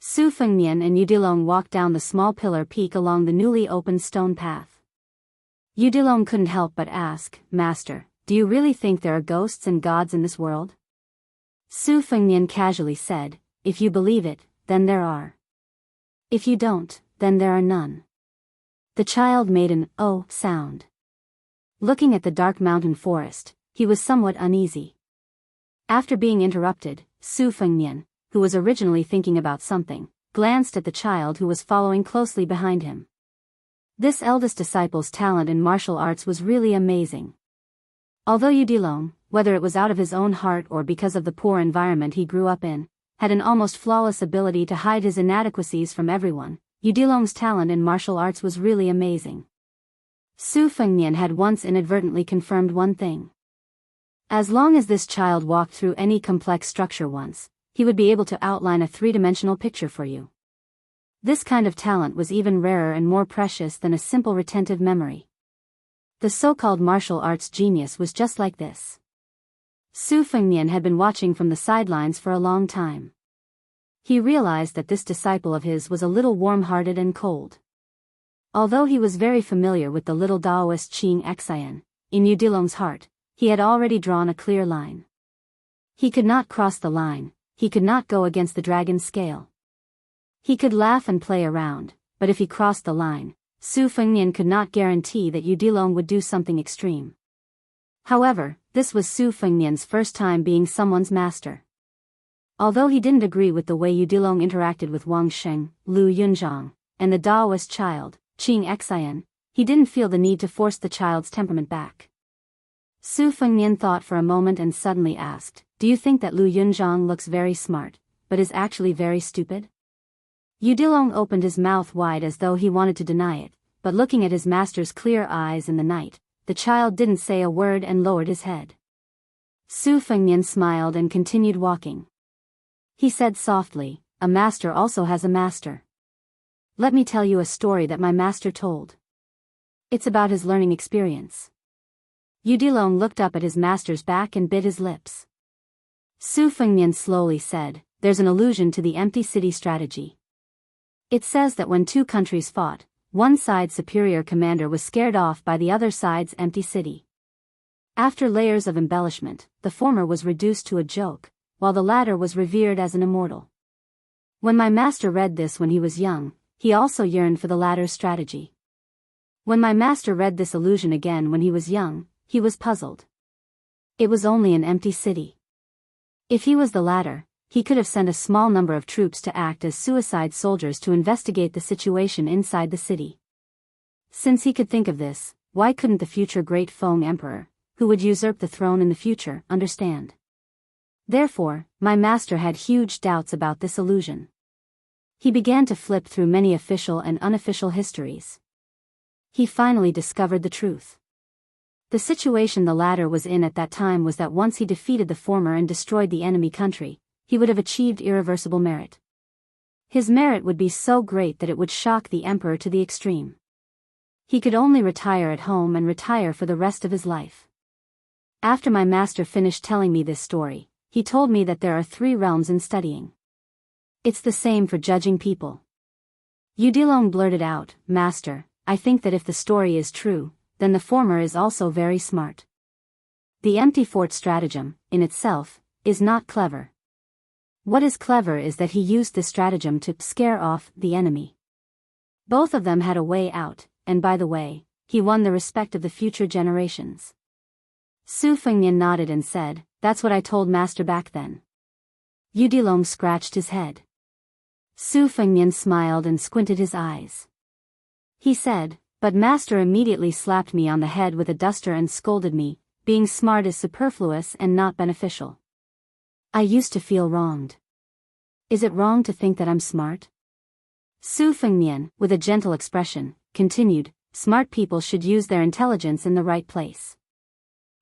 Su Fengnian and Yudilong walked down the small pillar peak along the newly opened stone path. Yudilong couldn't help but ask, Master, do you really think there are ghosts and gods in this world? Su Fengnian casually said, if you believe it, then there are. If you don't, then there are none. The child made an oh sound. Looking at the dark mountain forest, he was somewhat uneasy. After being interrupted, Su Fengnian, who was originally thinking about something, glanced at the child who was following closely behind him. This eldest disciple's talent in martial arts was really amazing. Although Yudilong, whether it was out of his own heart or because of the poor environment he grew up in, had an almost flawless ability to hide his inadequacies from everyone, Yudilong's talent in martial arts was really amazing. Su Fengnian had once inadvertently confirmed one thing. As long as this child walked through any complex structure once, he would be able to outline a 3-dimensional picture for you. This kind of talent was even rarer and more precious than a simple retentive memory. The so-called martial arts genius was just like this. Su Fengnian had been watching from the sidelines for a long time. He realized that this disciple of his was a little warm-hearted and cold. Although he was very familiar with the little Daoist Qing Xien, in Yudilong's heart, He had already drawn a clear line. He could not cross the line, he could not go against the dragon's scale. He could laugh and play around, but if he crossed the line, Su Fengnian could not guarantee that Udilong would do something extreme. However, this was Su Fengnian's first time being someone's master. Although he didn't agree with the way Udilong interacted with Wang Sheng, Lu Yunzhang, and the Daoist child, Qing Xian, he didn't feel the need to force the child's temperament back. Su Fengnian thought for a moment and suddenly asked, "Do you think that Lu Yunzhang looks very smart, but is actually very stupid?" Udilong opened his mouth wide as though he wanted to deny it, but looking at his master's clear eyes in the night, the child didn't say a word and lowered his head. Su Fengnian smiled and continued walking. He said softly, "A master also has a master. Let me tell you a story that my master told. It's about his learning experience." Udilong looked up at his master's back and bit his lips. Su Fengnian slowly said, "There's an allusion to the empty city strategy. It says that when two countries fought, one side's superior commander was scared off by the other side's empty city. After layers of embellishment, the former was reduced to a joke, while the latter was revered as an immortal. When my master read this when he was young, he also yearned for the latter's strategy. When my master read this allusion again when he was young, he was puzzled. It was only an empty city. If he was the latter, he could have sent a small number of troops to act as suicide soldiers to investigate the situation inside the city. Since he could think of this, why couldn't the future great Feng emperor, who would usurp the throne in the future, understand? Therefore, my master had huge doubts about this illusion. He began to flip through many official and unofficial histories. He finally discovered the truth. The situation the latter was in at that time was that once he defeated the former and destroyed the enemy country, he would have achieved irreversible merit. His merit would be so great that it would shock the emperor to the extreme. He could only retire at home and retire for the rest of his life. After my master finished telling me this story, he told me that there are 3 realms in studying. It's the same for judging people. Udilong blurted out, "Master, I think that if the story is true, then the former is also very smart. The empty fort stratagem, in itself, is not clever. What is clever is that he used this stratagem to scare off the enemy. Both of them had a way out, and by the way, he won the respect of the future generations." Su Fengnian nodded and said, "That's what I told master back then." Udilong scratched his head. Su Fengnian smiled and squinted his eyes. He said, "But master immediately slapped me on the head with a duster and scolded me, being smart is superfluous and not beneficial. I used to feel wronged. Is it wrong to think that I'm smart?" Su Fengnian, with a gentle expression, continued, "Smart people should use their intelligence in the right place.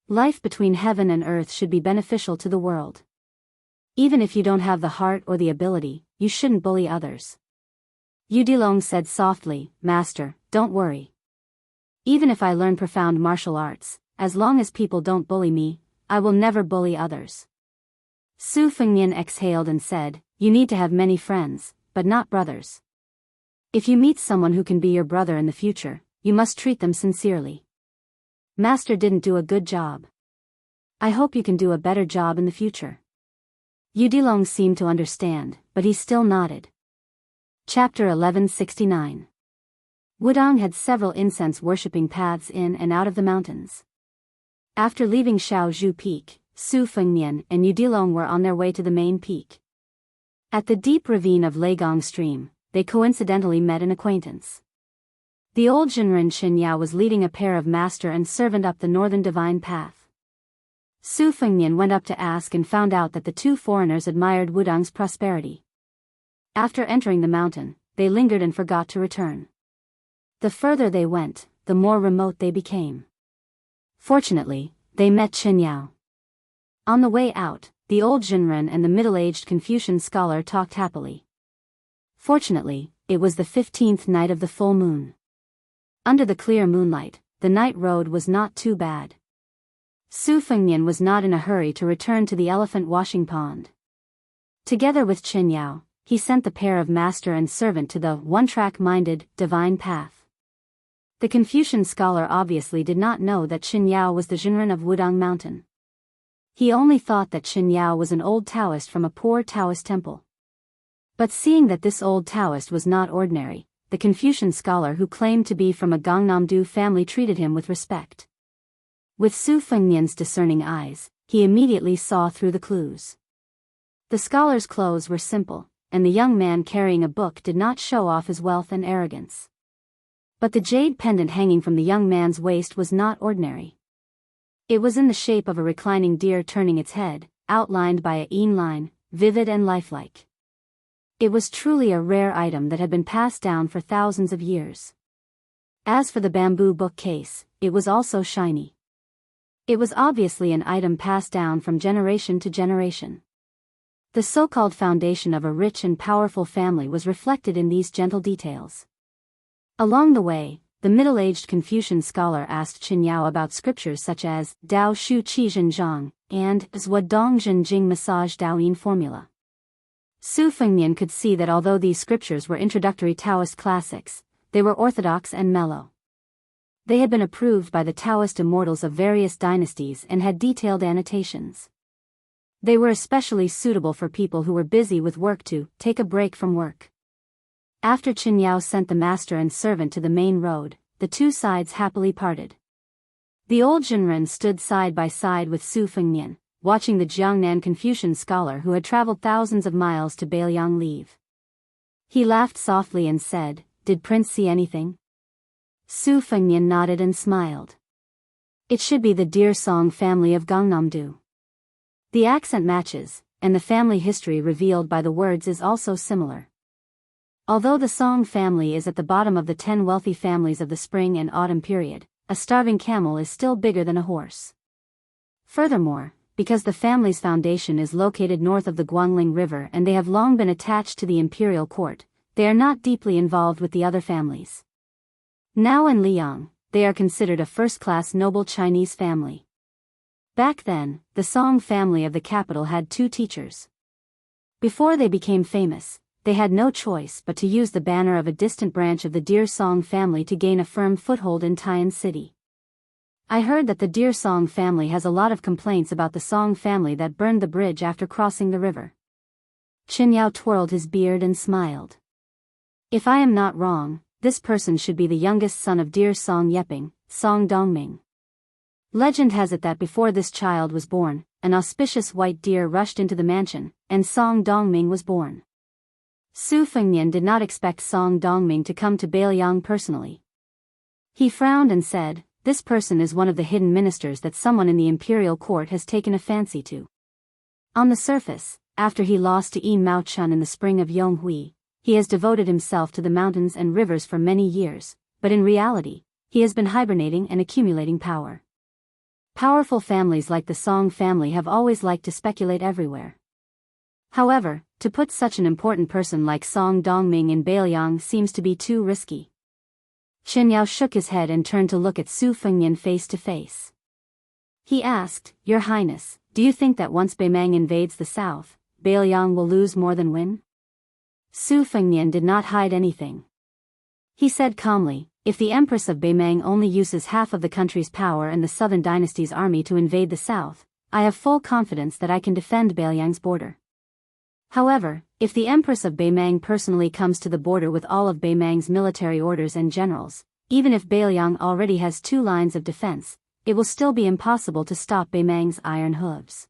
Life between heaven and earth should be beneficial to the world. Even if you don't have the heart or the ability, you shouldn't bully others." Udilong said softly, "Master, don't worry. Even if I learn profound martial arts, as long as people don't bully me, I will never bully others." Su Fengnian exhaled and said, "You need to have many friends, but not brothers. If you meet someone who can be your brother in the future, you must treat them sincerely. Master didn't do a good job. I hope you can do a better job in the future." Udilong seemed to understand, but he still nodded. Chapter 1169. Wudong had several incense-worshipping paths in and out of the mountains. After leaving Shaozhu Peak, Su Fengnian and Udilong were on their way to the main peak. At the deep ravine of Leigong Stream, they coincidentally met an acquaintance. The old Jinren Qinyao was leading a pair of master and servant up the northern divine path. Su Fengnian went up to ask and found out that the 2 foreigners admired Wudong's prosperity. After entering the mountain, they lingered and forgot to return. The further they went, the more remote they became. Fortunately, they met Qinyao. On the way out, the old Jinren and the middle-aged Confucian scholar talked happily. Fortunately, it was the 15th night of the full moon. Under the clear moonlight, the night road was not too bad. Su Fengnian was not in a hurry to return to the elephant washing pond. Together with Qinyao, he sent the pair of master and servant to the one-track-minded, divine path. The Confucian scholar obviously did not know that Qin Yao was the Jinren of Wudang Mountain. He only thought that Qin Yao was an old Taoist from a poor Taoist temple. But seeing that this old Taoist was not ordinary, the Confucian scholar who claimed to be from a Gangnam-do family treated him with respect. With Su Fengnian's discerning eyes, he immediately saw through the clues. The scholar's clothes were simple, and the young man carrying a book did not show off his wealth and arrogance. But the jade pendant hanging from the young man's waist was not ordinary. It was in the shape of a reclining deer turning its head, outlined by a yin line, vivid and lifelike. It was truly a rare item that had been passed down for thousands of years. As for the bamboo bookcase, it was also shiny. It was obviously an item passed down from generation to generation. The so-called foundation of a rich and powerful family was reflected in these gentle details. Along the way, the middle-aged Confucian scholar asked Qin Yao about scriptures such as Dao Shu Qi Zhen Zhang and Zhua Dong Zhen Jing Massage Dao Yin formula. Su Fengnian could see that although these scriptures were introductory Taoist classics, they were orthodox and mellow. They had been approved by the Taoist immortals of various dynasties and had detailed annotations. They were especially suitable for people who were busy with work to take a break from work. After Qin Yao sent the master and servant to the main road, the two sides happily parted. The old Jinren stood side by side with Su Fengnian, watching the Jiangnan Confucian scholar who had traveled thousands of miles to Beiliang leave. He laughed softly and said, "Did Prince see anything?" Su Fengnian nodded and smiled. "It should be the Deer Song family of Gangnam-do. The accent matches, and the family history revealed by the words is also similar. Although the Song family is at the bottom of the 10 wealthy families of the spring and autumn period, a starving camel is still bigger than a horse. Furthermore, because the family's foundation is located north of the Guangling River and they have long been attached to the imperial court, they are not deeply involved with the other families. Now in Liang, they are considered a first-class noble Chinese family. Back then, the Song family of the capital had 2 teachers. Before they became famous, they had no choice but to use the banner of a distant branch of the Deer Song family to gain a firm foothold in Tian City. I heard that the Deer Song family has a lot of complaints about the Song family that burned the bridge after crossing the river. Qin Yao twirled his beard and smiled. If I am not wrong, this person should be the youngest son of Deer Song Yeping, Song Dongming. Legend has it that before this child was born, an auspicious white deer rushed into the mansion, and Song Dongming was born. Su Fengnian did not expect Song Dongming to come to Beiliang personally. He frowned and said, "This person is one of the hidden ministers that someone in the imperial court has taken a fancy to." On the surface, after he lost to Yin Mao Chun in the spring of Yonghui, he has devoted himself to the mountains and rivers for many years, but in reality, he has been hibernating and accumulating power. Powerful families like the Song family have always liked to speculate everywhere. However, to put such an important person like Song Dongming in Beiliang seems to be too risky. Qin Yao shook his head and turned to look at Su Fengnian face to face. He asked, "Your Highness, do you think that once Beimang invades the south, Beiliang will lose more than win?" Su Fengnian did not hide anything. He said calmly, "If the Empress of Beimang only uses half of the country's power and the southern dynasty's army to invade the south, I have full confidence that I can defend Beiliang's border. However, if the Empress of Beimang personally comes to the border with all of Beimang's military orders and generals, even if Beiliang already has 2 lines of defense, it will still be impossible to stop Beimang's iron hooves.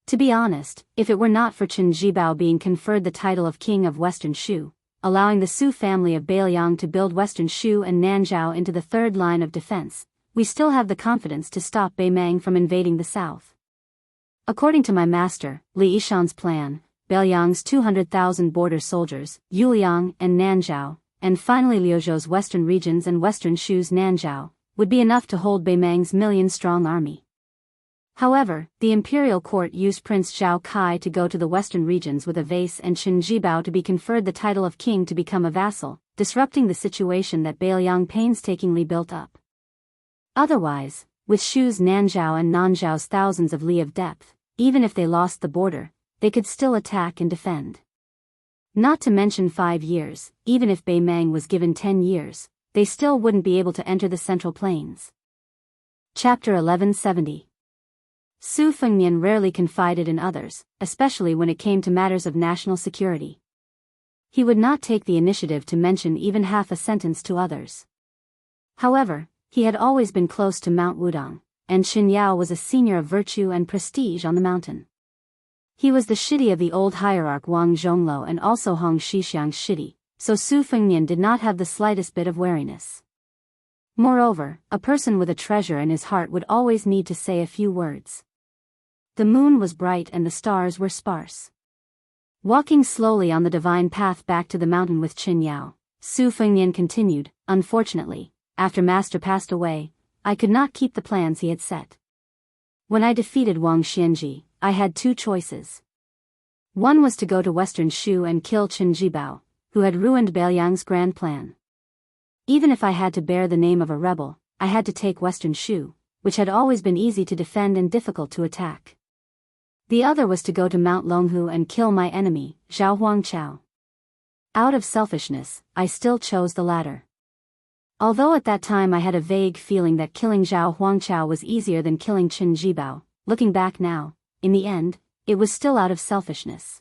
To be honest, if it were not for Qin Jibao being conferred the title of King of Western Shu, allowing the Su family of Beiliang to build Western Shu and Nanzhao into the 3rd line of defense, we still have the confidence to stop Beimang from invading the south. According to my master, Li Yishan's plan, Beiliang's 200,000 border soldiers, Yuliang and Nanzhao, and finally Liuzhou's western regions and Western Shu's Nanzhao, would be enough to hold Beimang's million-strong army. However, the imperial court used Prince Zhao Kai to go to the western regions with a vase and Qin Jibao to be conferred the title of king to become a vassal, disrupting the situation that Beiliang painstakingly built up. Otherwise, with Shu's Nanzhao and Nanzhao's thousands of li of depth, even if they lost the border, they could still attack and defend. Not to mention 5 years, even if Beimang was given 10 years, they still wouldn't be able to enter the Central Plains. Chapter 1170. Su Fengnian rarely confided in others, especially when it came to matters of national security. He would not take the initiative to mention even half a sentence to others. However, he had always been close to Mount Wudang, and Qin Yao was a senior of virtue and prestige on the mountain. He was the shidi of the old hierarch Wang Zhonglo and also Hong Shixiang's shidi, so Su Fengnian did not have the slightest bit of wariness. Moreover, a person with a treasure in his heart would always need to say a few words. The moon was bright and the stars were sparse. Walking slowly on the divine path back to the mountain with Qin Yao, Su Fengnian continued, "Unfortunately, after Master passed away, I could not keep the plans he had set. When I defeated Wang Xianji, I had two choices. One was to go to Western Shu and kill Qin Jibao, who had ruined Beiliang's grand plan. Even if I had to bear the name of a rebel, I had to take Western Shu, which had always been easy to defend and difficult to attack. The other was to go to Mount Longhu and kill my enemy, Zhao Huangchao. Out of selfishness, I still chose the latter. Although at that time I had a vague feeling that killing Zhao Huangchao was easier than killing Qin Jibao, looking back now, in the end, it was still out of selfishness.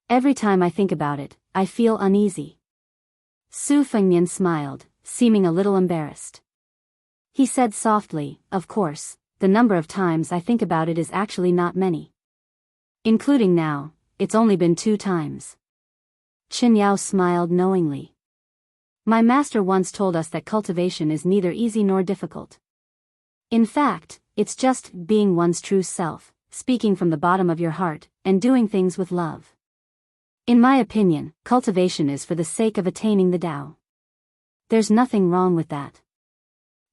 Every time I think about it, I feel uneasy." Su Fengnian smiled, seeming a little embarrassed. He said softly, "Of course, the number of times I think about it is actually not many. Including now, it's only been 2 times. Qin Yao smiled knowingly. "My master once told us that cultivation is neither easy nor difficult. In fact, it's just being one's true self, speaking from the bottom of your heart, and doing things with love. In my opinion, cultivation is for the sake of attaining the Tao. There's nothing wrong with that.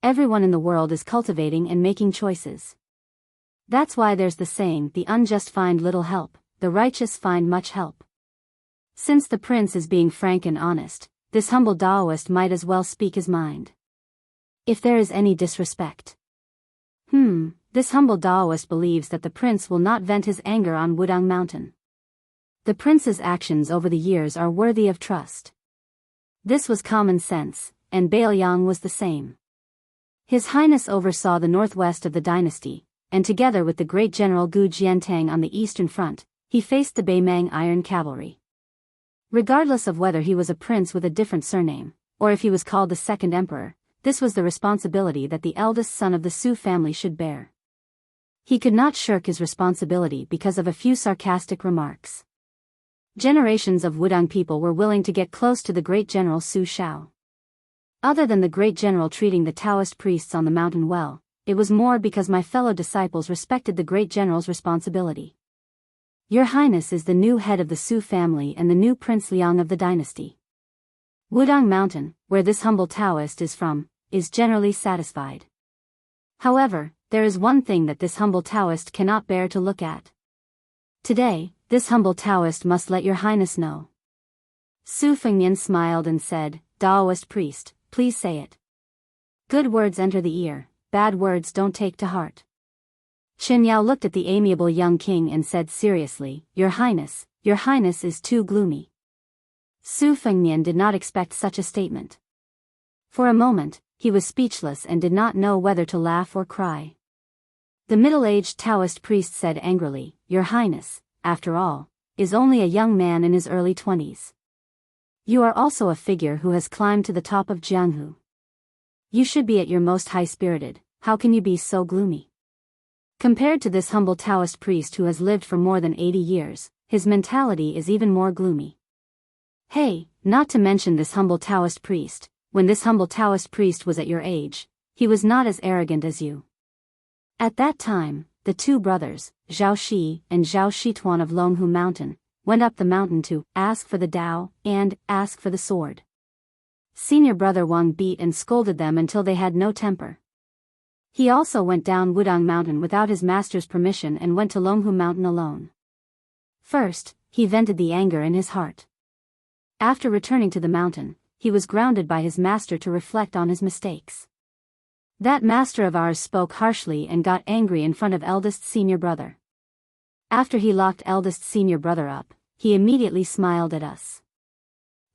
Everyone in the world is cultivating and making choices. That's why there's the saying, the unjust find little help, the righteous find much help. Since the prince is being frank and honest, this humble Taoist might as well speak his mind. If there is any disrespect. This humble Taoist believes that the prince will not vent his anger on Wudang Mountain. The prince's actions over the years are worthy of trust." This was common sense, and Beiliang was the same. His Highness oversaw the northwest of the dynasty, and together with the great general Gu Jiantang on the eastern front, he faced the Beimang Iron Cavalry. Regardless of whether he was a prince with a different surname, or if he was called the second emperor, this was the responsibility that the eldest son of the Su family should bear. He could not shirk his responsibility because of a few sarcastic remarks. Generations of Wudang people were willing to get close to the great general Su Shao. Other than the great general treating the Taoist priests on the mountain well, it was more because my fellow disciples respected the great general's responsibility. Your Highness is the new head of the Su family and the new Prince Liang of the dynasty. Wudang Mountain, where this humble Taoist is from, is generally satisfied. However, there is one thing that this humble Taoist cannot bear to look at. Today, this humble Taoist must let your Highness know." Su Fengnian smiled and said, "Taoist priest, please say it. Good words enter the ear, bad words don't take to heart." Qin Yao looked at the amiable young king and said seriously, your Highness is too gloomy." Su Fengnian did not expect such a statement. For a moment, he was speechless and did not know whether to laugh or cry. The middle-aged Taoist priest said angrily, "Your Highness, after all, is only a young man in his early 20s. You are also a figure who has climbed to the top of Jianghu. You should be at your most high-spirited, how can you be so gloomy?" Compared to this humble Taoist priest who has lived for more than 80 years, his mentality is even more gloomy. Hey, not to mention this humble Taoist priest, when this humble Taoist priest was at your age, he was not as arrogant as you. At that time, the 2 brothers, Zhao Shi and Zhao Shituan of Longhu Mountain, went up the mountain to ask for the Tao and ask for the sword. Senior brother Wang beat and scolded them until they had no temper. He also went down Wudang Mountain without his master's permission and went to Longhu Mountain alone. First, he vented the anger in his heart. After returning to the mountain, he was grounded by his master to reflect on his mistakes. That master of ours spoke harshly and got angry in front of eldest senior brother. After he locked eldest senior brother up, he immediately smiled at us.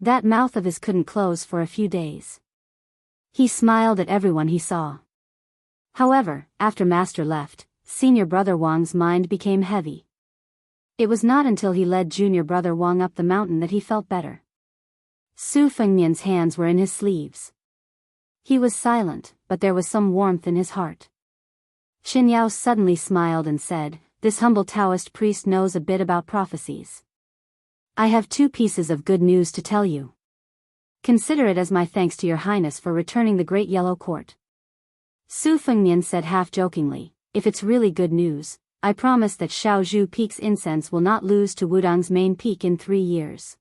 That mouth of his couldn't close for a few days. He smiled at everyone he saw. However, after Master left, Senior Brother Wang's mind became heavy. It was not until he led Junior Brother Wang up the mountain that he felt better. Su Fengnian's hands were in his sleeves. He was silent, but there was some warmth in his heart. Qin Yao suddenly smiled and said, "This humble Taoist priest knows a bit about prophecies. I have 2 pieces of good news to tell you. Consider it as my thanks to your highness for returning the Great Yellow Court." Su Fengnian said half-jokingly, "If it's really good news, I promise that Shaozhu Peak's incense will not lose to Wudang's main peak in 3 years.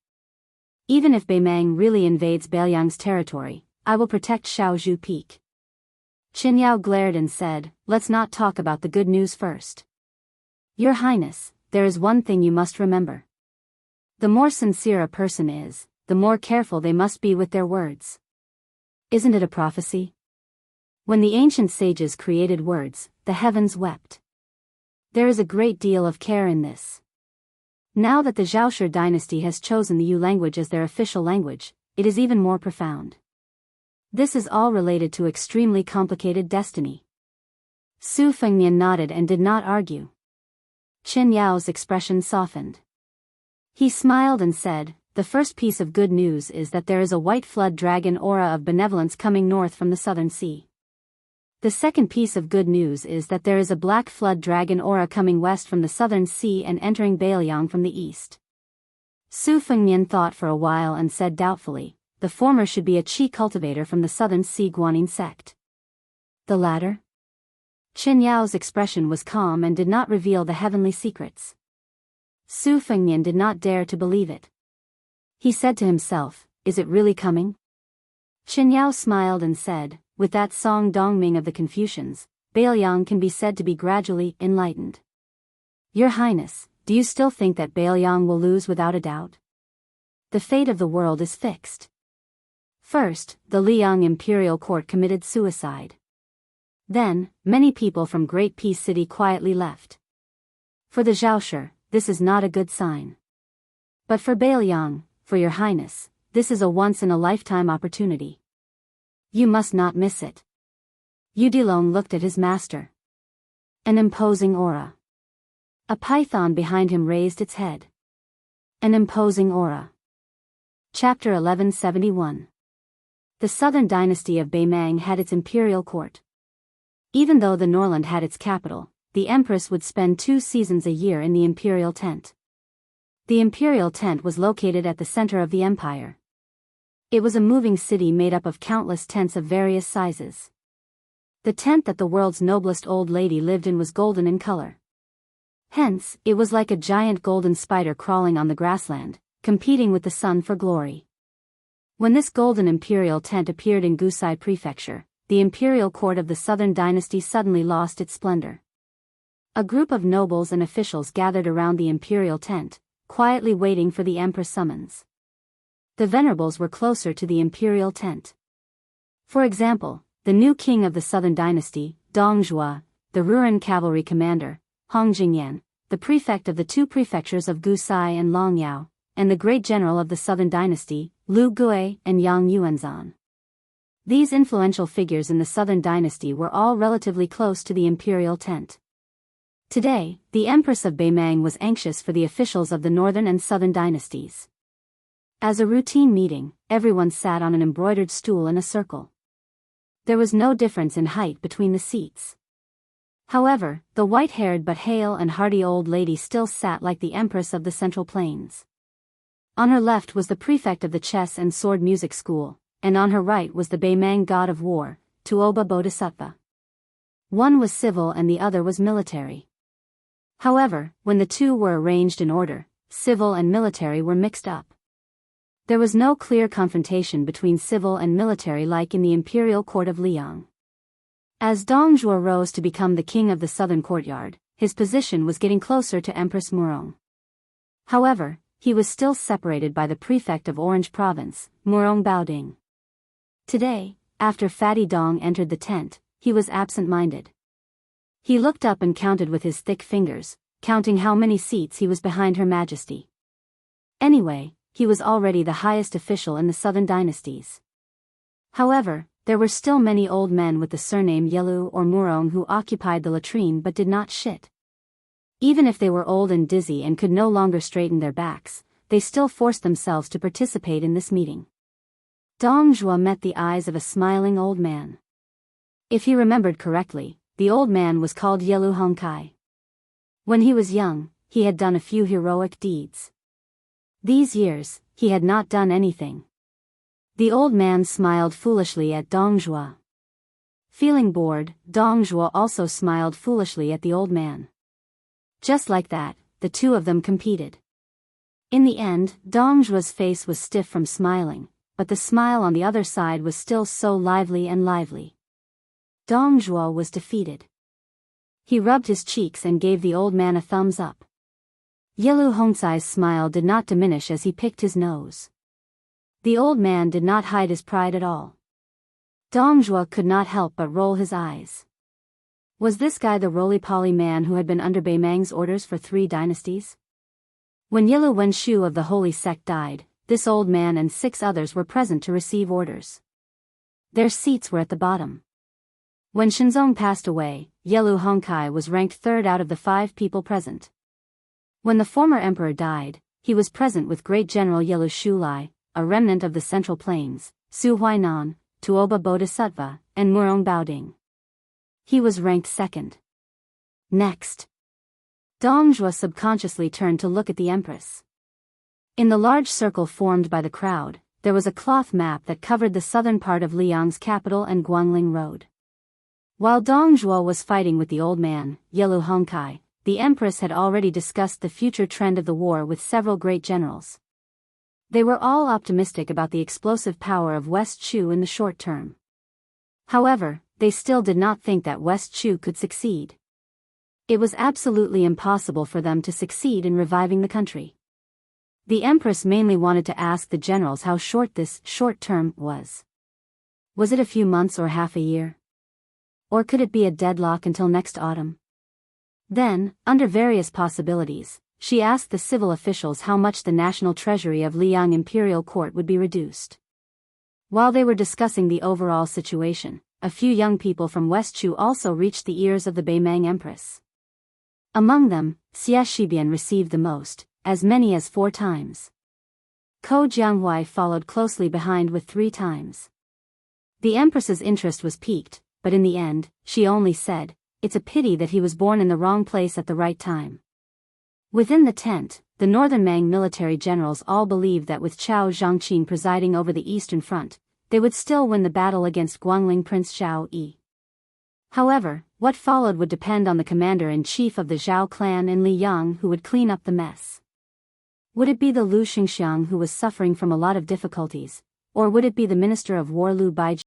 Even if Beimang really invades Beiliang's territory, I will protect Shaozhu Peak." Qin Yao glared and said, "Let's not talk about the good news first. Your Highness, there is one thing you must remember. The more sincere a person is, the more careful they must be with their words. Isn't it a prophecy? When the ancient sages created words, the heavens wept. There is a great deal of care in this. Now that the Zhaoshi dynasty has chosen the Yu language as their official language, it is even more profound. This is all related to extremely complicated destiny." Su Fengnian nodded and did not argue. Qin Yao's expression softened. He smiled and said, "The first piece of good news is that there is a white flood dragon aura of benevolence coming north from the southern sea. The second piece of good news is that there is a black flood dragon aura coming west from the southern sea and entering Beiliang from the east." Su Fengnian thought for a while and said doubtfully, "The former should be a qi cultivator from the southern sea Guanyin sect. The latter?" Qin Yao's expression was calm and did not reveal the heavenly secrets. Su Fengnian did not dare to believe it. He said to himself, "Is it really coming?" Qin Yao smiled and said, "With that Song Dongming of the Confucians, Beiliang can be said to be gradually enlightened. Your Highness, do you still think that Beiliang will lose without a doubt? The fate of the world is fixed. First, the Liang imperial court committed suicide. Then, many people from Great Peace City quietly left. For the Zhaoshi, this is not a good sign. But for Beiliang, for your Highness, this is a once-in-a-lifetime opportunity. You must not miss it." Yu Dilong looked at his master. An imposing aura. A python behind him raised its head. An imposing aura. Chapter 1171. The southern dynasty of Beimang had its imperial court. Even though the Norland had its capital, the empress would spend 2 seasons a year in the imperial tent. The imperial tent was located at the center of the empire. It was a moving city made up of countless tents of various sizes. The tent that the world's noblest old lady lived in was golden in color. Hence, it was like a giant golden spider crawling on the grassland, competing with the sun for glory. When this golden imperial tent appeared in Gusai Prefecture, the imperial court of the southern dynasty suddenly lost its splendor. A group of nobles and officials gathered around the imperial tent, quietly waiting for the emperor's summons. The venerables were closer to the imperial tent. For example, the new king of the southern dynasty, Dong Zhuo, the Ruren cavalry commander, Hong Jingyan, the prefect of the 2 prefectures of Gusai and Longyao, and the great general of the southern dynasty, Lu Gui and Yang Yuanzan. These influential figures in the southern dynasty were all relatively close to the imperial tent. Today, the Empress of Beimang was anxious for the officials of the northern and southern dynasties. As a routine meeting, everyone sat on an embroidered stool in a circle. There was no difference in height between the seats. However, the white-haired but hale and hearty old lady still sat like the Empress of the Central Plains. On her left was the prefect of the chess and sword music school, and on her right was the Beimang god of war, Tuoba Bodhisattva. One was civil and the other was military. However, when the two were arranged in order, civil and military were mixed up. There was no clear confrontation between civil and military like in the imperial court of Liang. As Dong Zhuo rose to become the king of the southern courtyard, his position was getting closer to Empress Murong. However, he was still separated by the prefect of Orange Province, Murong Baoding. Today, after Fatty Dong entered the tent, he was absent-minded. He looked up and counted with his thick fingers, counting how many seats he was behind Her Majesty. Anyway, he was already the highest official in the southern dynasties. However, there were still many old men with the surname Yelu or Murong who occupied the latrine but did not shit. Even if they were old and dizzy and could no longer straighten their backs, they still forced themselves to participate in this meeting. Dong Zhuo met the eyes of a smiling old man. If he remembered correctly, the old man was called Yelu Hongkai. When he was young, he had done a few heroic deeds. These years, he had not done anything. The old man smiled foolishly at Dong Zhuo. Feeling bored, Dong Zhuo also smiled foolishly at the old man. Just like that, the two of them competed. In the end, Dong Zhuo's face was stiff from smiling, but the smile on the other side was still so lively and lively. Dong Zhuo was defeated. He rubbed his cheeks and gave the old man a thumbs up. Yelu Hongcai's smile did not diminish as he picked his nose. The old man did not hide his pride at all. Dong Zhuo could not help but roll his eyes. Was this guy the roly-poly man who had been under Beimang's orders for 3 dynasties? When Yelu Wenshu of the Holy Sect died, this old man and 6 others were present to receive orders. Their seats were at the bottom. When Shenzong passed away, Yelu Hongkai was ranked 3rd out of the 5 people present. When the former emperor died, he was present with Great General Yelu Shulai, a remnant of the Central Plains, Su Huainan, Tuoba Bodhisattva, and Murong Baoding. He was ranked 2nd. Next. Dong Zhuo subconsciously turned to look at the empress. In the large circle formed by the crowd, there was a cloth map that covered the southern part of Liang's capital and Guangling Road. While Dong Zhuo was fighting with the old man, Yelu Hongkai, the empress had already discussed the future trend of the war with several great generals. They were all optimistic about the explosive power of West Chu in the short term. However, they still did not think that West Chu could succeed. It was absolutely impossible for them to succeed in reviving the country. The empress mainly wanted to ask the generals how short this short term was. Was it a few months or half a year? Or could it be a deadlock until next autumn? Then, under various possibilities, she asked the civil officials how much the national treasury of Liang Imperial Court would be reduced. While they were discussing the overall situation, a few young people from West Chu also reached the ears of the Beimang Empress. Among them, Xie Shibian received the most, as many as 4 times. Ko Jianghuai followed closely behind with 3 times. The Empress's interest was piqued, but in the end, she only said, "It's a pity that he was born in the wrong place at the right time." Within the tent, the Northern Mang military generals all believed that with Chao Zhangqin presiding over the Eastern Front, they would still win the battle against Guangling Prince Zhao Yi. However, what followed would depend on the commander-in-chief of the Zhao clan in Liyang who would clean up the mess. Would it be the Lu Xingxiang who was suffering from a lot of difficulties, or would it be the Minister of War Lu Baiji